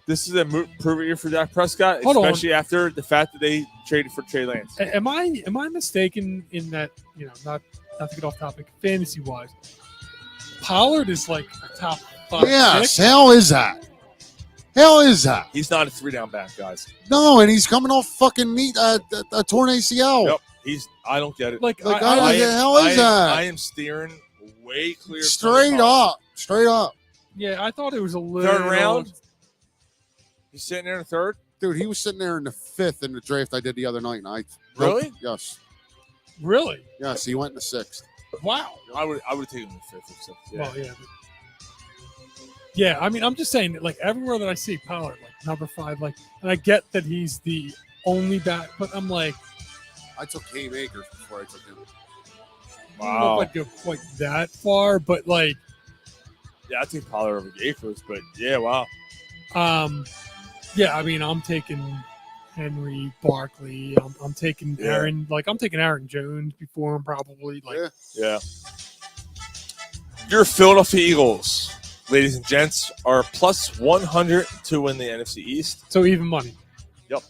this is a perfect year for Dak Prescott, especially after the fact that they traded for Trey Lance. Am I mistaken in that, not to get off topic, fantasy-wise, Pollard is a top 5 Yes, pick? hell is that? Hell is that? He's not a 3-down back, guys. No, and he's coming off fucking a torn ACL. Yep. I don't get it. the hell is that? I am steering way clear. Straight up. Yeah, I thought it was a little. Third round? He's sitting there in the third? Dude, he was sitting there in the 5th in the draft I did the other night. And Really? Yes. Really? Yes, he went in the 6th. Wow. I would have taken him the 5th or 6th. Yeah. Well, yeah. Yeah, I mean, I'm just saying that, like, everywhere that I see Pollard, like, number 5, like, and I get that he's the only back, but I'm like, I took Cam Akers before I took him. I don't know if I'd go quite that far, but, like, Yeah, I take Pollard over Akers, but yeah, wow. yeah, I mean, I'm taking Henry, Barkley. I'm taking Aaron. Like, I'm taking Aaron Jones before him, probably. Like, Yeah. Your Philadelphia Eagles, ladies and gents, are plus 100 to win the NFC East. So even money. Yep.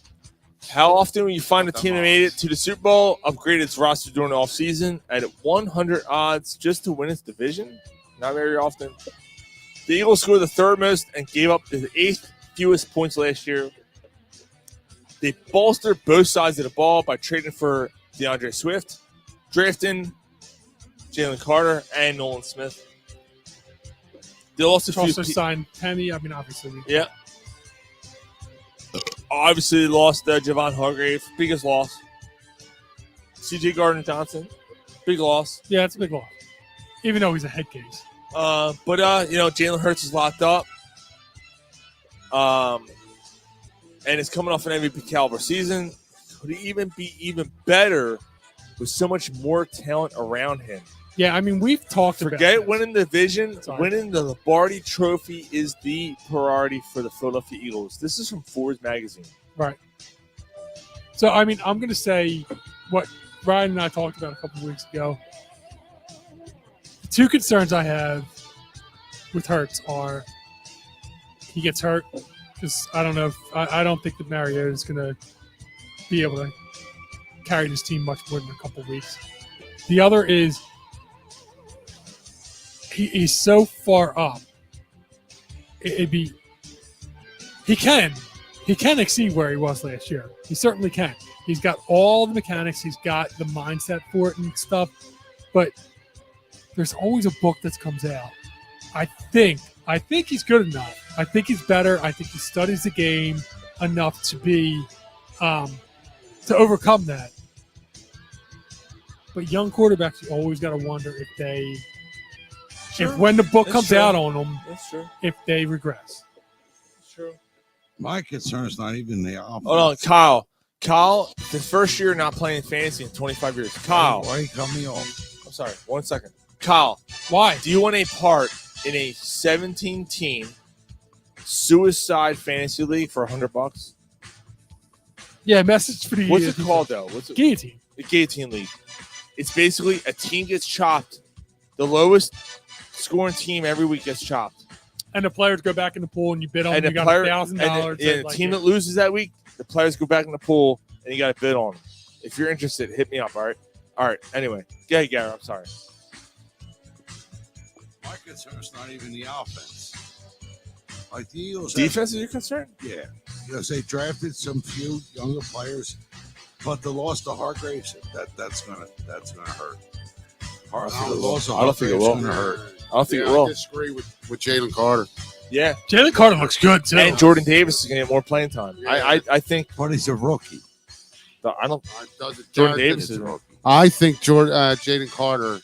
How often will you find a team that made it to the Super Bowl, upgraded its roster during the offseason at 100 odds just to win its division? Not very often. The Eagles scored the 3rd most and gave up the 8th fewest points last year. They bolstered both sides of the ball by trading for DeAndre Swift, drafting Jalen Carter, and Nolan Smith. They also signed Penny. I mean, obviously. Yeah. Obviously, they lost Javon Hargrave. Biggest loss. C.J. Gardner-Johnson. Big loss. Yeah, it's a big loss. Even though he's a head case. But Jalen Hurts is locked up. And it's coming off an MVP caliber season. Could he even be even better with so much more talent around him? Yeah, I mean, we've talked about Forget winning the division. Winning the Lombardi Trophy is the priority for the Philadelphia Eagles. This is from Forbes magazine. Right. So, I mean, I'm going to say what Ryan and I talked about a couple of weeks ago. The 2 concerns I have with Hurts are he gets hurt because I don't know if I don't think that Mariota is going to be able to carry this team much more than a couple of weeks. The other is he's so far up. He can exceed where he was last year. He certainly can. He's got all the mechanics. He's got the mindset for it and stuff. But there's always a book that comes out. I think he's good enough. I think he's better. I think he studies the game enough to be to overcome that. But young quarterbacks, you always got to wonder if they, if when the book comes out on them, if they regress. That's true. My concern is not even the offense. Hold on, Kyle. Kyle, the first year not playing fantasy in 25 years. Kyle. Why you cut me off? I'm sorry. 1 second. Kyle. Why? Do you want a part in a 17-team suicide fantasy league for $100? Yeah, message for the What's it called, though? Guillotine. The Guillotine League. It's basically a team gets chopped. The lowest scoring team every week gets chopped. And the players go back in the pool and you bid on them. You got $1,000. And the team that loses that week, the players go back in the pool and you got to bid on them. If you're interested, hit me up, all right? All right, anyway. Yeah, Gary, I'm sorry. My concern is not even the offense. Like the Eagles. Defense is your concern? Yeah. Because they drafted some few younger players, but the loss to Hargraves, that's gonna hurt. I don't think it will. Hurt. I don't think it will. I disagree with Jalen Carter. Yeah. Jalen Carter looks good, too. And Jordan Davis is going to get more playing time. Yeah. I think. But he's a rookie. Jordan Davis is a rookie. I think Jaden Carter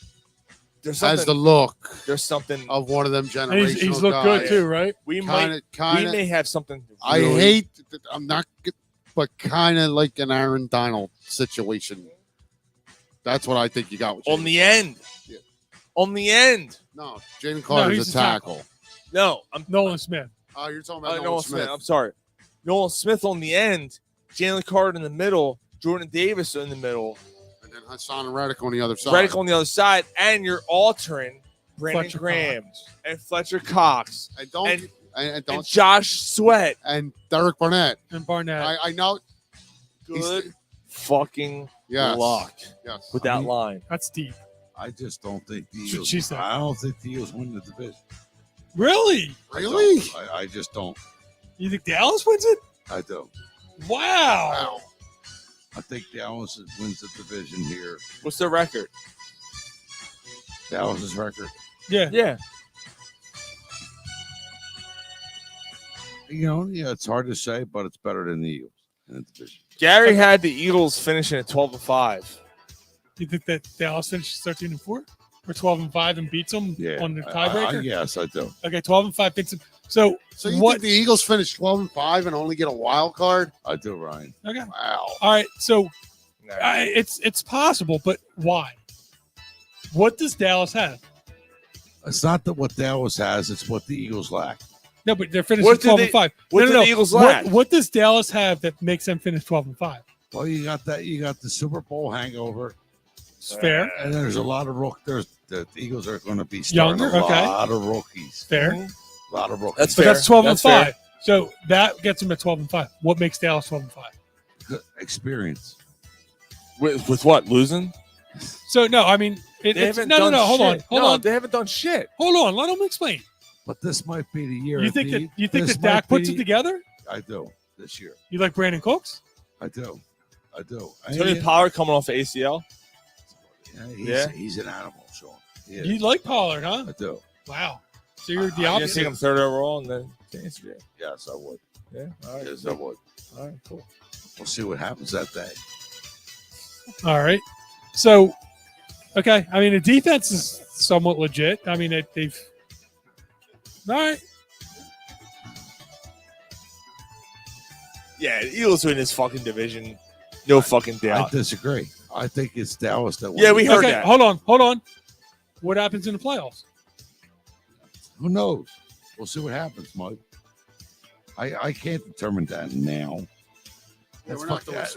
has the look. There's something of one of them generational He's looked good, too, right? We may have something. I hate that I'm not, but kind of like an Aaron Donald situation. That's what I think you got with on the end. Yeah. On the end. No, Jaden Carter's a tackle. No, I'm Nolan Smith. Oh, you're talking about Nolan Smith. I'm sorry. Nolan Smith on the end, Jalen Carter in the middle, Jordan Davis in the middle, and then Hassan Reddick on the other side. Reddick on the other side, and you're altering Brandon Fletcher Graham and Fletcher Cox and don't and Josh Sweat and Derek Barnett. And Barnett. I know. Good fucking luck with that line. That's deep. I just don't think the She Eagles. said. I don't think the Eagles win the division. Really? I just don't. You think Dallas wins it? I don't. Wow. I think Dallas wins the division here. What's their record? Dallas's record. Yeah. Yeah. It's hard to say, but it's better than the Eagles in the division. Gary had the Eagles finishing at 12-5. You think that Dallas finishes 13-4? or 12-5 and beats them on the tiebreaker? Yes, I do. Okay, 12-5 beats them. So you what? think the Eagles finish 12-5 and only get a wild card? I do, Ryan. Okay. Wow. All right. So it's possible, but why? What does Dallas have? It's not that what Dallas has; it's what the Eagles lack. No, but they're finishing 12-5. What do the Eagles lack? What does Dallas have that makes them finish 12-5? Well, you got that. You got the Super Bowl hangover. It's fair. And there's a lot of the Eagles are going to be starting Younger. a Okay. lot of rookies. Fair. A lot of rookies. That's But fair. that's 12-5. fair. So that gets them at 12-5. What makes Dallas 12-5? Experience. With what? Losing? So no, I mean, They haven't no. done Hold shit. on. No, they haven't done shit. Hold on. Let them explain. But this might be the year. You think that this Dak might puts be- it together? I do this year. You like Brandon Cooks? I do. Tony Pollard coming off of ACL. He's an animal, Sean. Yeah, You like Pollard, huh? I do. Wow. So you're the You gonna opposite. take him third overall and then change it? Yes, I would. Yeah. All right. Yes, I would. All right. Cool. We'll see what happens that day. All right. So, okay. I mean, the defense is somewhat legit. I mean, they've. All right. Yeah, the Eagles win this fucking division. No fucking I doubt. disagree. I think it's Dallas that wins. Yeah, we heard Okay. that. Hold on. What happens in the playoffs? Who knows? We'll see what happens, Mike. I can't determine that now. Yeah, we're Fuck not that.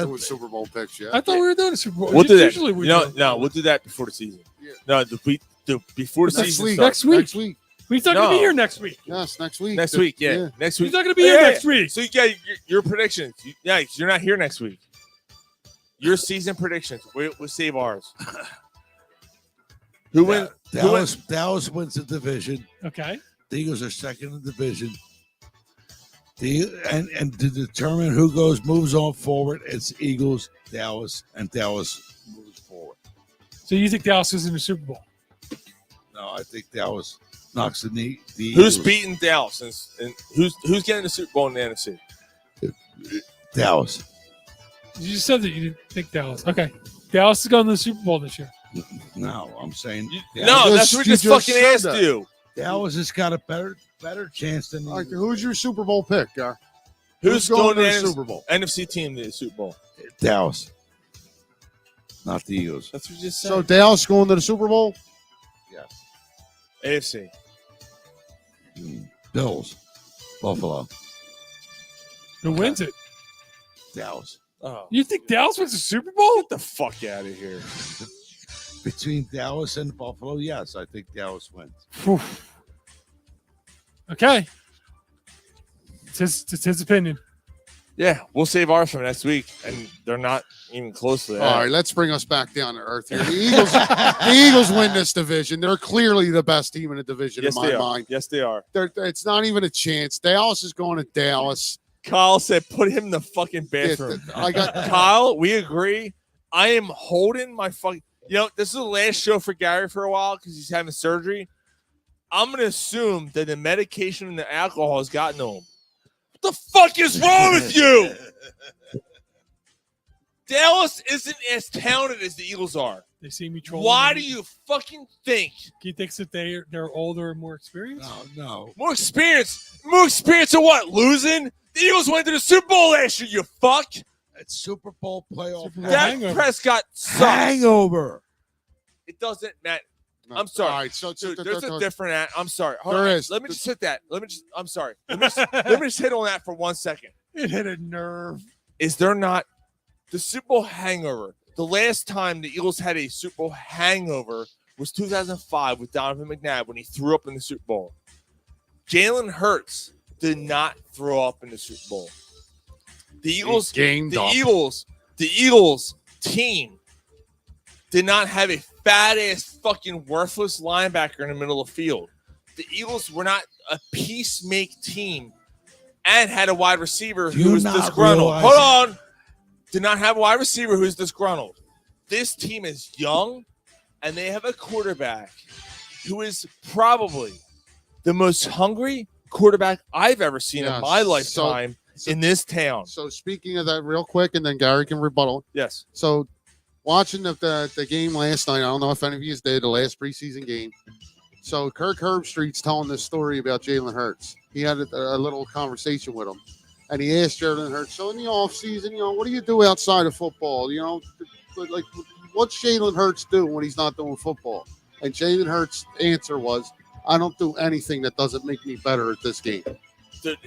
doing Super Bowl picks yet. I thought we were doing a Super Bowl. We'll do that. Usually we do. No, we'll do that before the season. Yeah. No, before the Next season week. starts. Next week. He's not going to No. be here next week. Yes, next week. Next week, yeah. Next week. He's not going to be here next week. So you got your predictions. You're not here next week. Your season predictions. We'll save ours. Who wins? Dallas wins the division. Okay. The Eagles are second in the division. And to determine who moves on forward, it's Eagles, Dallas, and Dallas moves forward. So you think Dallas is in the Super Bowl? No, I think Dallas knocks the Who's Eagles. beating Dallas? And who's getting the Super Bowl in the NFC? Dallas. You just said that you didn't think Dallas. Okay. Dallas is going to the Super Bowl this year. No, I'm saying No, that's what we just fucking asked you. Dallas has got a better chance than. All right, who's your Super Bowl pick, guy? Who's going going to to the the Super Bowl? NFC team to the Super Bowl? Dallas, not the Eagles. That's what you just said. So Dallas going to the Super Bowl? Yes. AFC. Bills, Buffalo, Who wins it? Dallas. Oh, You think Dallas wins the Super Bowl? get the fuck out of here. Between Dallas and Buffalo, yes, I think Dallas wins. Whew. Okay. It's his opinion. Yeah, we'll save ours for next week, and they're not even close to that. All right, let's bring us back down to earth here. The Eagles win this division. They're clearly the best team in the division Yes, in they my are. mind. Yes, they are. It's not even a chance. Dallas is going to Dallas. Kyle said, "Put him in the fucking bathroom." I got Kyle, we agree. I am holding my fucking. This is the last show for Gary for a while because he's having surgery. I'm gonna assume that the medication and the alcohol has gotten to him. What the fuck is wrong with you? Dallas isn't as talented as the Eagles are. They see me trolling. Why do you fucking think? He thinks that they're older and more experienced? No. More experience? More experience of what? Losing? The Eagles went to the Super Bowl last year, you fuck. It's Super Bowl playoff. Super Bowl Dak hangover. Prescott sucks. Hangover. It doesn't matter. No. I'm sorry. All right, so Dude, there's a different. I'm sorry. Hold There on. is. Let me just hit that. I'm sorry. Let me just hit on that for 1 second. It hit a nerve. Is there not the Super Bowl hangover? The last time the Eagles had a Super Bowl hangover was 2005 with Donovan McNabb when he threw up in the Super Bowl. Jalen Hurts did not throw up in the Super Bowl. The Eagles, the Eagles team did not have a fat ass fucking worthless linebacker in the middle of the field. The Eagles were not a peacemake team and had a wide receiver who was disgruntled. Hold on. Did not have a wide receiver who's disgruntled. This team is young, and they have a quarterback who is probably the most hungry quarterback I've ever seen in my lifetime in this town. So speaking of that real quick, and then Gary can rebuttal. Yes. So watching the game last night. I don't know if any of you did the last preseason game. So Kirk Herbstreit's telling this story about Jalen Hurts. He had a little conversation with him, and he asked Jalen Hurts, "So in the offseason, what do you do outside of football? Like what's Jalen Hurts do when he's not doing football?" And Jalen Hurts' answer was, "I don't do anything that doesn't make me better at this game." Dude,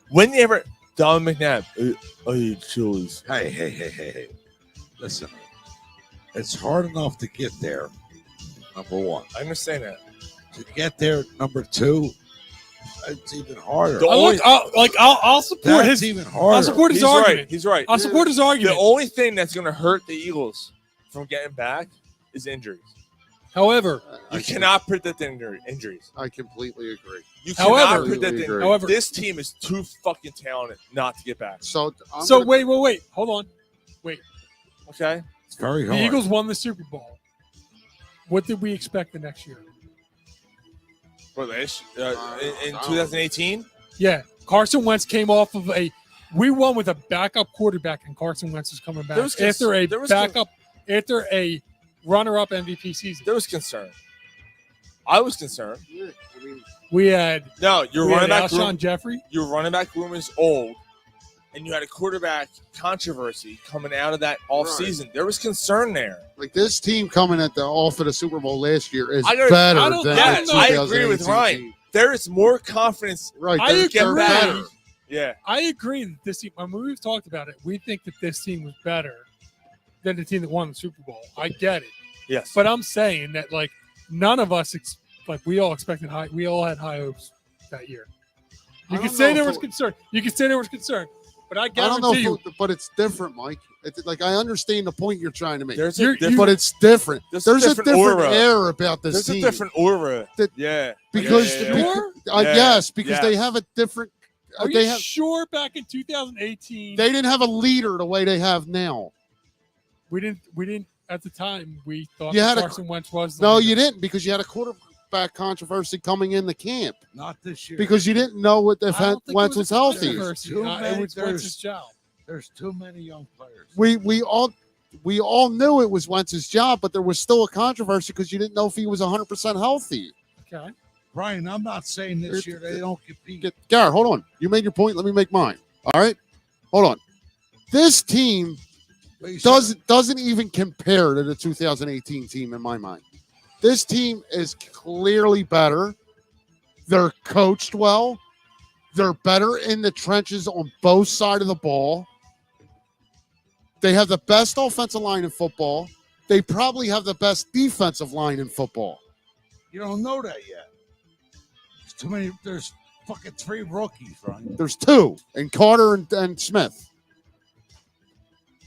when you ever Don McNabb, I eat chilies. Hey. Listen, it's hard enough to get there, number one. I understand that. To get there, number two, it's even harder. I'll support That's his. even harder. I'll support his He's argument. right. He's right. I'll support his argument. The only thing that's going to hurt the Eagles from getting back is injuries. However, you cannot predict injuries. I completely agree. You cannot However- predict injuries. However- This team is too fucking talented not to get back. So wait. Hold on. Wait. Okay. It's very The hard. Eagles won the Super Bowl. What did we expect the next year? For this, in 2018? Yeah. Carson Wentz came off of we won with a backup quarterback, and Carson Wentz is coming back There was after a runner-up MVP season. There was concern. I was concerned. Yeah, I mean, We had your we running had back Alshon Jeffrey. Your running back room is old, and you had a quarterback controversy coming out of that offseason. There was concern there. Like this team coming off of the Super Bowl last year is I better don't than know. the I agree with 2018 Ryan. team. There is more confidence. Right, I they're agree. better. Yeah. I agree that this team. When we've talked about it, we think that this team was better than the team that won the Super Bowl. I get it. Yes. But I'm saying that none of us we all expected high. We all had high hopes that year. You I can don't say know there if was concern. You can say there was concern. But I I don't guarantee know, you, but it's different, Mike. It's like I understand the point you're trying to make, There's a different- but it's different. There's There's a a different different aura. air about this There's team. a different aura. That- Yeah. because Yeah. yes, because Yes. they have a different. are they you have. sure back in 2018 They didn't have a leader the way they have now. we didn't at the time we thought You that had a- Carson Wentz was the No, leader. you didn't, because you had a quarterback controversy coming in the camp Not this year. because you didn't know what if I don't think Wentz it was a healthy. controversy. Too It many- was Wentz's job. There's too many young players. We all knew it was Wentz's job, but there was still a controversy because you didn't know if he was 100% healthy. Okay. Brian, I'm not saying this year they don't compete. Garrett, hold on. You made your point. Let me make mine. All right, hold on. This team doesn't even compare to the 2018 team in my mind. This team is clearly better. They're coached well. They're better in the trenches on both sides of the ball. They have the best offensive line in football. They probably have the best defensive line in football. You don't know that yet. There's too many. There's fucking 3 rookies, Brian. There's 2, and Carter and Smith,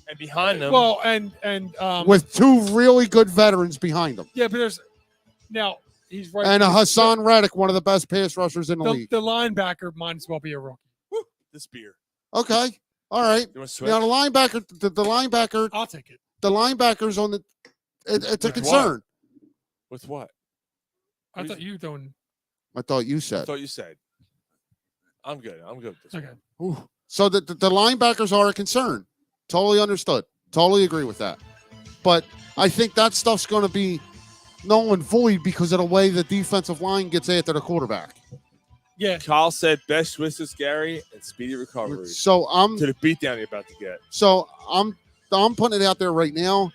And behind them, Well, and with 2 really good veterans behind them. yeah, but there's now he's right. And a Hassan Reddick, one of the best pass rushers in the league. The linebacker might as well be a rookie. this beer. Okay. All right. You want to switch? Now the linebacker, I'll take it. the linebacker's on the. It's a With concern. With what? I thought you were doing. I thought you I said. thought you said. I'm good. I'm good with this. Okay. one. So the linebackers are a concern. Totally understood. Totally agree with that. But I think that stuff's going to be null and void because of the way the defensive line gets after the quarterback. Yeah. Kyle said best wishes, Gary, and speedy recovery. So I'm To the beatdown you're about to get. So I'm putting it out there right now.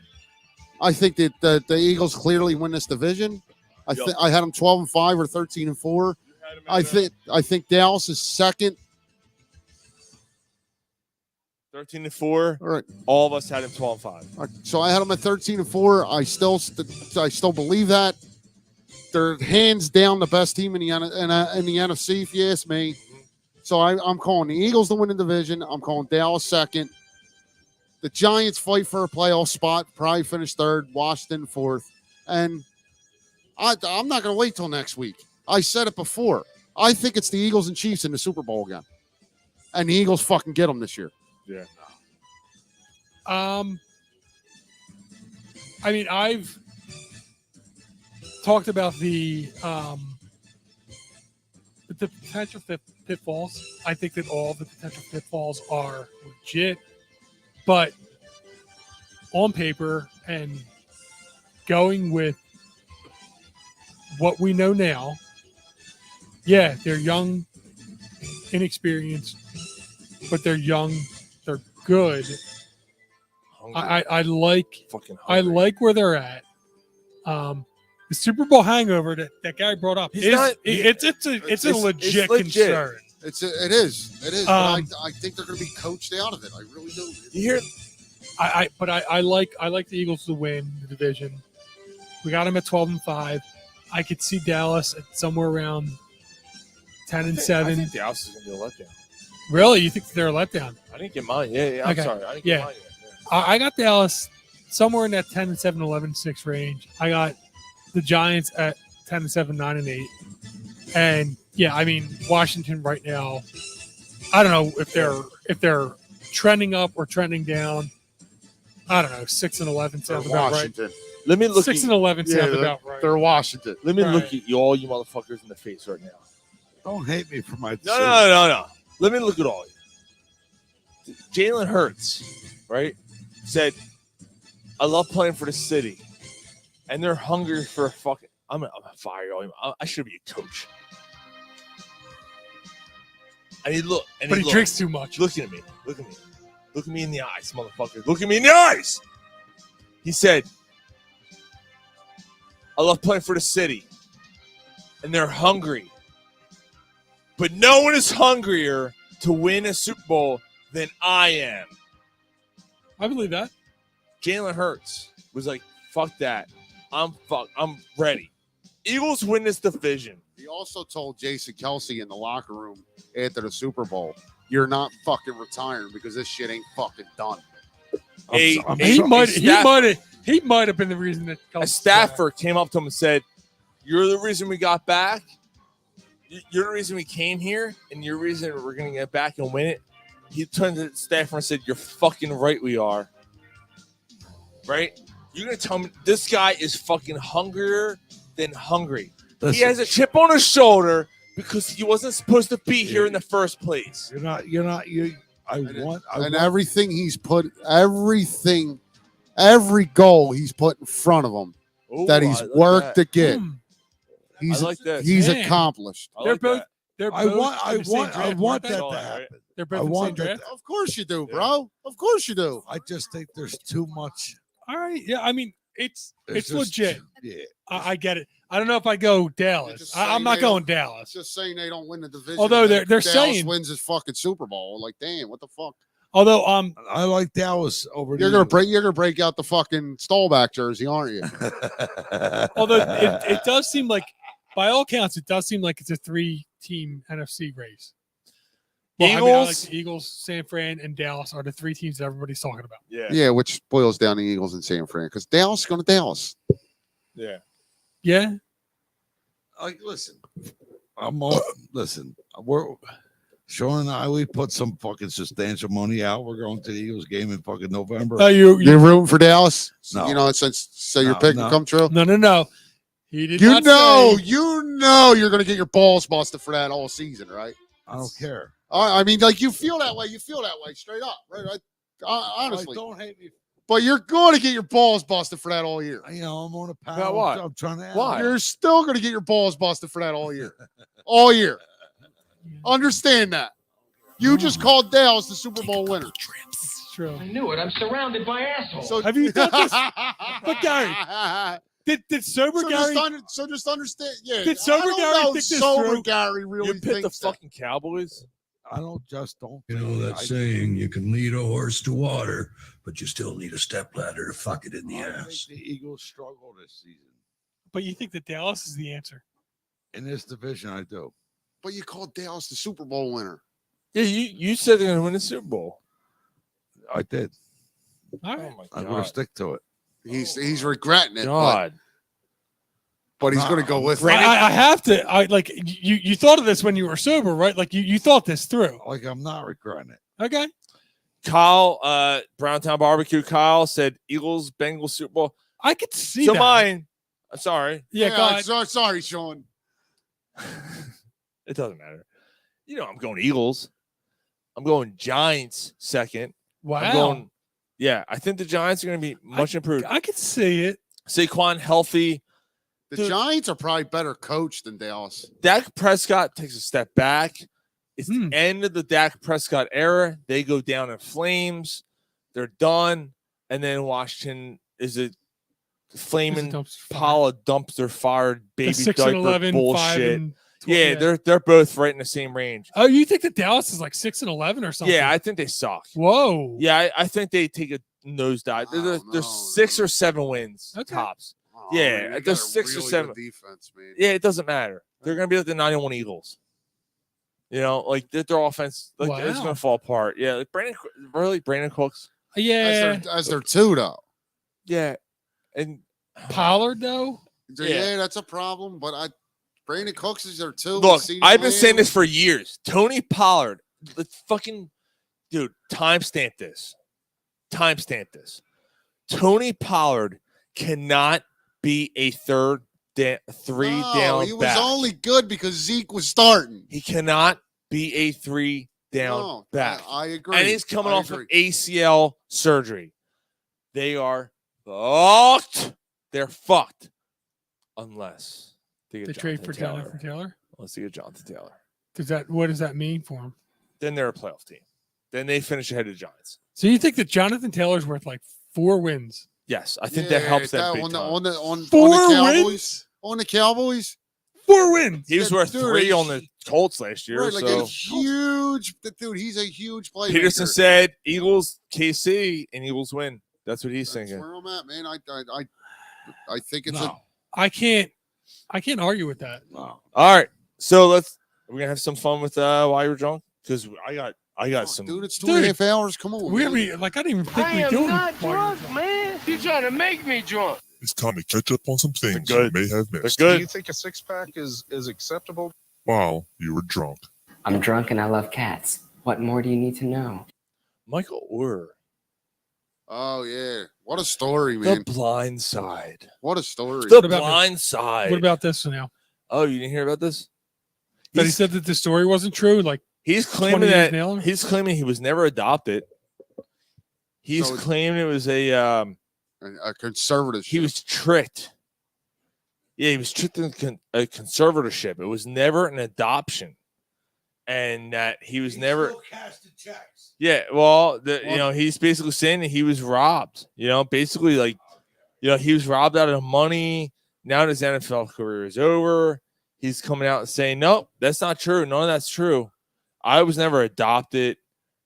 I think that the Eagles clearly win this division. I had them 12-5 or 13-4. I think Dallas is second. 13-4. All right. All of us had him 12-5. So I had them at 13-4. I still believe that. They're hands down the best team in the NFC, if you ask me. So I'm calling the Eagles to win the division. I'm calling Dallas second. The Giants fight for a playoff spot, probably finish third. Washington fourth. And I'm not going to wait till next week. I said it before. I think it's the Eagles and Chiefs in the Super Bowl again. And the Eagles fucking get them this year. Yeah. I mean, I've talked about the potential pitfalls. I think that all the potential pitfalls are legit, but on paper and going with what we know now, yeah, they're young, inexperienced, but they're young, they're good. I like where they're at. The Super Bowl hangover that guy brought up it's a legit concern. It is. But I think they're going to be coached out of it. I really do. You hear? I like the Eagles to win the division. We got them at 12-5. I could see Dallas at somewhere around 10-7. I think Dallas is going to be a letdown. Really? You think they're a letdown? I didn't get mine. Yeah. I'm Okay. sorry. I didn't get mine yet. I got Dallas somewhere in that 10-7, 11-6 range. I got the Giants at 10-7, 9-8. And yeah, I mean, Washington right now, I don't know if they're trending up or trending down. I don't know. 6-11 sounds about Washington. right. Let me look. 6-11 sounds about right. They're Washington. Let me look at all you motherfuckers in the face right now. Don't hate me for my No. Let me look at all you. Jalen Hurts, right, said, I love playing for the city. And they're hungry for a fucking... I'm gonna fire all you. I should be a coach. And he look. And But he drinks too much. Look at me. Look at me. Look at me in the eyes, motherfucker. Look at me in the eyes. He said, I love playing for the city. And they're hungry. But no one is hungrier to win a Super Bowl than I am. I believe that. Jalen Hurts was like, fuck that. I'm ready. Eagles win this division. He also told Jason Kelsey in the locker room after the Super Bowl, you're not fucking retiring because this shit ain't fucking done. He might have been the reason that A staffer came up to him and said, you're the reason we got back. You're the reason we came here, and you're the reason we're going to get back and win it. He turned to the staffer and said, you're fucking right we are. Right? You're going to tell me this guy is fucking hungrier than hungry. Listen. He has a chip on his shoulder because he wasn't supposed to be here in the first place. Everything he's put, every goal he's put in front of him that he's worked to get. He's accomplished. I want that to happen. They're both in the same draft? Of course you do, bro. Of course you do. I just think there's too much. All right. Yeah. I mean, it's just- legit. Yeah. I get it. I don't know if I go Dallas. I'm not going Dallas. Just saying they don't win the division. Although and they're Dallas saying- wins his fucking Super Bowl. Like, damn, what the fuck? Although I like Dallas over. You're gonna break out the fucking Stallback jersey, aren't you? although it does seem like, by all counts, it does seem like it's a 3-team NFC race. Well, I mean, I like the Eagles, San Fran, and Dallas are the 3 teams that everybody's talking about. Yeah, which boils down to Eagles and San Fran because Dallas is going to Dallas. Yeah. Yeah. Like, listen, we're Sean and I. We put some fucking substantial money out. We're going to the Eagles game in fucking November. You're rooting for Dallas? No. You know, so your pick will come true. No. He did You not know, say- you're going to get your balls busted for that all season, right? I don't care. I mean, like you feel that way. You feel that way straight up, right? Honestly, Don't hate me. but you're going to get your balls busted for that all year. You know, I'm on a panel. About what? I'm trying to. Why? You're still going to get your balls busted for that all year. All year. Understand that. You just called Dallas the Super Bowl winner. True. I knew it. I'm surrounded by assholes. So Have you thought this? But Gary, did sober Gary? Just understand. Yeah. Did sober I don't Gary know think this sober through? Gary really You picked the thinks that. fucking Cowboys? I don't. You know that saying, you can lead a horse to water, but you still need a stepladder to fuck it in the I ass. think the Eagles struggle this season But you think that Dallas is the answer? in this division. I do. But you called Dallas the Super Bowl winner. Yeah, you said they're going to win the Super Bowl. I did. All right. Oh, my I'm going God. to stick to it. He's regretting it. God. But he's going to go with it. I have to. I like you thought of this when you were sober, right? Like you thought this through. Like I'm not regretting it. Okay. Kyle, Browntown Barbecue, Kyle said Eagles, Bengals, Super Bowl. I could see So that. mine. Sorry. Yeah, go ahead. Sorry, Sean. It doesn't matter. You know, I'm going Eagles. I'm going Giants second. Wow. I'm going Yeah, I think the Giants are going to be much improved. I could see it. Saquon healthy. The Giants are probably better coached than Dallas. Dak Prescott takes a step back. It's the end of the Dak Prescott era. They go down in flames. They're done. And then Washington is a flaming pile of dumpster fired baby 6-11, diaper bullshit. 5-12, Yeah, they're both right in the same range. Oh, you think that Dallas is like 6-11 or something? Yeah, I think they suck. Whoa. Yeah, I think they take a nosedive. They're 6 or 7 wins tops. Yeah, they they're got a 6 or really 7. good defense, man. Yeah, it doesn't matter. They're going to be like the 91 Eagles. You know, like their offense, like it's Wow. going to fall apart. Yeah, like Brandon Cooks. Yeah. As their two, though. Yeah, and Pollard though. Yeah, that's a problem. But Brandon Cooks is their two. Look, CeeDee I've been Lamb. saying this for years. Tony Pollard, let's fucking dude, timestamp this. Timestamp this. Tony Pollard cannot be a three down he was back. only good because Zeke was starting. He cannot be a 3 down back. I agree. And he's coming off of ACL surgery. They are fucked. They're fucked. Unless they get They trade for Jonathan Jonathan Taylor. Unless they get Jonathan Taylor. What does that mean for him? Then they're a playoff team. Then they finish ahead of the Giants. So you think that Jonathan Taylor's worth like 4 wins? Yes, I think that helps them big time. on the 4 Cowboys. wins? On the Cowboys. 4 wins. He was worth 3 on the Colts last year. Right, like so a huge dude. He's a huge playmaker. Peterson said Eagles KC and Eagles win. That's what he's thinking. Where I'm at, man. I think it's I can't argue with that. All right, so we're gonna have some fun with why you're drunk because I got some. Dude, it's 2.5 hours. Come on. We're gonna be like I didn't even think I we am do not drunk, man. You're trying to make me drunk. It's time to catch up on some things They're you good. may have missed. They're Do good. you think a 6-pack is acceptable? While you were drunk. I'm drunk and I love cats. What more do you need to know? Michael Orr. Oh yeah, what a story, The man. Blind Side. What a story. The about Blind Side. What about this now? Oh, you didn't hear about this? That he said that the story wasn't true. Like He's 20 claiming years that nailing? he's claiming he was never adopted. He's So- claiming it was a conservative. he was tricked. Yeah, he was tricked in a conservatorship. It was never an adoption, and that he was never. Yeah, well, he's basically saying that he was robbed. Basically, like, he was robbed out of money. Now his NFL career is over. He's coming out and saying, "Nope, that's not true. None of that's true. I was never adopted.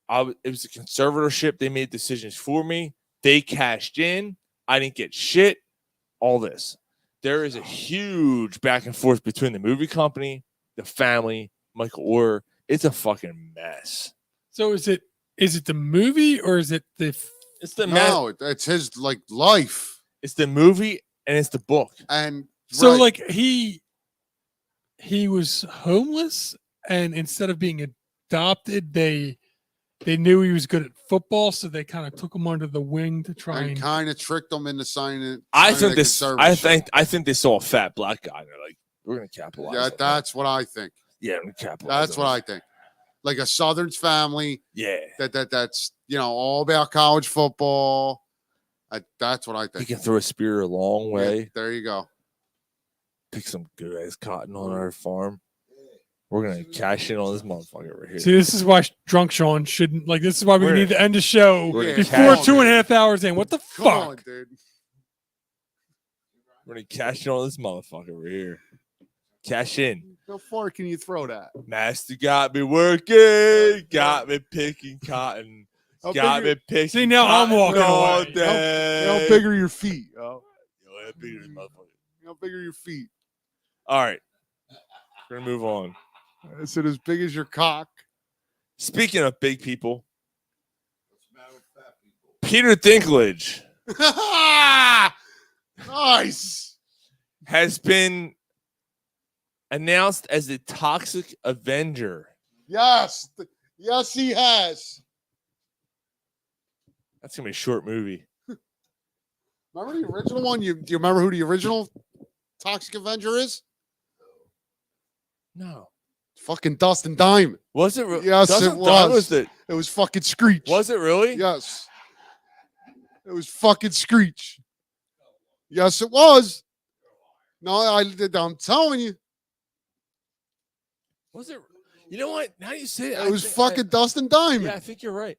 It was a conservatorship. They made decisions for me. They cashed in. I didn't get shit. All this. There is a huge back and forth between the movie company, the family, Michael Orr. It's a fucking mess. So is it the movie or is it the? It's the No, it's his life. It's the movie and it's the book. And So right. like he was homeless, and instead of being adopted, they knew he was good at football, so they kind of took him under the wing to try and and. kind of tricked them into signing. I signing think a I think they saw a fat black guy and they're like, we're gonna capitalize. Yeah, on that. that's what I think. Yeah, we're gonna capitalize. That's on what it. I think. Like a Southern's family. Yeah. That's all about college football. That's what I He think. can throw a spear a long way. Yeah, there you go. Pick some good ass cotton on our farm. We're gonna cash in on this motherfucker right here. See, this is why drunk Sean shouldn't like. This is why we We're- need to end the show we're before gonna cash 2.5 hours in. What the Come fuck? on, dude. We're gonna cash in on this motherfucker right here. Cash in. How far can you throw that? Master got me working, got me picking cotton, How got big are- me picking. See, now I'm cotton walking all away. day. How big are your feet? Oh, Yo, how big are these motherfuckers? how big are your feet? All right, we're gonna move on. Is it as big as your cock? Speaking of big people, Peter Dinklage Nice. has been announced as the Toxic Avenger. Yes. Yes, he has. That's gonna be a short movie. Remember the original one? Do you remember who the original Toxic Avenger is? No. Fucking Dustin Diamond. Was it? Yes, Dustin it Diamond was. the- It was fucking Screech. Was it really? Yes. It was fucking Screech. Yes, it was. No, I'm telling you. Was it? You know what? Now you say It was fucking Dustin Diamond. Yeah, I think you're right.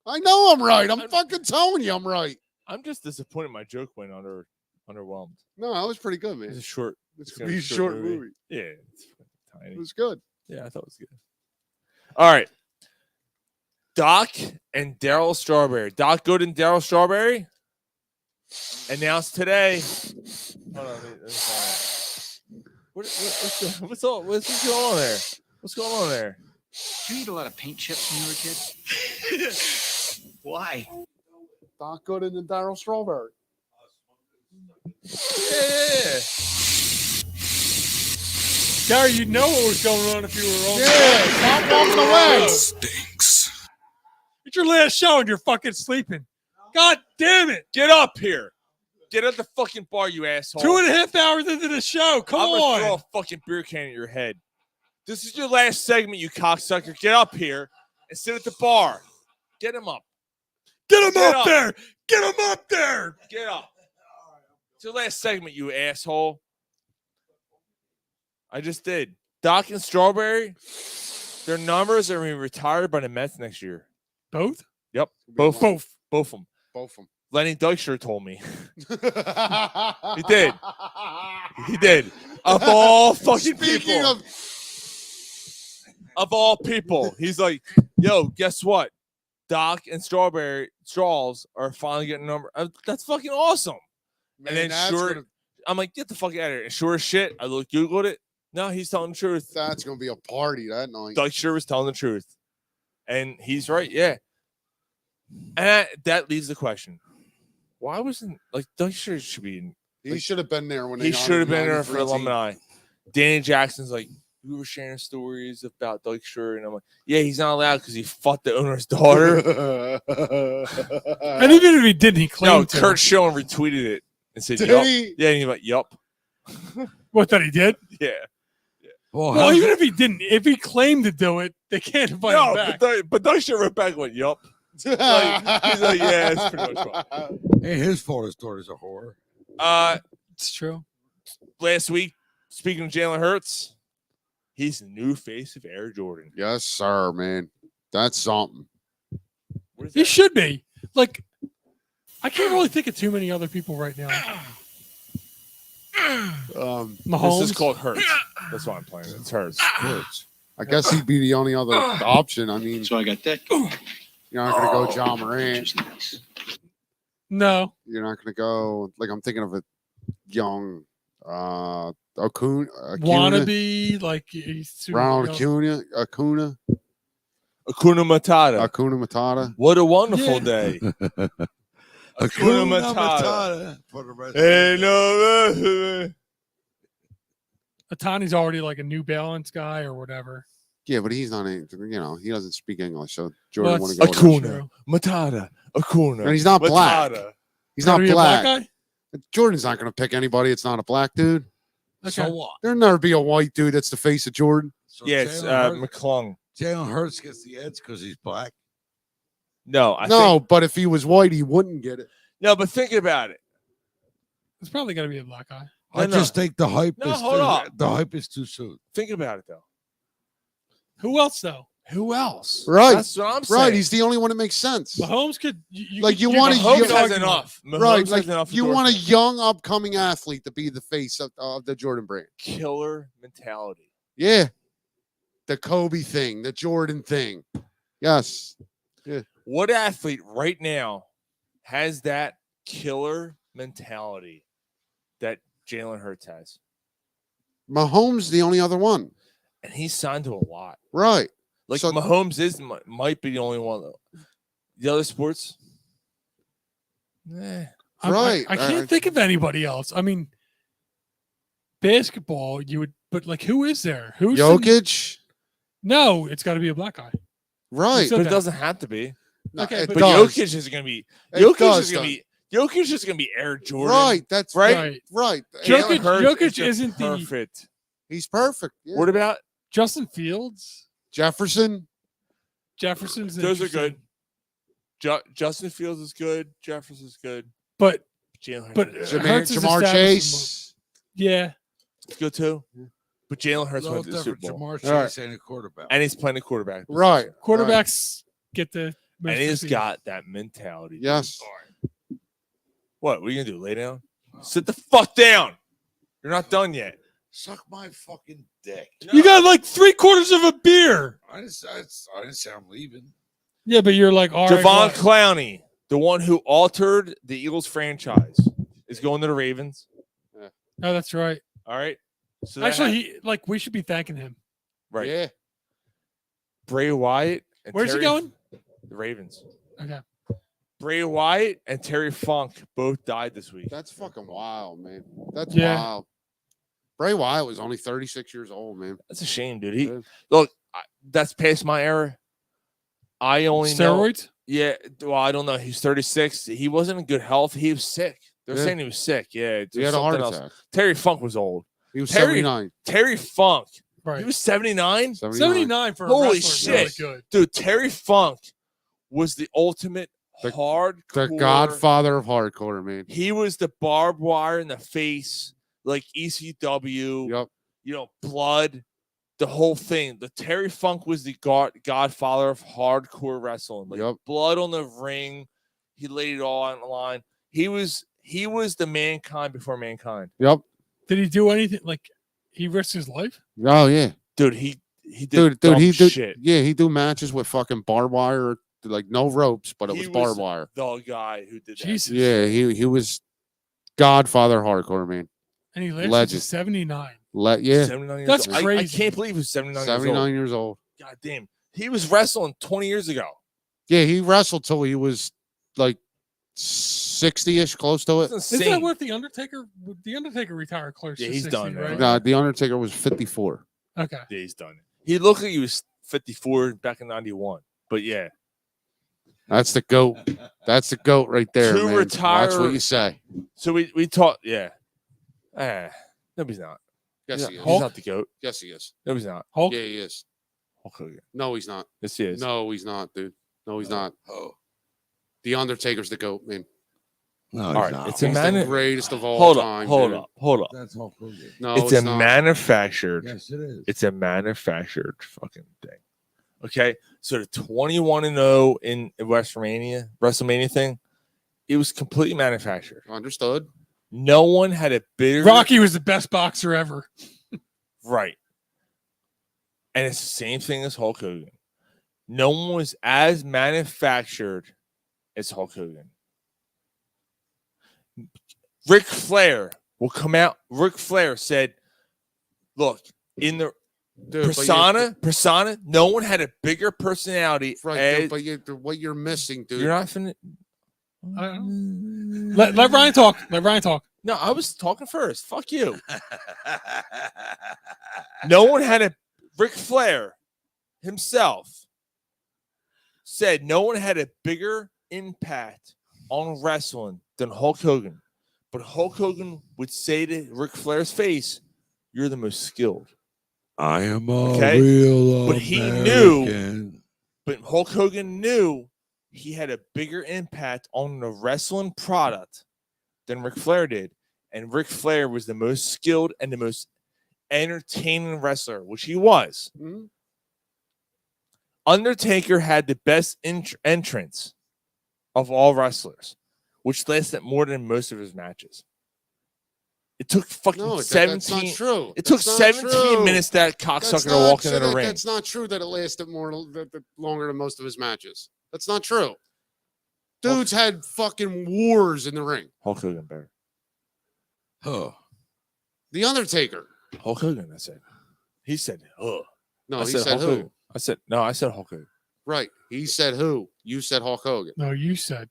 I know I'm right. I'm fucking telling you I'm right. I'm just disappointed my joke went underwhelmed. No, that was pretty good, man. It's a short. It's gonna gonna be a short movie. Yeah, it's tiny. It was good. Yeah, I thought it was good. All right. Doc and Daryl Strawberry. Doc Good and Daryl Strawberry announced today. Hold on, let me find it. What's going on there? What's going on there? Did you eat a lot of paint chips when you were a kid? Why? Doc Gooden and Daryl Strawberry. Yeah. Gary, you'd know what was going on if you were on. Yeah, stop walking away. Stinks. It's your last show and you're fucking sleeping. God damn it. Get up here. Get at the fucking bar, you asshole. 2.5 hours into the show. Come I'm gonna on. throw a fucking beer can at your head. This is your last segment, you cocksucker. Get up here and sit at the bar. Get him up. Get him up there. Get him up there. Get up. It's your last segment, you asshole. I just did. Doc and Strawberry, their numbers are going to be retired by the Mets next year. Both? Yep. Both of them. Both of them. Lenny Dykstra told me. He did. He did. Of all fucking people. Of all people. He's like, yo, guess what? Doc and Strawberry Straws are finally getting a number. That's fucking awesome. Man, and then sure, I'm like, get the fuck out of here. And sure as shit, I Googled it. No, he's telling the truth. That's going to be a party that night. Dykstra was telling the truth. And he's right, yeah. And that leaves the question. Why wasn't, Dykstra should be in. He should have been there when he should have been there for alumni. Danny Jackson's like, we were sharing stories about Dykstra, and I'm like, yeah, he's not allowed because he fucked the owner's daughter. And even if he didn't, he claimed to. Kurt Schilling retweeted it and said, Did yup. he? Yeah, and he's like, yup. What, that he did? Yeah. Well, even if he didn't, if he claimed to do it, they can't invite him back. But Dykstra wrote back and went, yup. He's like, yeah, it's pretty much fine. Ain't his fault his daughter's a whore. It's true. Last week, speaking of Jalen Hurts, he's the new face of Air Jordan. Yes, sir, man. That's something. He should be. Like, I can't really think of too many other people right now. Mahomes? This is called Hurts. That's why I'm playing. It's Hurts. I guess he'd be the only other option. I mean, So I got that. you're not going to go John Morant. No. You're not going to go, I'm thinking of a young Acuna. Wannabe, like he's super Ronald young. Acuna. Akuna Matata. Akuna Matata. What a wonderful day. Akuna Matata. For the rest Hey, no. Atani's already like a New Balance guy or whatever. Yeah, but he's not, he doesn't speak English. So Jordan Well, want to go with him. Akuna Matata. Akuna. And he's not black. Matata. He's Gotta not be a black. guy? Jordan's not going to pick anybody. It's not a black dude. Okay. So what? There'll never be a white dude that's the face of Jordan. So Yeah, it's Jalen McClung. Hurts gets the edge because he's black. No, But if he was white, he wouldn't get it. No, but think about it. It's probably got to be a black guy. I just think the hype No, is hold on. the hype is too soon. Think about it, though. Who else, though? Who else? Right. That's what I'm saying. Right. He's the only one that makes sense. Mahomes could. You could want to Mahomes has enough. Mahomes Right. has enough You want a endorsement. young upcoming athlete to be the face of the Jordan brand. Killer mentality. Yeah. The Kobe thing, the Jordan thing. Yes. Yeah. What athlete right now has that killer mentality that Jalen Hurts has? Mahomes, the only other one. And he's signed to a lot. Right. Like So- Mahomes might be the only one. Though. The other sports, Right. I can't think of anybody else. I mean, basketball, you would, but like, who is there? Who's Jokic? No, it's got to be a black guy. Right. but it doesn't have to be. Okay, it But does. Jokic is going to be. It Jokic does, is going to though. be. Jokic is going to be Air Jordan. Right. That's right. Right. Jalen Hurts Jokic is just isn't the- perfect. He's perfect. Yeah. What about Justin Fields? Jefferson? Jefferson's those are interesting. good. Justin Fields is good. Jefferson is good. But Jalen Hurts is Jamar established Chase. Yeah. It's good too. But Jalen Hurts No went to the different. Super Bowl. Jamar Chase All right. ain't a quarterback. And he's playing a quarterback. Right. Quarterbacks get the most And he's receivers. got that mentality. dude. Yes. What are you gonna do? Lay down? Sit the fuck down. You're not done yet. Suck my fucking dick. You got like 3/4 of a beer. I didn't say I'm leaving. Yeah, but you're like, all right. Javon what? Clowney, the one who altered the Eagles franchise, is going to the Ravens. Oh, that's right. All right. So that Actually, we should be thanking him. right. Yeah. Bray Wyatt. And Where's he going? The Ravens. Okay. Bray Wyatt and Terry Funk both died this week. That's fucking wild, man. That's Yeah. wild. Bray Wyatt was only 36 years old, man. That's a shame, dude. Look, that's past my era. I only know. Steroids? Yeah. Well, I don't know. He's 36. He wasn't in good health. He was sick. They're Yeah. saying he was sick. Yeah. He had a heart attack. Terry Funk was old. He was Terry, 79. Terry Funk. Right. He was 79. 79 for a Holy wrestler is shit. really good. Dude, Terry Funk was the ultimate hardcore. The godfather of hardcore, man. He was the barbed wire in the face, like ECW. Yep. You know, blood, the whole thing. The Terry Funk was the godfather of hardcore wrestling. Like blood on the ring. He laid it all on the line. He was the mankind before mankind. Yep. Did he do anything? Like, he risked his life? Oh yeah. Dude, he did Dude, dumb he did shit. Yeah, he do matches with fucking barbed wire, like no ropes, but it He was barbed wire. The guy who did that. Jesus. Yeah, he was godfather hardcore, man. And he lived Legend. to 79. Yeah. 79 years That's old. crazy. I can't believe he was 79 years old. 79 years old. God damn. He was wrestling 20 years ago. Yeah, he wrestled till he was like 60-ish, close to it. Isn't that what The Undertaker retired close Yeah, to he's 60, done, right? Nah, The Undertaker was 54. Okay. Yeah, he's done it. He looked like he was 54 back in 91. But yeah. That's the GOAT. That's the GOAT right there, To man. retire. That's what you say. So we talked, yeah. No, he's not. Yes, he is. He's not the GOAT. Yes, he is. No, he's not. Hulk? Yeah, he is. Hulk Hogan. No, he's not. Yes, he is. No, he's not, dude. No, he's not. Oh. The Undertaker's the GOAT, man. No, All right. It's a He's man. the greatest of all Hold up. time. Hold dude. up. Hold up. That's Hulk Hogan. No, it's a not. manufactured. Yes, it is. It's a manufactured fucking thing. Okay, so the 21-0 in WrestleMania thing, it was completely manufactured. Understood. No one had a bigger Rocky was the best boxer ever. right, and it's the same thing as Hulk Hogan. No one was as manufactured as Hulk Hogan. Ric Flair will come out. Ric Flair said, "Look, in the Dude, persona, no one had a bigger personality." Right, dude, but what you're missing, dude. You're not finna. Let Ryan talk. Let Ryan talk. No, I was talking first. Fuck you. No one had a. Ric Flair himself said no one had a bigger impact on wrestling than Hulk Hogan. But Hulk Hogan would say to Ric Flair's face, "You're the most skilled." I am a Okay? real But he American. knew, but Hulk Hogan knew he had a bigger impact on the wrestling product than Ric Flair did. And Ric Flair was the most skilled and the most entertaining wrestler, which he was. Mm-hmm. Undertaker had the best entrance of all wrestlers, which lasted more than most of his matches. It took fucking No, 17. that's not true. It took That's not 17 true. minutes that cocksucker to walk into the ring. That's not true that it lasted longer than most of his matches. That's not true. Dudes had fucking wars in the ring. Hulk Hogan better. Huh. The Undertaker. Hulk Hogan, I said. He said, "Huh." No, I he said who? Hogan. I said Hulk Hogan. Right. He said who? You said Hulk Hogan. No, you said.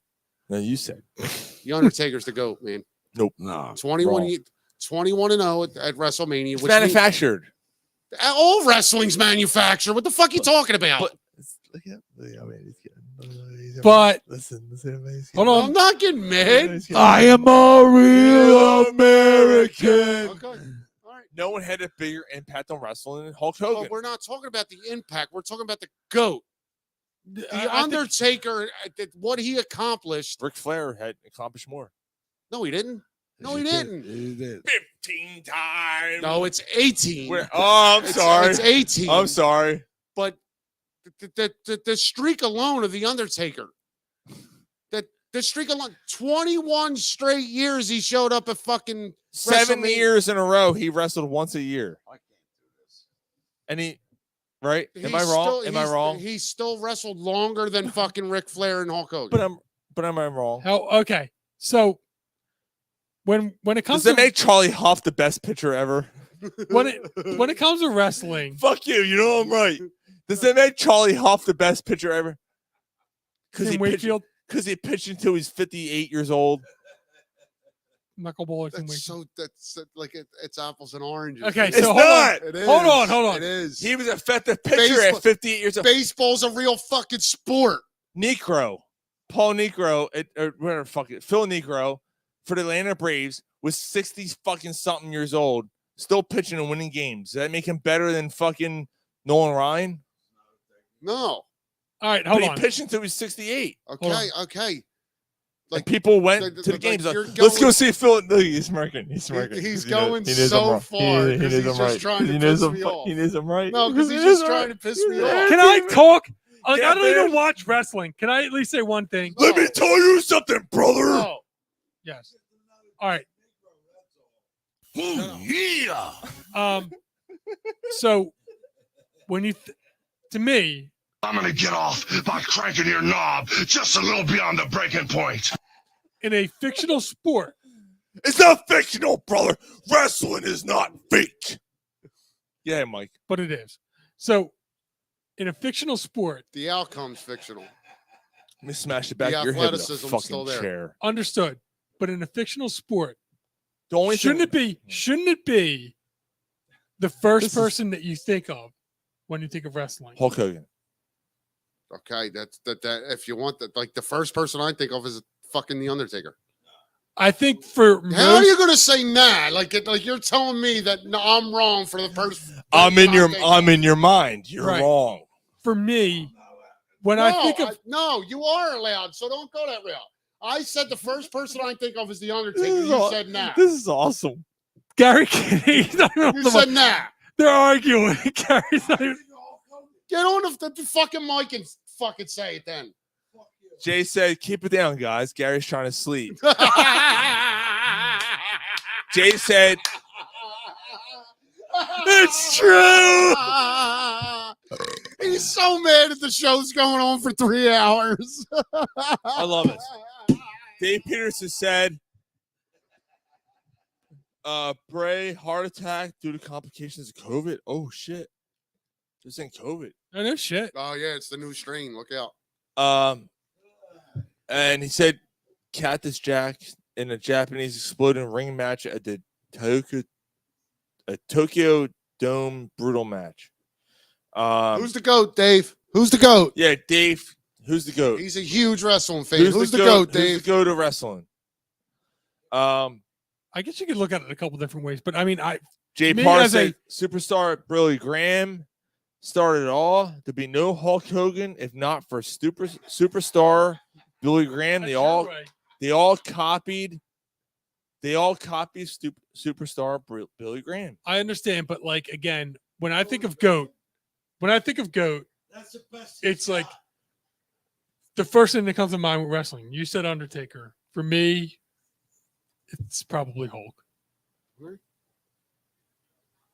No, you said. The Undertaker's the GOAT, man. Nope. No. 21-0 at WrestleMania. It's which manufactured. means- all wrestling's manufactured. What the fuck are you talking about? But listen. Hold on. I'm not getting mad. I am a real American. Okay. No one had a bigger impact on wrestling than Hulk Hogan. But we're not talking about the impact. We're talking about the GOAT. The Undertaker, what he accomplished. Ric Flair had accomplished more. No, he didn't. No, he didn't. He did. 15 times. No, it's 18. I'm sorry. It's 18. I'm sorry. But the streak alone of the Undertaker, the streak alone, 21 straight years he showed up at fucking 7 WrestleMania. years in a row, he wrestled once a year. I can't do this. And he, right? Am I He's wrong? still- Am I he's- wrong? He still wrestled longer than fucking Ric Flair and Hulk Hogan. But am I wrong? Okay. So when it comes Does it to make Charlie Huff the best pitcher ever? when it comes to wrestling, Fuck you. You know I'm right. Does it make Charlie Huff the best pitcher ever? Because Tim Wakefield, he pitched until he's 58 years old. knuckleball, Tim That's Wakefield. that's like it's apples and oranges. Okay, It's so not. It is. hold on. It is. He was an effective pitcher at 58 years old. Baseball's a real fucking sport. Negro, Paul Negro, or whatever, fuck it, Phil Negro for the Atlanta Braves was 60 fucking something years old, still pitching and winning games. Does that make him better than fucking Nolan Ryan? No. All right, hold But on. he pitched until he was 68. Okay. Like people went to the games. Like, let's go see Phil. Look, he's smirking. He's smirking. He's He knows- going he knows I'm so right. far He because knows he's I'm just right. trying to He knows piss I'm me fu- off. He knows I'm right. No, because he's He knows just I'm trying right. to piss me off. Can I talk? Like, Yeah, I don't man. even watch wrestling. Can I at least say one thing? Let me tell you something, brother. No. Yes. All right. Yeah. So when you, to me, I'm gonna get off by cranking your knob just a little beyond the breaking point. in a fictional sport, It's not fictional, brother. Wrestling is not fake. Yeah, Mike. but it is. So in a fictional sport, The outcome's fictional. Let me smash the back The of your head with a athleticism's fucking still there. chair. understood. But in a fictional sport, The only shouldn't thing, it be the first person that you think of when you think of wrestling? Hulk Hogan. Okay, that's that. If you want that, like the first person I think of is fucking the Undertaker. I think for How are most, you gonna say nah? Like you're telling me that no, I'm wrong for the first. I'm in your thinking of. mind. You're Right. wrong. for me, when No, I think of no, you are allowed, so don't go that route. I said the first person I think of is the Undertaker. This is You aw- said nah. This is awesome. Gary Kenny, You said nah. they're arguing. Gary's not even- Get on the fucking mic and fucking say it then. Jay said, "Keep it down, guys. Gary's trying to sleep." Jay said, "It's true." He's so mad that the show's going on for 3 hours. I love it. Dave Peterson said, Bray heart attack due to complications of COVID. Oh shit. This ain't COVID. Oh, no shit. Oh yeah, it's the new strain. Look out. And he said Cactus Jack in a Japanese exploding ring match at the Tokyo Dome brutal match. Who's the GOAT, Dave? Who's the GOAT? Yeah, Dave. Who's the GOAT? He's a huge wrestling fan. Who's the GOAT, Dave? Who's the GOAT of wrestling? I guess you could look at it a couple different ways, but I mean, Jay me Parr as said superstar Billy Graham started it all. There'd be no Hulk Hogan if not for superstar Billy Graham. They all copied. They all copied superstar Billy Graham. I understand, but like again, when I think of GOAT, that's the best. It's like the first thing that comes to mind with wrestling. You said Undertaker. For me, it's probably Hulk.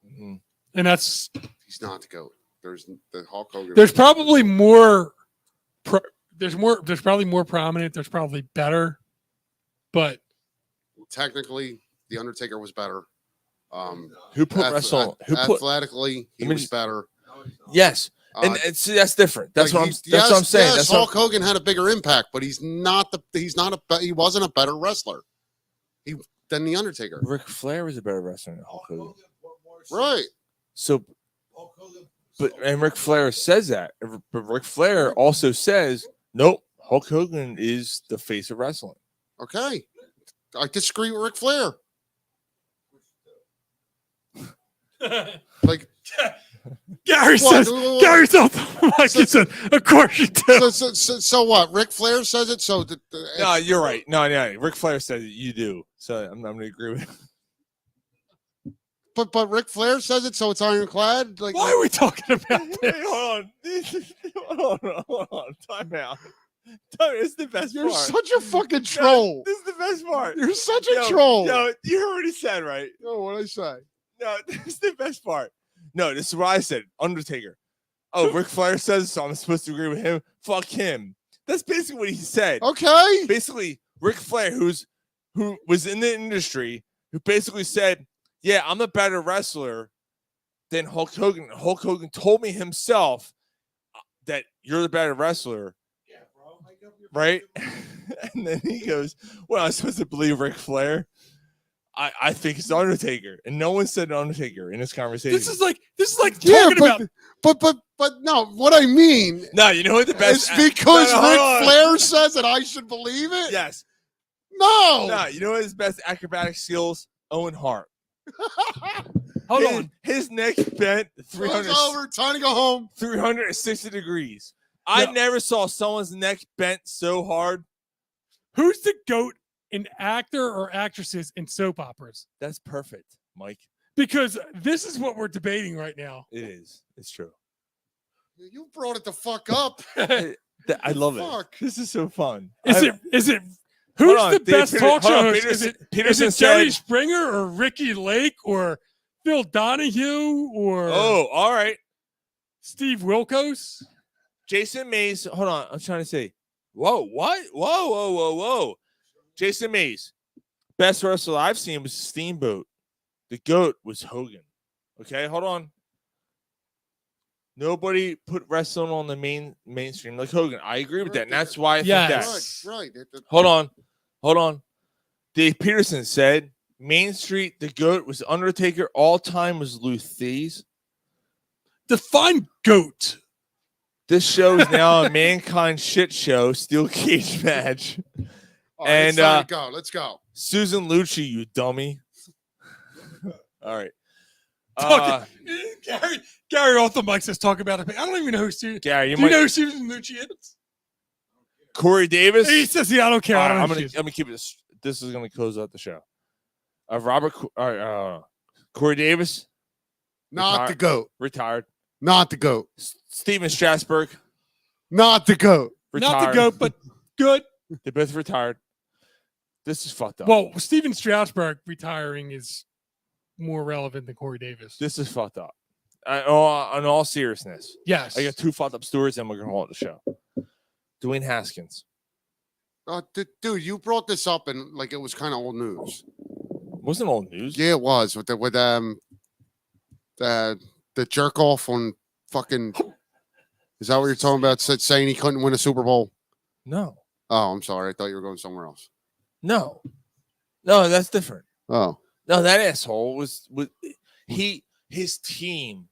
Mm-hmm. And that's He's not the GOAT. There's the Hulk Hogan. there's probably more. There's probably more prominent. There's probably better, but Technically, the Undertaker was better. Who put wrestling? Who put athletically? He was better. Yes, and see, that's different. That's what I'm saying. Yes, That's Hulk Hogan had a bigger impact, but he wasn't a better wrestler. Than the Undertaker. Ric Flair was a better wrestler than Hulk Hogan. Right. So, and Ric Flair says that, but Ric Flair also says, nope, Hulk Hogan is the face of wrestling. Okay. I disagree with Ric Flair. Like, Gary What? says, Gary's off the mic. He said, of course you do. So what? Ric Flair says it. So No, you're right. No. Ric Flair said it, you do. So I'm going to agree with him. But Ric Flair says it, so it's ironclad. Like, why are we talking about this? Hey, hold on. Time out. It's the best You're part. such a fucking troll. This is the best part. You're such a troll. Yo, you already said, right? No, what I say? No, this is the best part. No, this is what I said. Undertaker. Oh, Ric Flair says so. I'm supposed to agree with him. Fuck him. That's basically what he said. Okay. Basically, Ric Flair, who was in the industry, who basically said, "Yeah, I'm a better wrestler than Hulk Hogan." Hulk Hogan told me himself that you're the better wrestler. Yeah, bro. Right? And then he goes, "Well, I'm supposed to believe Ric Flair." I think it's Undertaker, and no one said Undertaker in this conversation. This is like talking about. But no, what I mean. No, you know what the best? It's because Ric Ric Flair says that I should believe it. Yes. No. No, you know what his best acrobatic skills? Owen Hart. Hold on. His neck bent 300. Over. Time to go home. 360 degrees. I never saw someone's neck bent so hard. Who's the GOAT in actor or actresses in soap operas? That's perfect, Mike. Because this is what we're debating right now. It is. It's true. You brought it the fuck up. I love Fuck. it. This is so fun. Is it who's the best talk show host? Is it Jerry Springer or Ricky Lake or Phil Donahue or all right. Steve Wilkos? Jason Mays. Hold on. I'm trying to say. Whoa, what? Whoa. Jason Mays. Best wrestler I've seen was Steamboat. The GOAT was Hogan. Okay, hold on. Nobody put wrestling on the mainstream like Hogan. I agree with that, and that's why I think that. Right. Hold on. Dave Peterson said Main Street, the GOAT was Undertaker. All time was Luthie's. Define GOAT. This show is now a mankind shit show, steel cage match. All right, And let's go. Susan Lucci, you dummy. All right. Gary off the mic says talk about it. I don't even know who Susan. Gary, you know who Susan Lucci is? Corey Davis. He says, "Yeah, I don't care." I'm gonna keep this. This is gonna close out the show. Corey Davis, Not the GOAT. retired. Not the GOAT. Steven Strasberg, Not the GOAT. retired. Not the GOAT, but good. They both retired. This is fucked up. Well, Steven Strasberg retiring is more relevant than Corey Davis. This is fucked up. In all seriousness, Yes. I got two fucked up stories, and we're gonna hold the show. Dwayne Haskins. Dude, you brought this up and like it was kind of old news. Wasn't old news. Yeah, it was with the jerk off on fucking. Is that what you're talking about? Saying he couldn't win a Super Bowl. No. Oh, I'm sorry. I thought you were going somewhere else. No, that's different. Oh. No, that asshole was his team.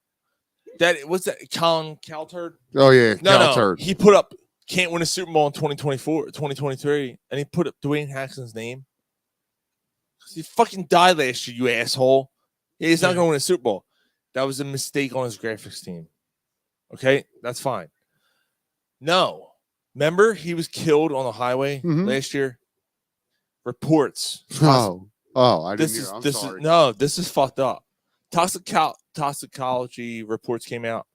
That was that Colin Cowherd. Oh yeah, No, Cowherd. he put up can't win a Super Bowl in 2024, 2023, and he put up Dwayne Haskins' name. He fucking died last year, you asshole. He's not going to win a Super Bowl. That was a mistake on his graphics team. Okay, that's fine. No, remember he was killed on the highway last year. Reports. Oh, I didn't hear. I'm sorry. This is fucked up. Toxicology reports came out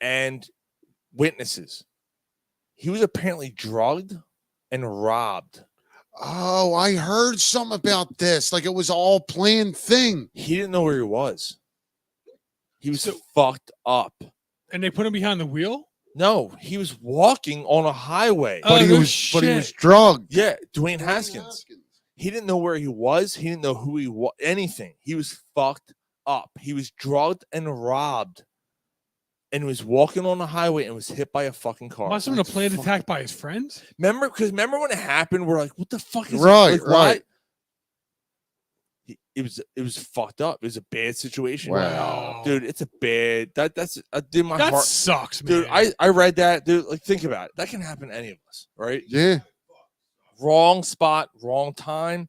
and witnesses. He was apparently drugged and robbed. Oh, I heard something about this. Like it was all planned thing. He didn't know where he was. He was fucked up. And they put him behind the wheel? No, he was walking on a highway. But he was drugged. Yeah, Dwayne Haskins. He didn't know where he was. He didn't know who he was. Anything. He was fucked up. He was drugged and robbed. And was walking on the highway and was hit by a fucking car. Must have been a planned attack by his friends. Remember when it happened? We're like, what the fuck is right? Like, right. It was fucked up. It was a bad situation. Wow, dude, it's a bad. That's dude. My that heart sucks, man. Dude, I read that, dude. Like, think about it. That can happen to any of us, right? Yeah. Wrong spot, wrong time.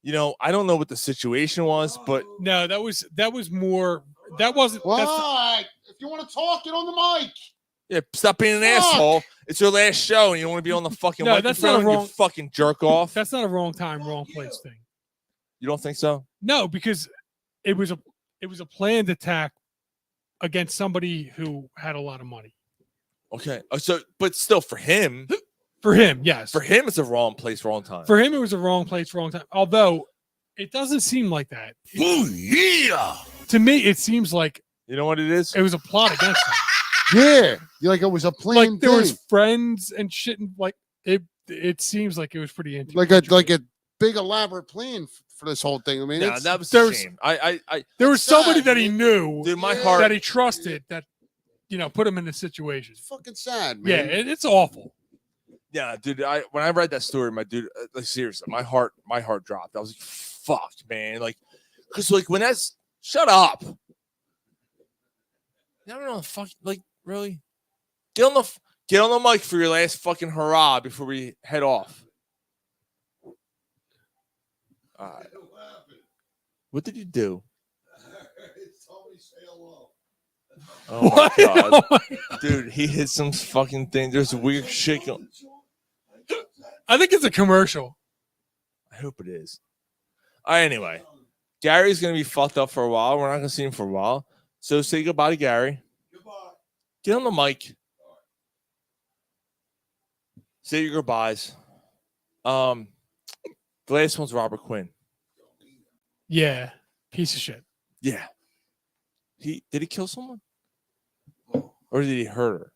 You know, I don't know what the situation was, but no, that was more. that wasn't. What? If you want to talk, get on the mic. Yeah, stop being an Fuck. asshole. It's your last show, and you don't want to be on the fucking No, that's not a microphone. wrong- You fucking jerk off. That's not a wrong time, wrong place thing. You don't think so? No, because it was a planned attack against somebody who had a lot of money. Okay. So, but still, for him, Yes. For him, it's a wrong place, wrong time. For him, it was a wrong place, wrong time. Although it doesn't seem like that. Oh, yeah. To me, it seems like you know what it is. It was a plot against him. Yeah, like it was a planned Like there thing. was friends and shit, and like it. It seems like it was pretty intimate. like a big elaborate plan for this whole thing. I mean, No, it's, that was there a was- shame. I There was sad, somebody that he man. knew, Dude, my heart- that he trusted, that put him in this situation. fucking sad, Yeah, man. it's awful. Yeah, dude. When I read that story, my dude, like seriously, my heart dropped. I was like, "Fuck, man!" Like, because like when that's shut up. I don't know, fuck, like really. Get on the mic for your last fucking hurrah before we head off. What did you do? Oh What? my god, Oh my dude! He hit some fucking thing. There's a weird shake. I think it's a commercial. I hope it is. Anyway, Gary's gonna be fucked up for a while. We're not gonna see him for a while. So say goodbye to Gary. Goodbye. Get on the mic. Say your goodbyes. The last one's Robert Quinn. Yeah, piece of shit. Yeah. Did he kill someone? Or did he hurt her?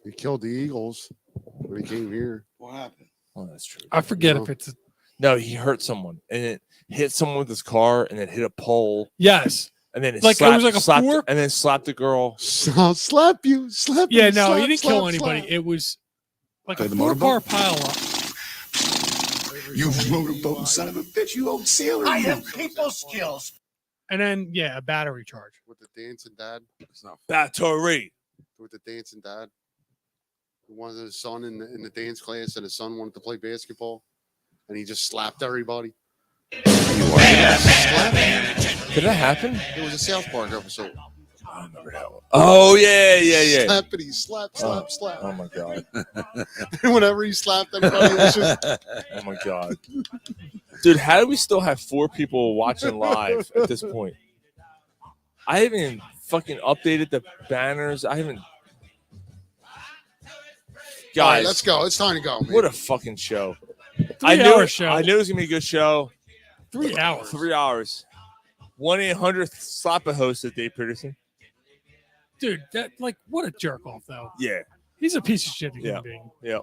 He killed the Eagles when he came here. What happened? Oh, that's true. I forget if it's No, he hurt someone and it hit someone with his car and then hit a pole. yes. And then it Like, it slapped, was like a slapped- fork? and then slapped the girl. So slap you. Yeah, no, slap, he didn't slap, kill anybody. slap. It was like Play a the 4-car motorboat? pile up. You motorboat son of a bitch, you old sailor. I you. have people skills. And then a battery charge. With the dancing dad. It's not Battery. With the dancing dad. Who wanted his son in the dance class, and his son wanted to play basketball, and he just slapped everybody. Did that happen? It was a South Park episode. I remember that one. Oh yeah. Slap it, he slap. Oh my god. And whenever he slapped anybody, it was just Oh my god. Dude, how do we still have 4 people watching live at this point? I haven't even fucking updated the banners. I haven't. All right, Guys, let's go. It's time to go, man. what a fucking show. 3-hour show. I knew it was gonna be a good show. 3 hours. 3 hours. 1-800 slap a host at Dave Peterson. Dude, that what a jerk off though. Yeah. He's a piece of shit human Yeah. being. Yeah.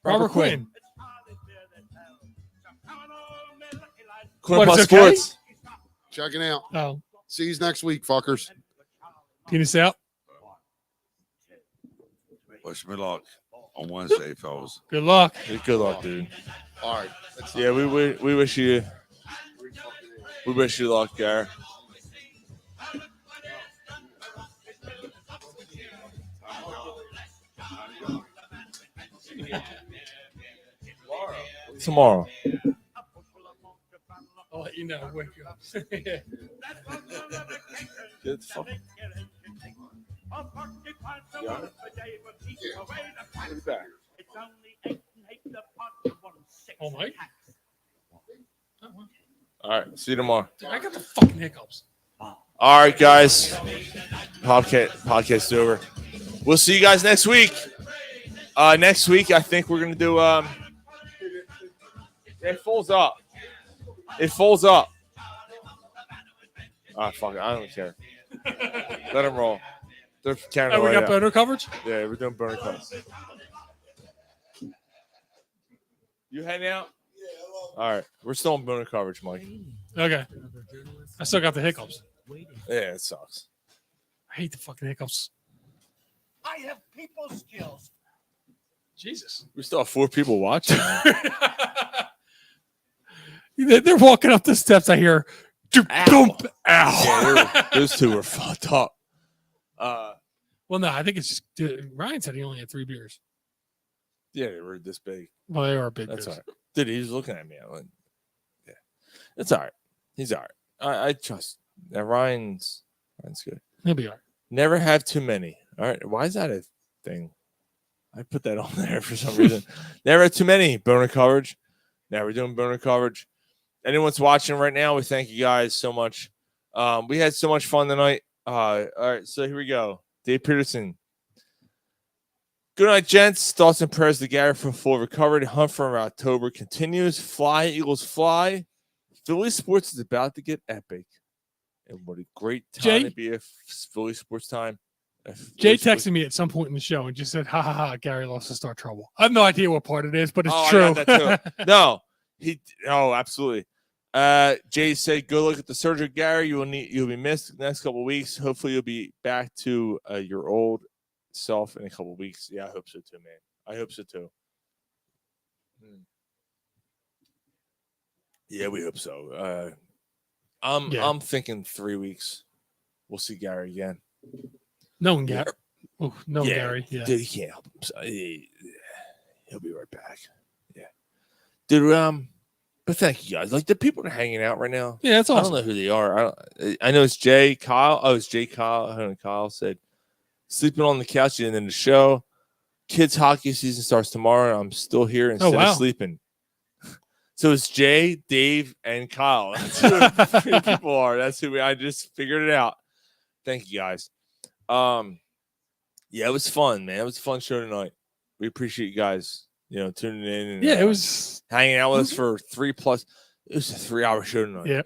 Robert Quinn. Corner What, Plus it's okay? Sports. Checking out. Oh, See you next week, fuckers. penis out. Wish me luck on Wednesday, fellas. Good luck. Good luck, dude. All right. Yeah, we wish you luck, Gary. Tomorrow. I'll let you know. Wake you up. Get the fuck. Oh, Mike? All right. See you tomorrow. Dude, I got the fucking hiccups. All right, guys. Podcast over. We'll see you guys next week. Next week, I think we're gonna do. It folds up. It folds up. Ah, fuck it. I don't care. Let them roll. They're carrying Oh, we away got now. boner coverage? Yeah, we're doing burner cuts. You heading out? All right. We're still on boner coverage, Mike. Okay. I still got the hiccups. Yeah, it sucks. I hate the fucking hiccups. I have people skills. Jesus. We still have 4 people watching. They're walking up the steps. I hear, dump, ow. Yeah, those 2 were fucked up. Well, no, I think it's just Ryan said he only had 3 beers. Yeah, they were this big. Well, they are big That's beers. all right. Dude, he was looking at me. I went, yeah. It's all right. He's all right. I trust Now Ryan's good. He'll be all right. Never have too many. All right. Why is that a thing? I put that on there for some reason. Never have too many. Boner coverage. Now we're doing boner coverage. Anyone's watching right now, we thank you guys so much. We had so much fun tonight. All right, so here we go. Dave Peterson. Good night, gents. Thoughts and prayers to Gary for full recovery. Hunt for October continues. Fly, Eagles, fly. Philly sports is about to get epic. And what a great time to be a Philly sports time. Jay texted me at some point in the show and just said, ha ha ha, Gary lost to Star Trouble. I have no idea what part it is, but it's true. I got that too. No, absolutely. Jay said, "Good luck at the surgery, Gary. You'll be missed the next couple of weeks. Hopefully, you'll be back to your old self in a couple of weeks." Yeah, I hope so too, man. I hope so too. Yeah, we hope so. I'm thinking 3 weeks. We'll see Gary again. Knowing Gary. Oh, no, Gary. Yeah, dude, he can't help himself. He'll be right back. Yeah, dude. But thank you guys. Like the people that are hanging out right now. Yeah, that's awesome. I don't know who they are. I know it's Jay, Kyle. Oh, it's Jay, Kyle. And Kyle said, sleeping on the couch and then the show. Kids hockey season starts tomorrow. I'm still here instead of sleeping. So it's Jay, Dave, and Kyle. That's who people are. That's who I just figured it out. Thank you guys. Yeah, it was fun, man. It was a fun show tonight. We appreciate you guys, tuning in and it was hanging out with us for 3+. It was a 3-hour show tonight. Yeah.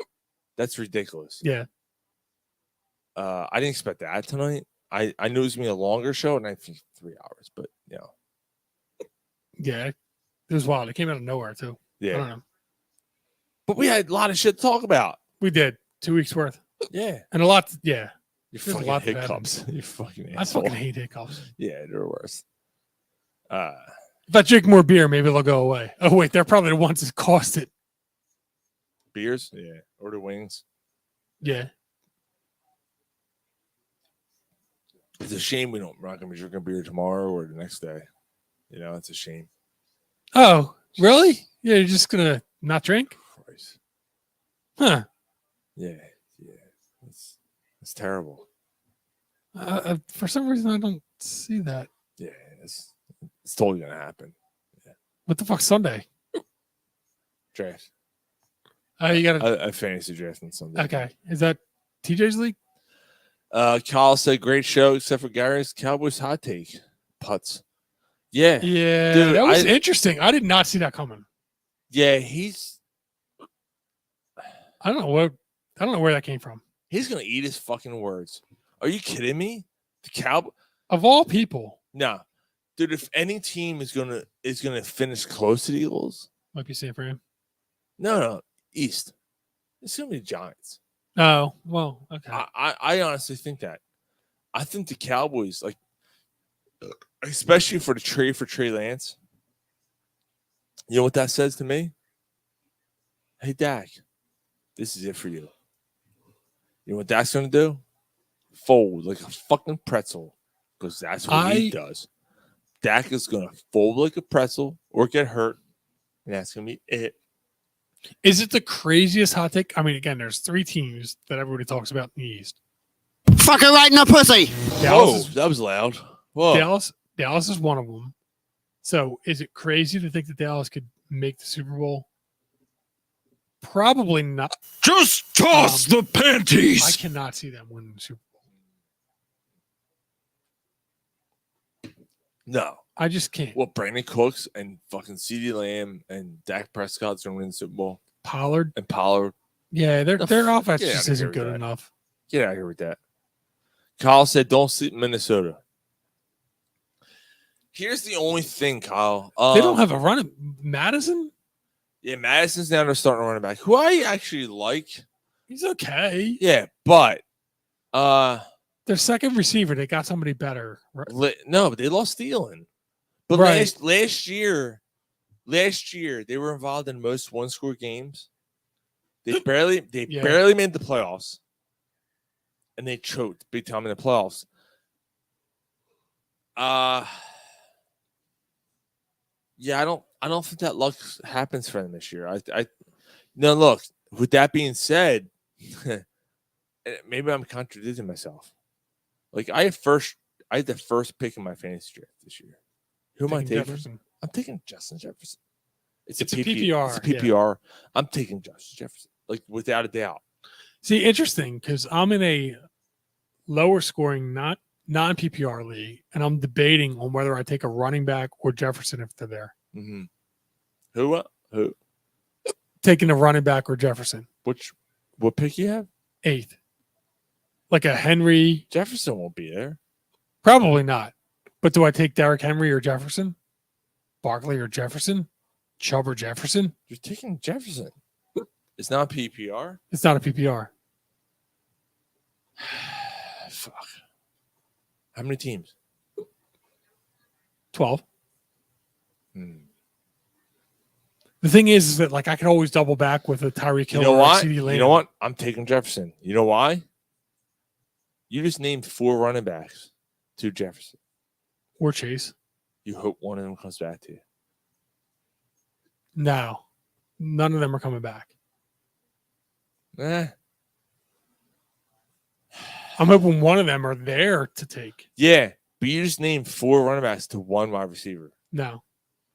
That's ridiculous. Yeah. I didn't expect that tonight. I knew it was gonna be a longer show, and I think 3 hours, but Yeah. It was wild. It came out of nowhere too. Yeah. I don't know. But we had a lot of shit to talk about. We did 2 weeks worth. Yeah. And a lot. Yeah. You There's fucking a lot that hiccups. happened. You fucking I asshole. fucking hate hiccups. Yeah, they're worse. If I drink more beer, maybe they'll go away. Oh wait, they're probably the ones that caused it. Beers? Yeah. Order wings. Yeah. It's a shame we're not going to be drinking beer tomorrow or the next day. It's a shame. Oh, really? Yeah, you're just gonna not drink? Christ. Huh. Yeah. It's terrible. For some reason, I don't see that. Yeah, it's totally going to happen. Yeah. What the fuck, Sunday? Draft. Oh, you got a fantasy draft on Sunday. Okay. Is that TJ's league? Kyle said, great show, except for Gary's Cowboys hot take. Putts. Yeah. Yeah. Dude, that was interesting. I did not see that coming. Yeah, I don't know where that came from. He's gonna eat his fucking words. Are you kidding me? The Cowboys of all people. No. Dude, if any team is gonna finish close to the Eagles. Might be San Fran. No. East. It's gonna be the Giants. Oh, well, okay. I honestly think that. I think the Cowboys, like, especially for the trade for Trey Lance. You know what that says to me? Hey, Dak, this is it for you. You know what Dak's going to do? Fold like a fucking pretzel, because that's what he does. Dak is going to fold like a pretzel or get hurt, and that's going to be it. Is it the craziest hot take? I mean, again, there's 3 teams that everybody talks about in the East. Fuck her right in the pussy. Whoa, that was loud. Whoa. Dallas is one of them. So is it crazy to think that Dallas could make the Super Bowl? Probably not. Just toss the panties. I cannot see them winning the Super Bowl. No. I just can't. Well, Brandon Cooks and fucking CeeDee Lamb and Dak Prescott's going to win the Super Bowl. Pollard. Yeah, their offense just isn't good enough. Get out of here with that. Kyle said, don't sleep in Minnesota. Here's the only thing, Kyle. They don't have a run at Madison? Yeah, Madison's now they're starting running back, who I actually like. He's okay. Yeah, but their second receiver, they got somebody better. No, but they lost Thielen. But last year, they were involved in most one-score games. They barely made the playoffs, and they choked big time in the playoffs. Yeah, I don't think that luck happens for them this year. Now look, with that being said, maybe I'm contradicting myself. Like I had the first pick in my fantasy draft this year. Who am I taking? Jefferson. I'm taking Justin Jefferson. It's a PPR. It's a PPR. Yeah. I'm taking Justin Jefferson, like without a doubt. See, interesting because I'm in a lower scoring, not non-PPR league, and I'm debating on whether I take a running back or Jefferson if they're there. Mm-hmm. Who? Taking a running back or Jefferson. What pick you have? 8th. Like a Henry. Jefferson won't be there. Probably not. But do I take Derrick Henry or Jefferson? Barkley or Jefferson? Chubb or Jefferson? You're taking Jefferson. It's not PPR. It's not a PPR. Fuck. How many teams? 12. The thing is that like I could always double back with a Tyreek Hill. You know what? CD Lamb. You know what? I'm taking Jefferson. You know why? You just named 4 running backs to Jefferson. Or Chase. You hope one of them comes back to you. No. None of them are coming back. I'm hoping one of them are there to take. Yeah, but you just named 4 running backs to 1 wide receiver. No,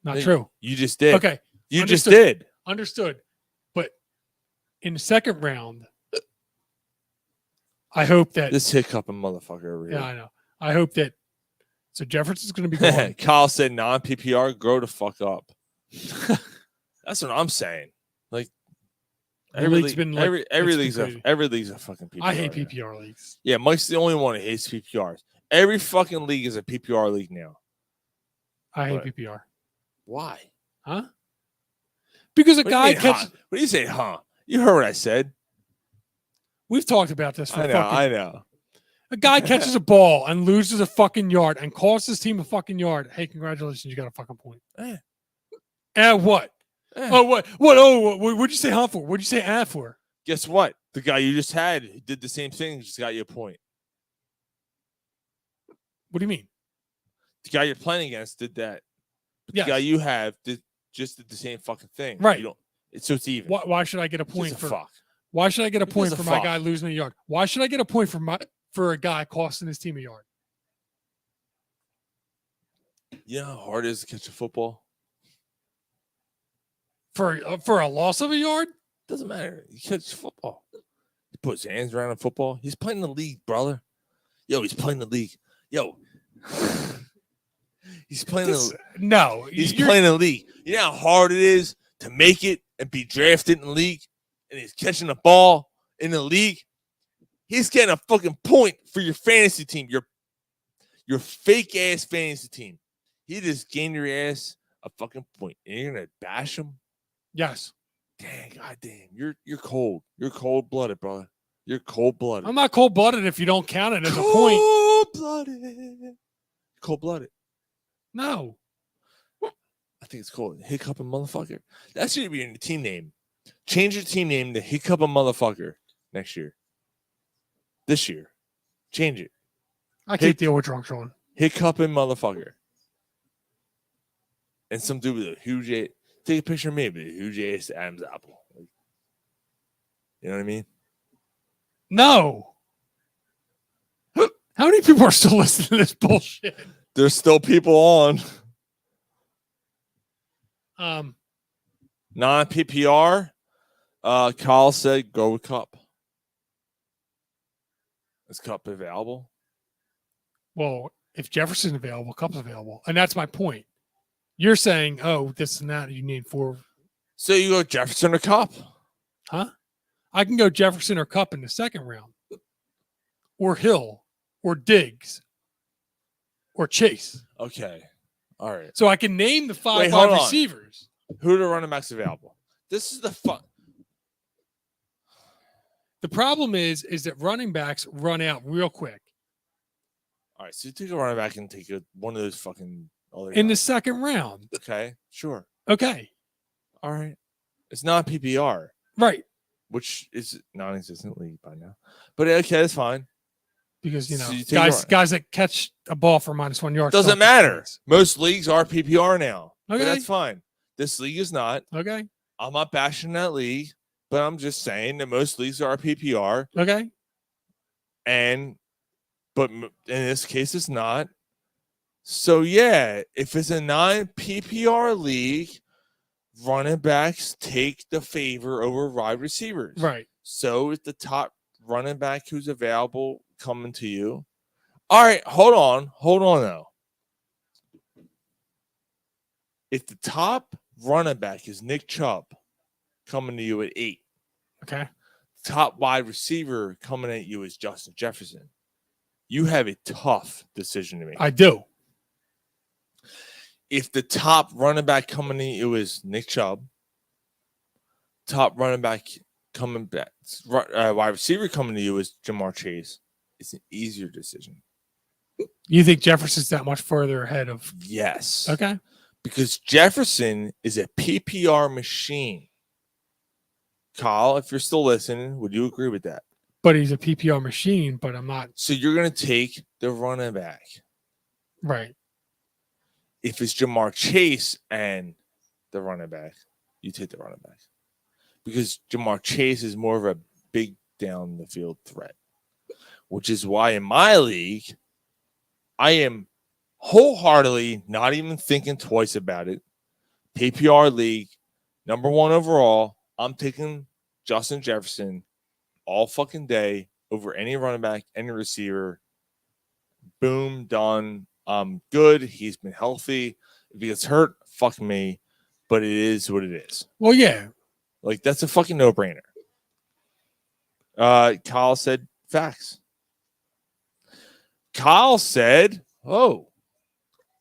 not true. You just did. Okay. You Understood. just did. Understood. But in the second round, I hope that this hiccuping motherfucker over here. Yeah, I know. I hope that so Jefferson's going to be gone. Kyle said non-PPR, grow the fuck up. That's what I'm saying. Like every league's a fucking PPR. I hate PPR leagues. Yeah, Mike's the only one who hates PPRs. Every fucking league is a PPR league now. I hate PPR. Why? Huh? Because a What do you guy mean, huh? catches. What do you say, huh? You heard what I said. We've talked about this for I know. A guy catches a ball and loses a fucking yard and costs his team a fucking yard. Hey, congratulations, you got a fucking point. What? Oh, what? What? Oh, what'd you say huh for? What'd you say for? Guess what? The guy you just had did the same thing, just got you a point. What do you mean? The guy you're playing against did that. But Yes. the guy you have did the same fucking thing. Right. You don't. So it's even. Why should I get a point Gives a for? fuck. Why should I get a Who point gives for a my fuck? guy losing a yard? Why should I get a point for a guy costing his team a yard? You know how hard it is to catch a football? For a loss of a yard? Doesn't matter. You catch football. He puts his hands around a football. He's playing in the league, brother. Yo, he's playing in the league. Yo. He's playing He's playing in the league. You know how hard it is to make it and be drafted in the league? And he's catching the ball in the league. He's getting a fucking point for your fantasy team. Your fake ass fantasy team. He just gained your ass a fucking point. And you're gonna bash him? Yes. Dang, goddamn. You're cold. You're cold blooded, brother. You're cold blooded. I'm not cold blooded if you don't count it as a point. Cold blooded. Cold blooded. No. I think it's called Hiccuping Motherfucker. That should be your team name. Change your team name to Hiccuping Motherfucker next year. This year. Change it. I can't deal with drunk Sean. Hiccuping Motherfucker. And some dude with a huge ass. Take a picture of me with a huge ass Adam's apple. You know what I mean? No. How many people are still listening to this bullshit? There's still people on. Non-PPR. Kyle said go with Cup. Is Cup available? Well, if Jefferson's available, Cup's available. And that's my point. You're saying, oh, this and that, you need 4. So you go Jefferson or Cup? Huh? I can go Jefferson or Cup in the second round. Or Hill. Or Diggs. Or Chase. Okay. All right. So I can name the 5 Wait, wide hold on. receivers. Who are the running backs available? This is the fun. The problem is that running backs run out real quick. All right, so you take a running back and take one of those fucking other In the guys. second round. Okay, sure. Okay. All right. It's not PPR. Right. Which is non-existent league by now. But okay, that's fine. Because, So you take guys that catch a ball for -1 yard. Doesn't matter. Most leagues are PPR now. But Okay. that's fine. This league is not. Okay. I'm not bashing that league, but I'm just saying that most leagues are PPR. Okay. But in this case, it's not. So yeah, if it's a non-PPR league, running backs take the favor over wide receivers. Right. So is the top running back who's available coming to you. All right, hold on though. If the top running back is Nick Chubb coming to you at 8, okay, top wide receiver coming at you is Justin Jefferson, you have a tough decision to make. I do. If the top running back coming to you is Nick Chubb, top running back coming back, wide receiver coming to you is Jamar Chase, it's an easier decision. You think Jefferson's that much further ahead of? Yes. Okay. Because Jefferson is a PPR machine. Kyle, if you're still listening, would you agree with that? But he's a PPR machine, but I'm not. So you're going to take the running back. Right. If it's Jamar Chase and the running back, you take the running back. Because Jamar Chase is more of a big down the field threat. Which is why in my league, I am wholeheartedly not even thinking twice about it. PPR league, number 1 overall. I'm taking Justin Jefferson all fucking day over any running back, any receiver. Boom, done. I'm good. He's been healthy. If he gets hurt, fuck me. But it is what it is. Well, yeah. Like, that's a fucking no-brainer. Kyle said facts. Kyle said,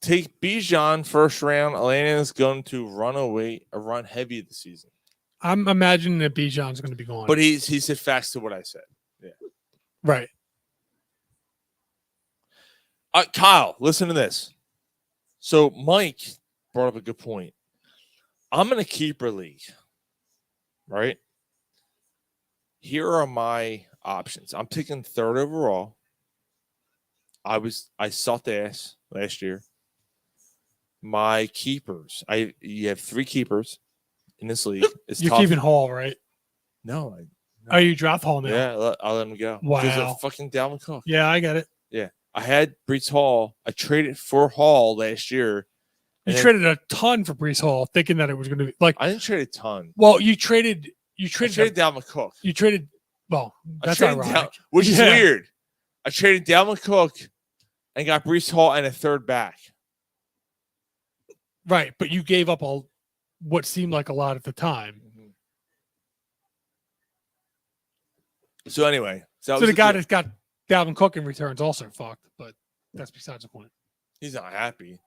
take Bijan first round. Atlanta is going to run heavy this season. I'm imagining that Bijan's going to be gone. But he said facts to what I said. Yeah. Right. Kyle, listen to this. So Mike brought up a good point. I'm in a keeper league, right? Here are my options. I'm taking 3rd overall. I sucked ass last year. My keepers. You have 3 keepers in this league. It's You're tough. keeping Hall, right? No. Oh, you draft Hall now? Yeah, I'll let him go. Wow. Because of fucking Dalvin Cook. Yeah, I get it. Yeah. I had Brees Hall. I traded for Hall last year. You traded a ton for Brees Hall, thinking that it was going to be like. I didn't trade a ton. Well, you traded Dalvin Cook. You traded. Well, that's ironic. Which is weird. I traded Dalvin Cook and got Brees Hall and a 3rd back. Right, but you gave up what seemed like a lot at the time. So anyway, so the guy that's got Dalvin Cook in returns also fucked, but that's besides the point. He's not happy.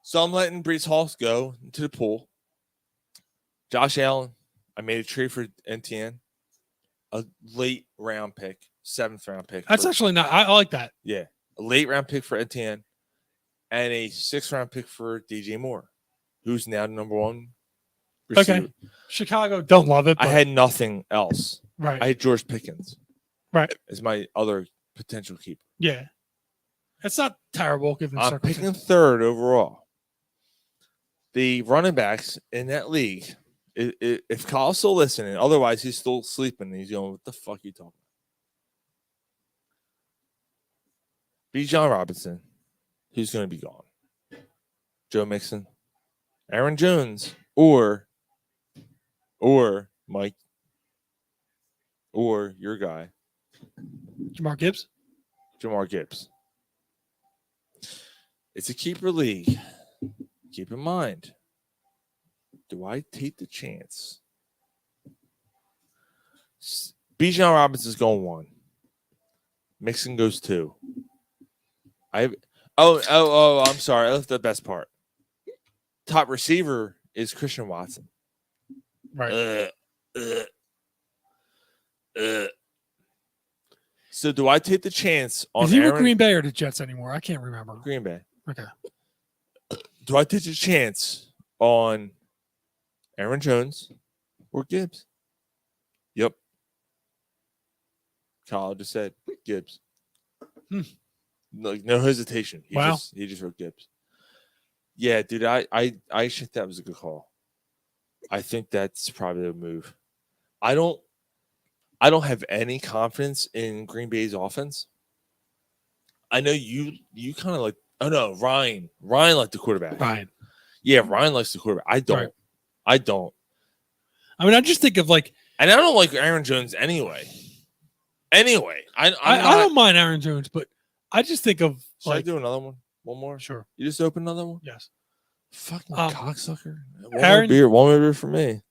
So I'm letting Brees Hall go into the pool. Josh Allen, I made a trade for NTN, a late round pick, 7th round pick. That's actually not. I like that. Yeah, a late round pick for NTN, and a 6th round pick for DJ Moore, who's now number 1 receiver. Okay. Chicago don't love it. I had nothing else. Right. I had George Pickens. Right. As my other potential keeper. Yeah. It's not terrible given I'm picking 3rd overall. The running backs in that league, if Kyle's still listening, otherwise he's still sleeping. He's going, what the fuck are you talking about? Bijan Robinson, who's going to be gone? Joe Mixon, Aaron Jones, or Mike, or your guy. Jamar Gibbs. It's a keeper league. Keep in mind, do I take the chance? Bijan Robinson's going 1. Mixon goes 2. I'm sorry. I left the best part. Top receiver is Christian Watson. Right. So do I take the chance on Is he with Aaron? Green Bay or the Jets anymore? I can't remember. Green Bay. Okay. Do I take the chance on Aaron Jones or Gibbs? Yep. Kyle just said Gibbs. No hesitation. He just wrote Gibbs. Yeah, dude, I think that was a good call. I think that's probably the move. I don't have any confidence in Green Bay's offense. I know you kind of like. Oh no, Ryan liked the quarterback. Ryan. Yeah, Ryan likes the quarterback. I don't. Right. I don't. I mean, I just think of like, and I don't like Aaron Jones anyway. I don't mind Aaron Jones, but I just think of Should I do another one? One more? Sure. You just open another one? Yes. Fucking cocksucker. Aaron- One more beer for me.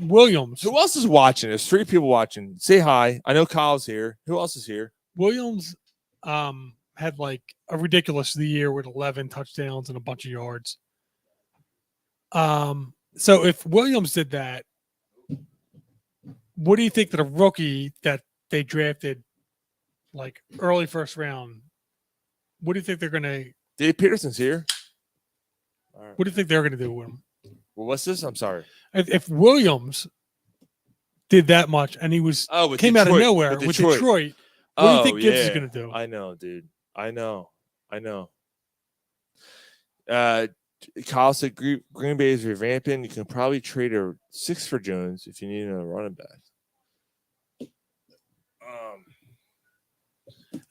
Williams. Who else is watching? There's 3 people watching. Say hi. I know Kyle's here. Who else is here? Williams had like a ridiculous year with 11 touchdowns and a bunch of yards. So if Williams did that, what do you think that a rookie that they drafted like early first round, what do you think they're going to Dave Peterson's here. All right. What do you think they're going to do with him? Well, what's this? I'm sorry. If Williams did that much and he was with came out of Detroit, nowhere with Detroit, what do you think Gibbs is going to do? I know, dude. I know. Kyle said Green Bay is revamping. You can probably trade a 6 for Jones if you need another running back.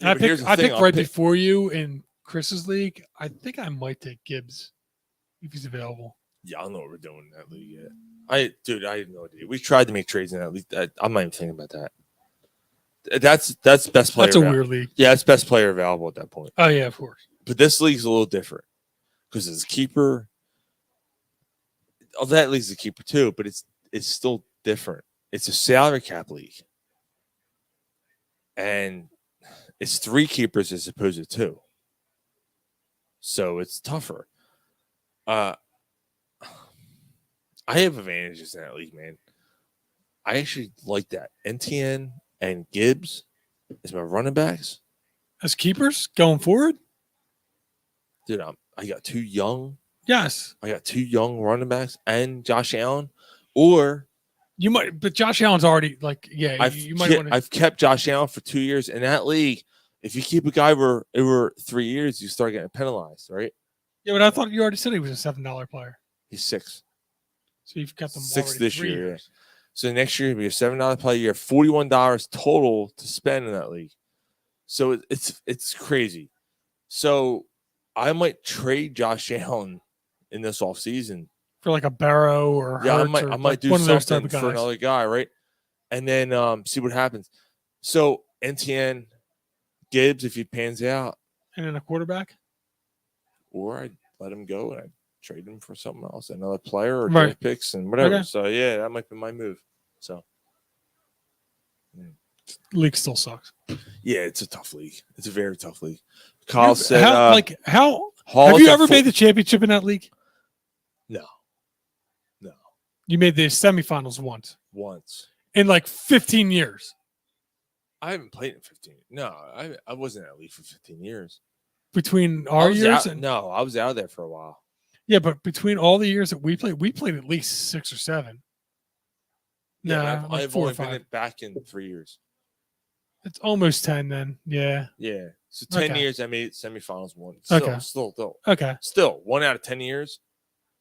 I picked right before you in Chris's league. I think I might take Gibbs if he's available. Yeah, I don't know what we're doing in that league yet. I have no idea. We tried to make trades in that league. I'm not even thinking about that. That's best player. That's a weird league. Yeah, it's best player available at that point. Oh yeah, of course. But this league's a little different because it's a keeper. Oh, that league's a keeper too, but it's still different. It's a salary cap league, and it's 3 keepers as opposed to 2. So it's tougher. I have advantages in that league, man. I actually like that. NTN and Gibbs as my running backs. As keepers going forward? Dude, I got 2 young. Yes. I got 2 young running backs and Josh Allen. Or you might, but Josh Allen's already like, yeah, you might want to. I've kept Josh Allen for 2 years in that league. If you keep a guy over 3 years, you start getting penalized, right? Yeah, but I thought you already said he was a $7 player. He's 6. So you've got them 6 already this 3 year. years. Yeah. So next year, it'll be a $7 player. You have $41 total to spend in that league. So it's crazy. So I might trade Josh Allen in this offseason. For like a Barrow or Hurts I might like do one of those type something of for guys. another guy, right? And then see what happens. So NTN, Gibbs, if he pans out, And then a quarterback. or I let him go and I trade him for something else, another player or Right. draft picks and whatever. Okay. So yeah, that might be my move. So League still sucks. yeah, it's a tough league. It's a very tough league. Kyle said, how Hall have is you at ever full- made the championship in that league? No. You made the semifinals once Once. in like 15 years. I haven't played in 15. No, I wasn't at league for 15 years. Between I our was years out- and no, I was out of there for a while. yeah, but between all the years that we played at least 6 or 7. Yeah, No, but like I've 4 or only been 5. back in 3 years. It's almost 10 then. Yeah. Yeah. So 10 Okay. years, I made semifinals one. Okay. Still. Okay. Still, 1 out of 10 years,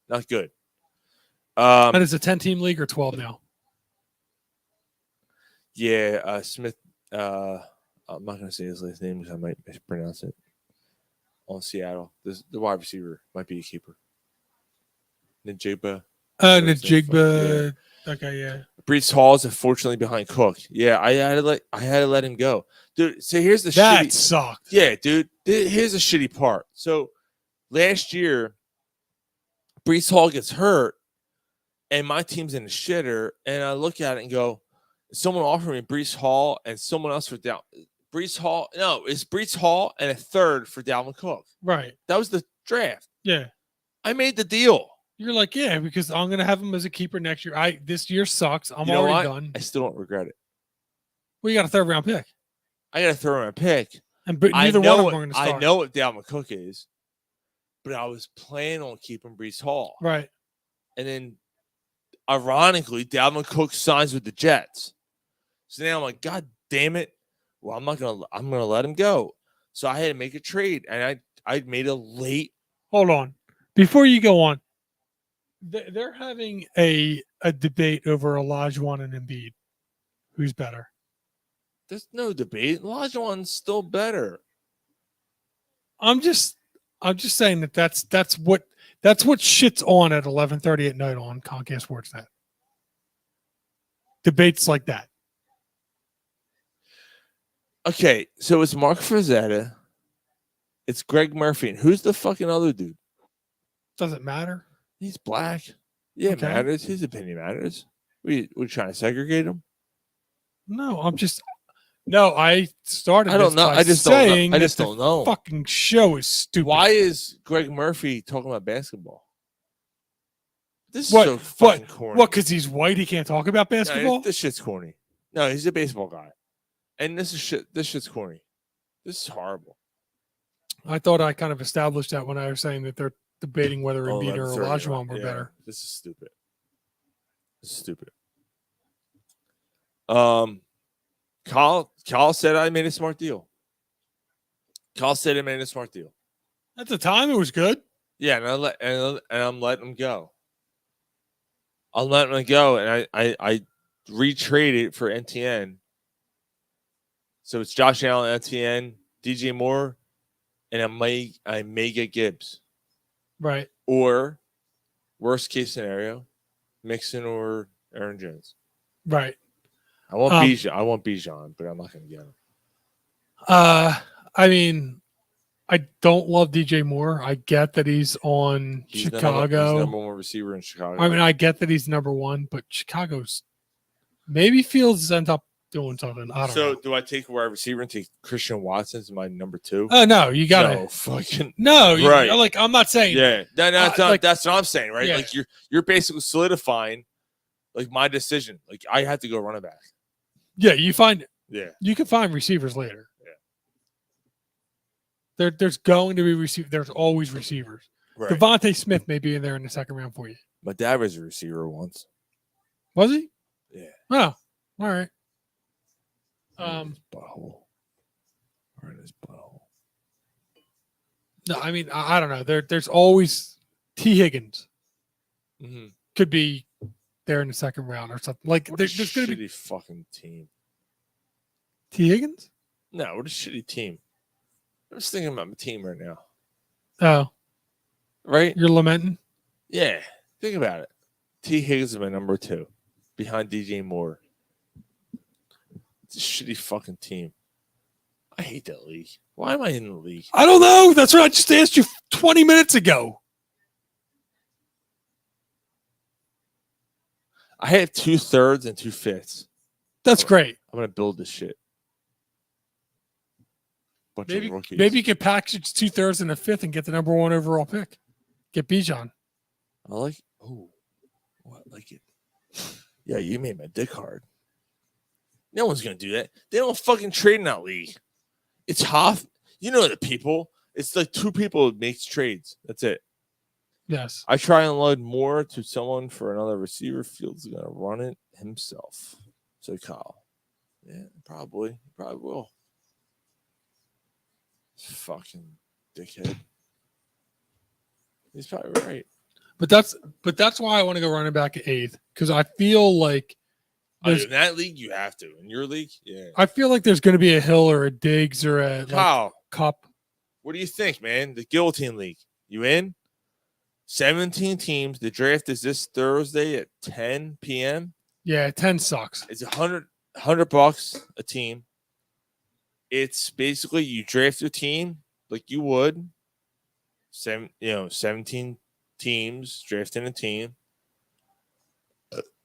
not good. And it's a 10-team league or 12 now? Yeah, Smith. I'm not going to say his last name because I might mispronounce it. On Seattle, the wide receiver might be a keeper. Najigba. Najigba. Okay, yeah. Brees Hall is unfortunately behind Cook. Yeah, I had to let him go, dude. So here's the That shitty. sucked. Yeah, dude. Here's the shitty part. So last year, Brees Hall gets hurt, and my team's in the shitter. And I look at it and go, someone offered me Brees Hall and someone else for down. Brees Hall. No, it's Brees Hall and a third for Dalvin Cook. Right. That was the draft. Yeah. I made the deal. You're like, yeah, because I'm gonna have him as a keeper next year. This year sucks. I'm You know already what? done. I still don't regret it. Well, you got a 3rd round pick. I got to throw in a pick. But I neither one know of them what- are going to start. I know what Dalvin Cook is, but I was planning on keeping Brees Hall. Right. And then, ironically, Dalvin Cook signs with the Jets. So now I'm like, God damn it! Well, I'm gonna let him go. So I had to make a trade, and I made a late. Hold on. Before you go on, they're having a debate over Olajuwon and Embiid. Who's better? There's no debate. Olajuwon's still better. I'm just saying that's what shit's on at 11:30 at night on Comcast Sportsnet. Debates like that. Okay, so it's Mark Frazetta. It's Greg Murphy. And who's the fucking other dude? Doesn't matter. He's black. Yeah, Okay. it matters. His opinion matters. We're trying to segregate him. No, I started. I don't this know. by I just don't know. saying I just that don't the know. Fucking show is stupid. Why is Greg Murphy talking about basketball? This is What? so fucking corny. What? Because he's white, he can't talk about No, basketball. this shit's corny. No, he's a baseball guy, and this is shit. This shit's corny. This is horrible. I thought I kind of established that when I was saying that they're debating whether Embiid or 11:30, Olajuwon were yeah. better. This is stupid. This is stupid. Kyle said I made a smart deal. Kyle said I made a smart deal. At the time, it was good. Yeah, and I'm letting him go. I'm letting him go, and I retraded for NTN. So it's Josh Allen, NTN, DJ Moore, and I may get Gibbs. Right. Or worst case scenario, Mixon or Aaron Jones. Right. I want Bijan. I want Bijan, but I'm not going to get him. I mean, I don't love DJ Moore. I get that he's on He's Chicago. He's number one receiver in Chicago. I mean, I get that he's number one, but Chicago's maybe Fields ends up doing something. I don't know. So do I take a wide receiver and take Christian Watson as my number 2? Oh no, you gotta no fucking no. Right. Like I'm not saying. Yeah, that's not, like, that's what I'm saying, right? Yeah. Like you're basically solidifying like my decision. Like I had to go running back. Yeah, you find. Yeah, you can find receivers later. Yeah. There's going to be receivers. There's always receivers. Right. Devontae Smith may be in there in the second round for you. My dad was a receiver once. Was he? Yeah. Oh, all right. Butthole. Right in his butthole. No, I mean I don't know. There's always T. Higgins. Mm-hmm. Could be there in the second round or something. Like there's going to be fucking team. T. Higgins. No, what a shitty team. I'm just thinking about my team right now. Oh, right. You're lamenting. Yeah, think about it. T. Higgins is my number 2, behind DJ Moore. It's a shitty fucking team. I hate that league. Why am I in the league? I don't know. That's what I just asked you 20 minutes ago. I have 2/3 and 2/5. That's great. I'm gonna build this shit. Bunch of rookies. Maybe you could package 2/3 and a 5th and get the number 1 overall pick. Get Bijan. I like. Oh, I like it. Yeah, you made my dick hard. No one's gonna do that. They don't fucking trade in that league. It's half. You know the people. It's like 2 people who makes trades. That's it. Yes. I try and load more to someone for another receiver. Fields is gonna run it himself. So Kyle. Yeah, probably. He probably will. Fucking dickhead. He's probably right. But that's why I want to go running back at 8th because I feel like In that league, you have to. In your league, yeah. I feel like there's going to be a Hill or a Diggs or a Kyle, Cup. What do you think, man? The Guillotine League. You in? 17 teams. The draft is this Thursday at 10 p.m. Yeah, 10 sucks. It's $100 a team. It's basically you draft your team like you would. 17 teams drafting a team.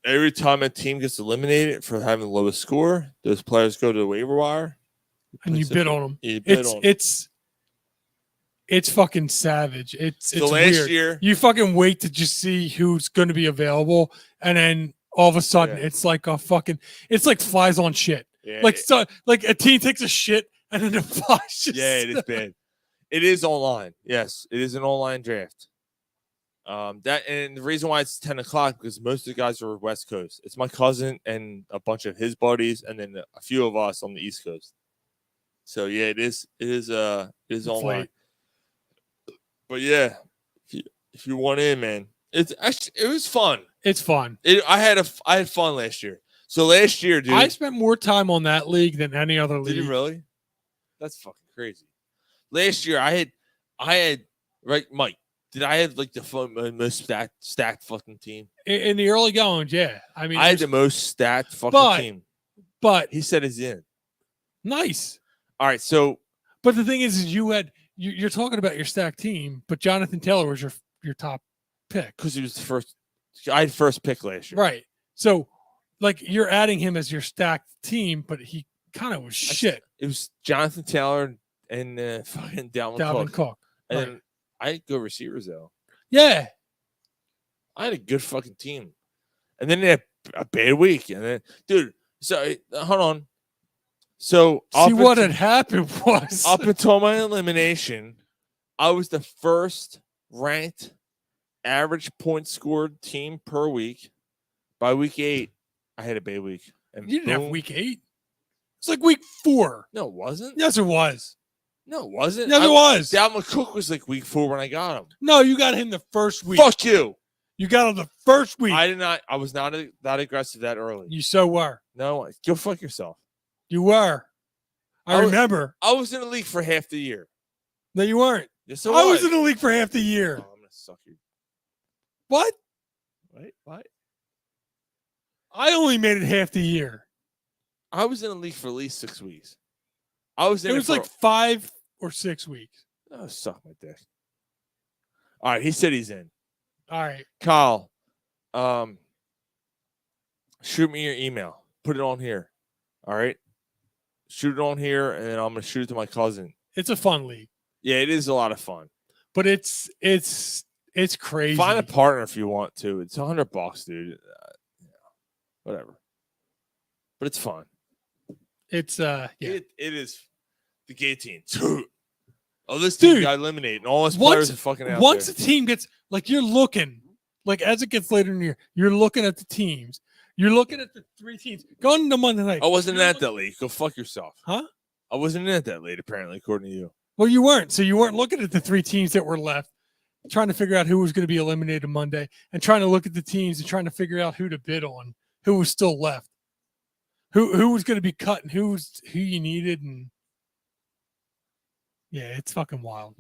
Every time a team gets eliminated for having the lowest score, those players go to the waiver wire. And you bid on them. You bid on them. It's fucking savage. It's last weird. year- You fucking wait to just see who's going to be available, and then all of a sudden it's like a fucking. It's like flies on shit. Yeah, like a team takes a shit and then the flies. Just, Yeah, it is bad. It is online. Yes, it is an online draft. That and the reason why it's 10 o'clock because most of the guys are West Coast. It's my cousin and a bunch of his buddies, and then a few of us on the East Coast. So yeah, it is online. late. But yeah, if you want in, man, it was fun. It's fun. I had fun last year. So last year, dude. I spent more time on that league than any other league. Did you really? That's fucking crazy. Last year, I had right, Mike. Did I have like the most stacked fucking team In the early goings? Yeah, I mean, I had the most stacked fucking team. But he said it's in. Nice. All right, so but the thing is you're talking about your stacked team, but Jonathan Taylor was your top pick because he was the first. I had first pick last year, right? So, like, you're adding him as your stacked team, but he kind of was shit. It was Jonathan Taylor and fucking Dalvin Cook. And Right. then I had good receivers though. Yeah, I had a good fucking team, and then they had a bad week, and then dude. So hold on. So see what had happened was up until my elimination, I was the first ranked average point scored team per week. By week 8, I had a bad week. And you didn't have boom. week 8. It's like week 4. No, it wasn't. Yes, it was. No, it wasn't. Yes, it was. Dalvin Cook was like week 4 when I got him. No, you got him the first week. Fuck you. You got him the first week. I did not. I was not that aggressive that early. You so were. No, go fuck yourself. You were. I remember. I was in the league for half the year. No, you weren't. Yes, I was in the league for half the year. I'm gonna suck you. What? Wait, what? I only made it half the year. I was in the league for at least 6 weeks. I was in It was like 5 or 6 weeks. Oh, suck my dick. All right, he said he's in. All right. Kyle, shoot me your email. Put it on here. All right. Shoot it on here, and then I'm gonna shoot it to my cousin. It's a fun league. Yeah, it is a lot of fun. But it's crazy. Find a partner if you want to. It's $100, dude. Whatever. But it's fun. It's yeah. It is the gay team. Oh, this team got eliminated, and all his players are fucking out Once there. the team gets like you're looking, like as it gets later in the year, you're looking at the teams. You're looking at the 3 teams. Going into Monday night. I wasn't at that late. Go fuck yourself. Huh? I wasn't at that late, apparently, according to you. Well, you weren't. So you weren't looking at the 3 teams that were left, trying to figure out who was going to be eliminated Monday, and trying to look at the teams and trying to figure out who to bid on, who was still left, who was going to be cut, and who you needed, and yeah, it's fucking wild.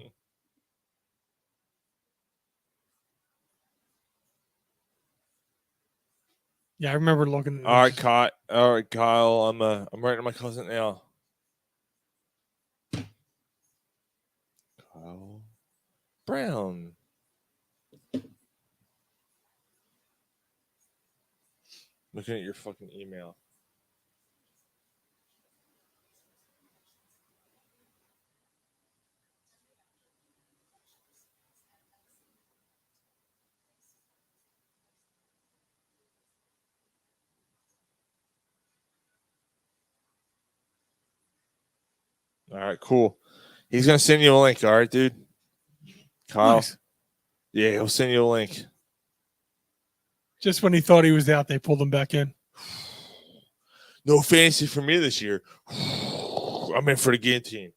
Yeah, I remember looking. All right, Kyle. All right, Kyle. I'm writing to my cousin now. Kyle Brown. Looking at your fucking email. All right, cool. He's gonna send you a link. All right, dude. Kyle. Nice. Yeah, he'll send you a link. Just when he thought he was out, they pulled him back in. No fantasy for me this year. I'm in for the game team.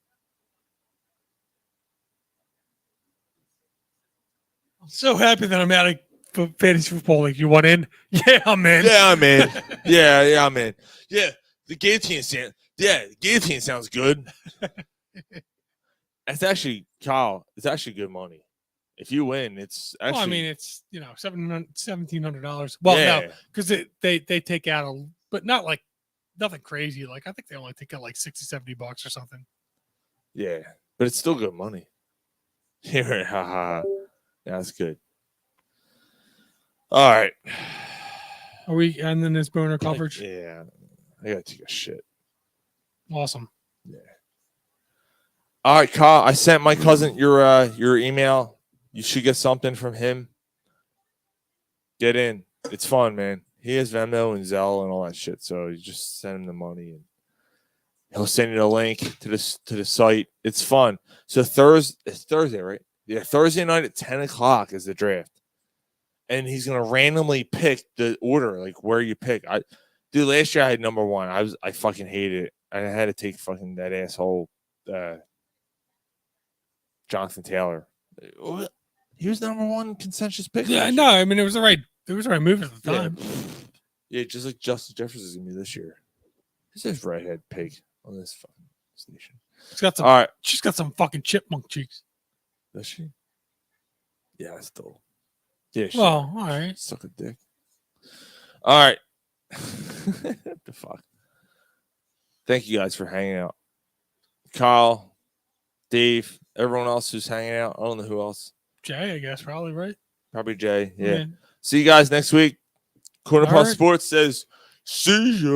I'm so happy that I'm out of fantasy football league. You want in? Yeah, I'm in. Yeah, I'm in. yeah, I'm in. Yeah, the game team sounds. Yeah, the game team sounds good. That's actually, Kyle. It's actually good money. If you win, it's actually. Well, I mean, it's $1,700. Well, Yeah. no, because they take out but not like nothing crazy. Like I think they only take out like $60-$70 or something. Yeah, but it's still good money. Here, haha. Yeah, that's good. All right. Are we ending this boner coverage? Yeah, I gotta take a shit. Awesome. All right, Kyle. I sent my cousin your email. You should get something from him. Get in. It's fun, man. He has Venmo and Zelle and all that shit. So you just send him the money, and he'll send you the link to the site. It's fun. So it's Thursday, right? Yeah, Thursday night at 10:00 is the draft, and he's gonna randomly pick the order, like where you pick. Dude, last year I had number 1. I fucking hated it. I had to take fucking that asshole Jonathan Taylor. He was number 1 consensus pick. Yeah, no, I mean it was the right move at the time. Yeah, just like Justin Jefferson's gonna be this year. Who's this redhead pig on this fucking station? She's got some. All right. She's got some fucking chipmunk cheeks. Does she? Yeah, I still. Yeah, she Well, all right. Suck a dick. All right. What the fuck? Thank you guys for hanging out. Kyle, Dave, everyone else who's hanging out. I don't know who else. Jay, I guess, probably, right? Probably Jay. Yeah. Yeah. See you guys next week. Corner All Puff right. Sports says, see ya.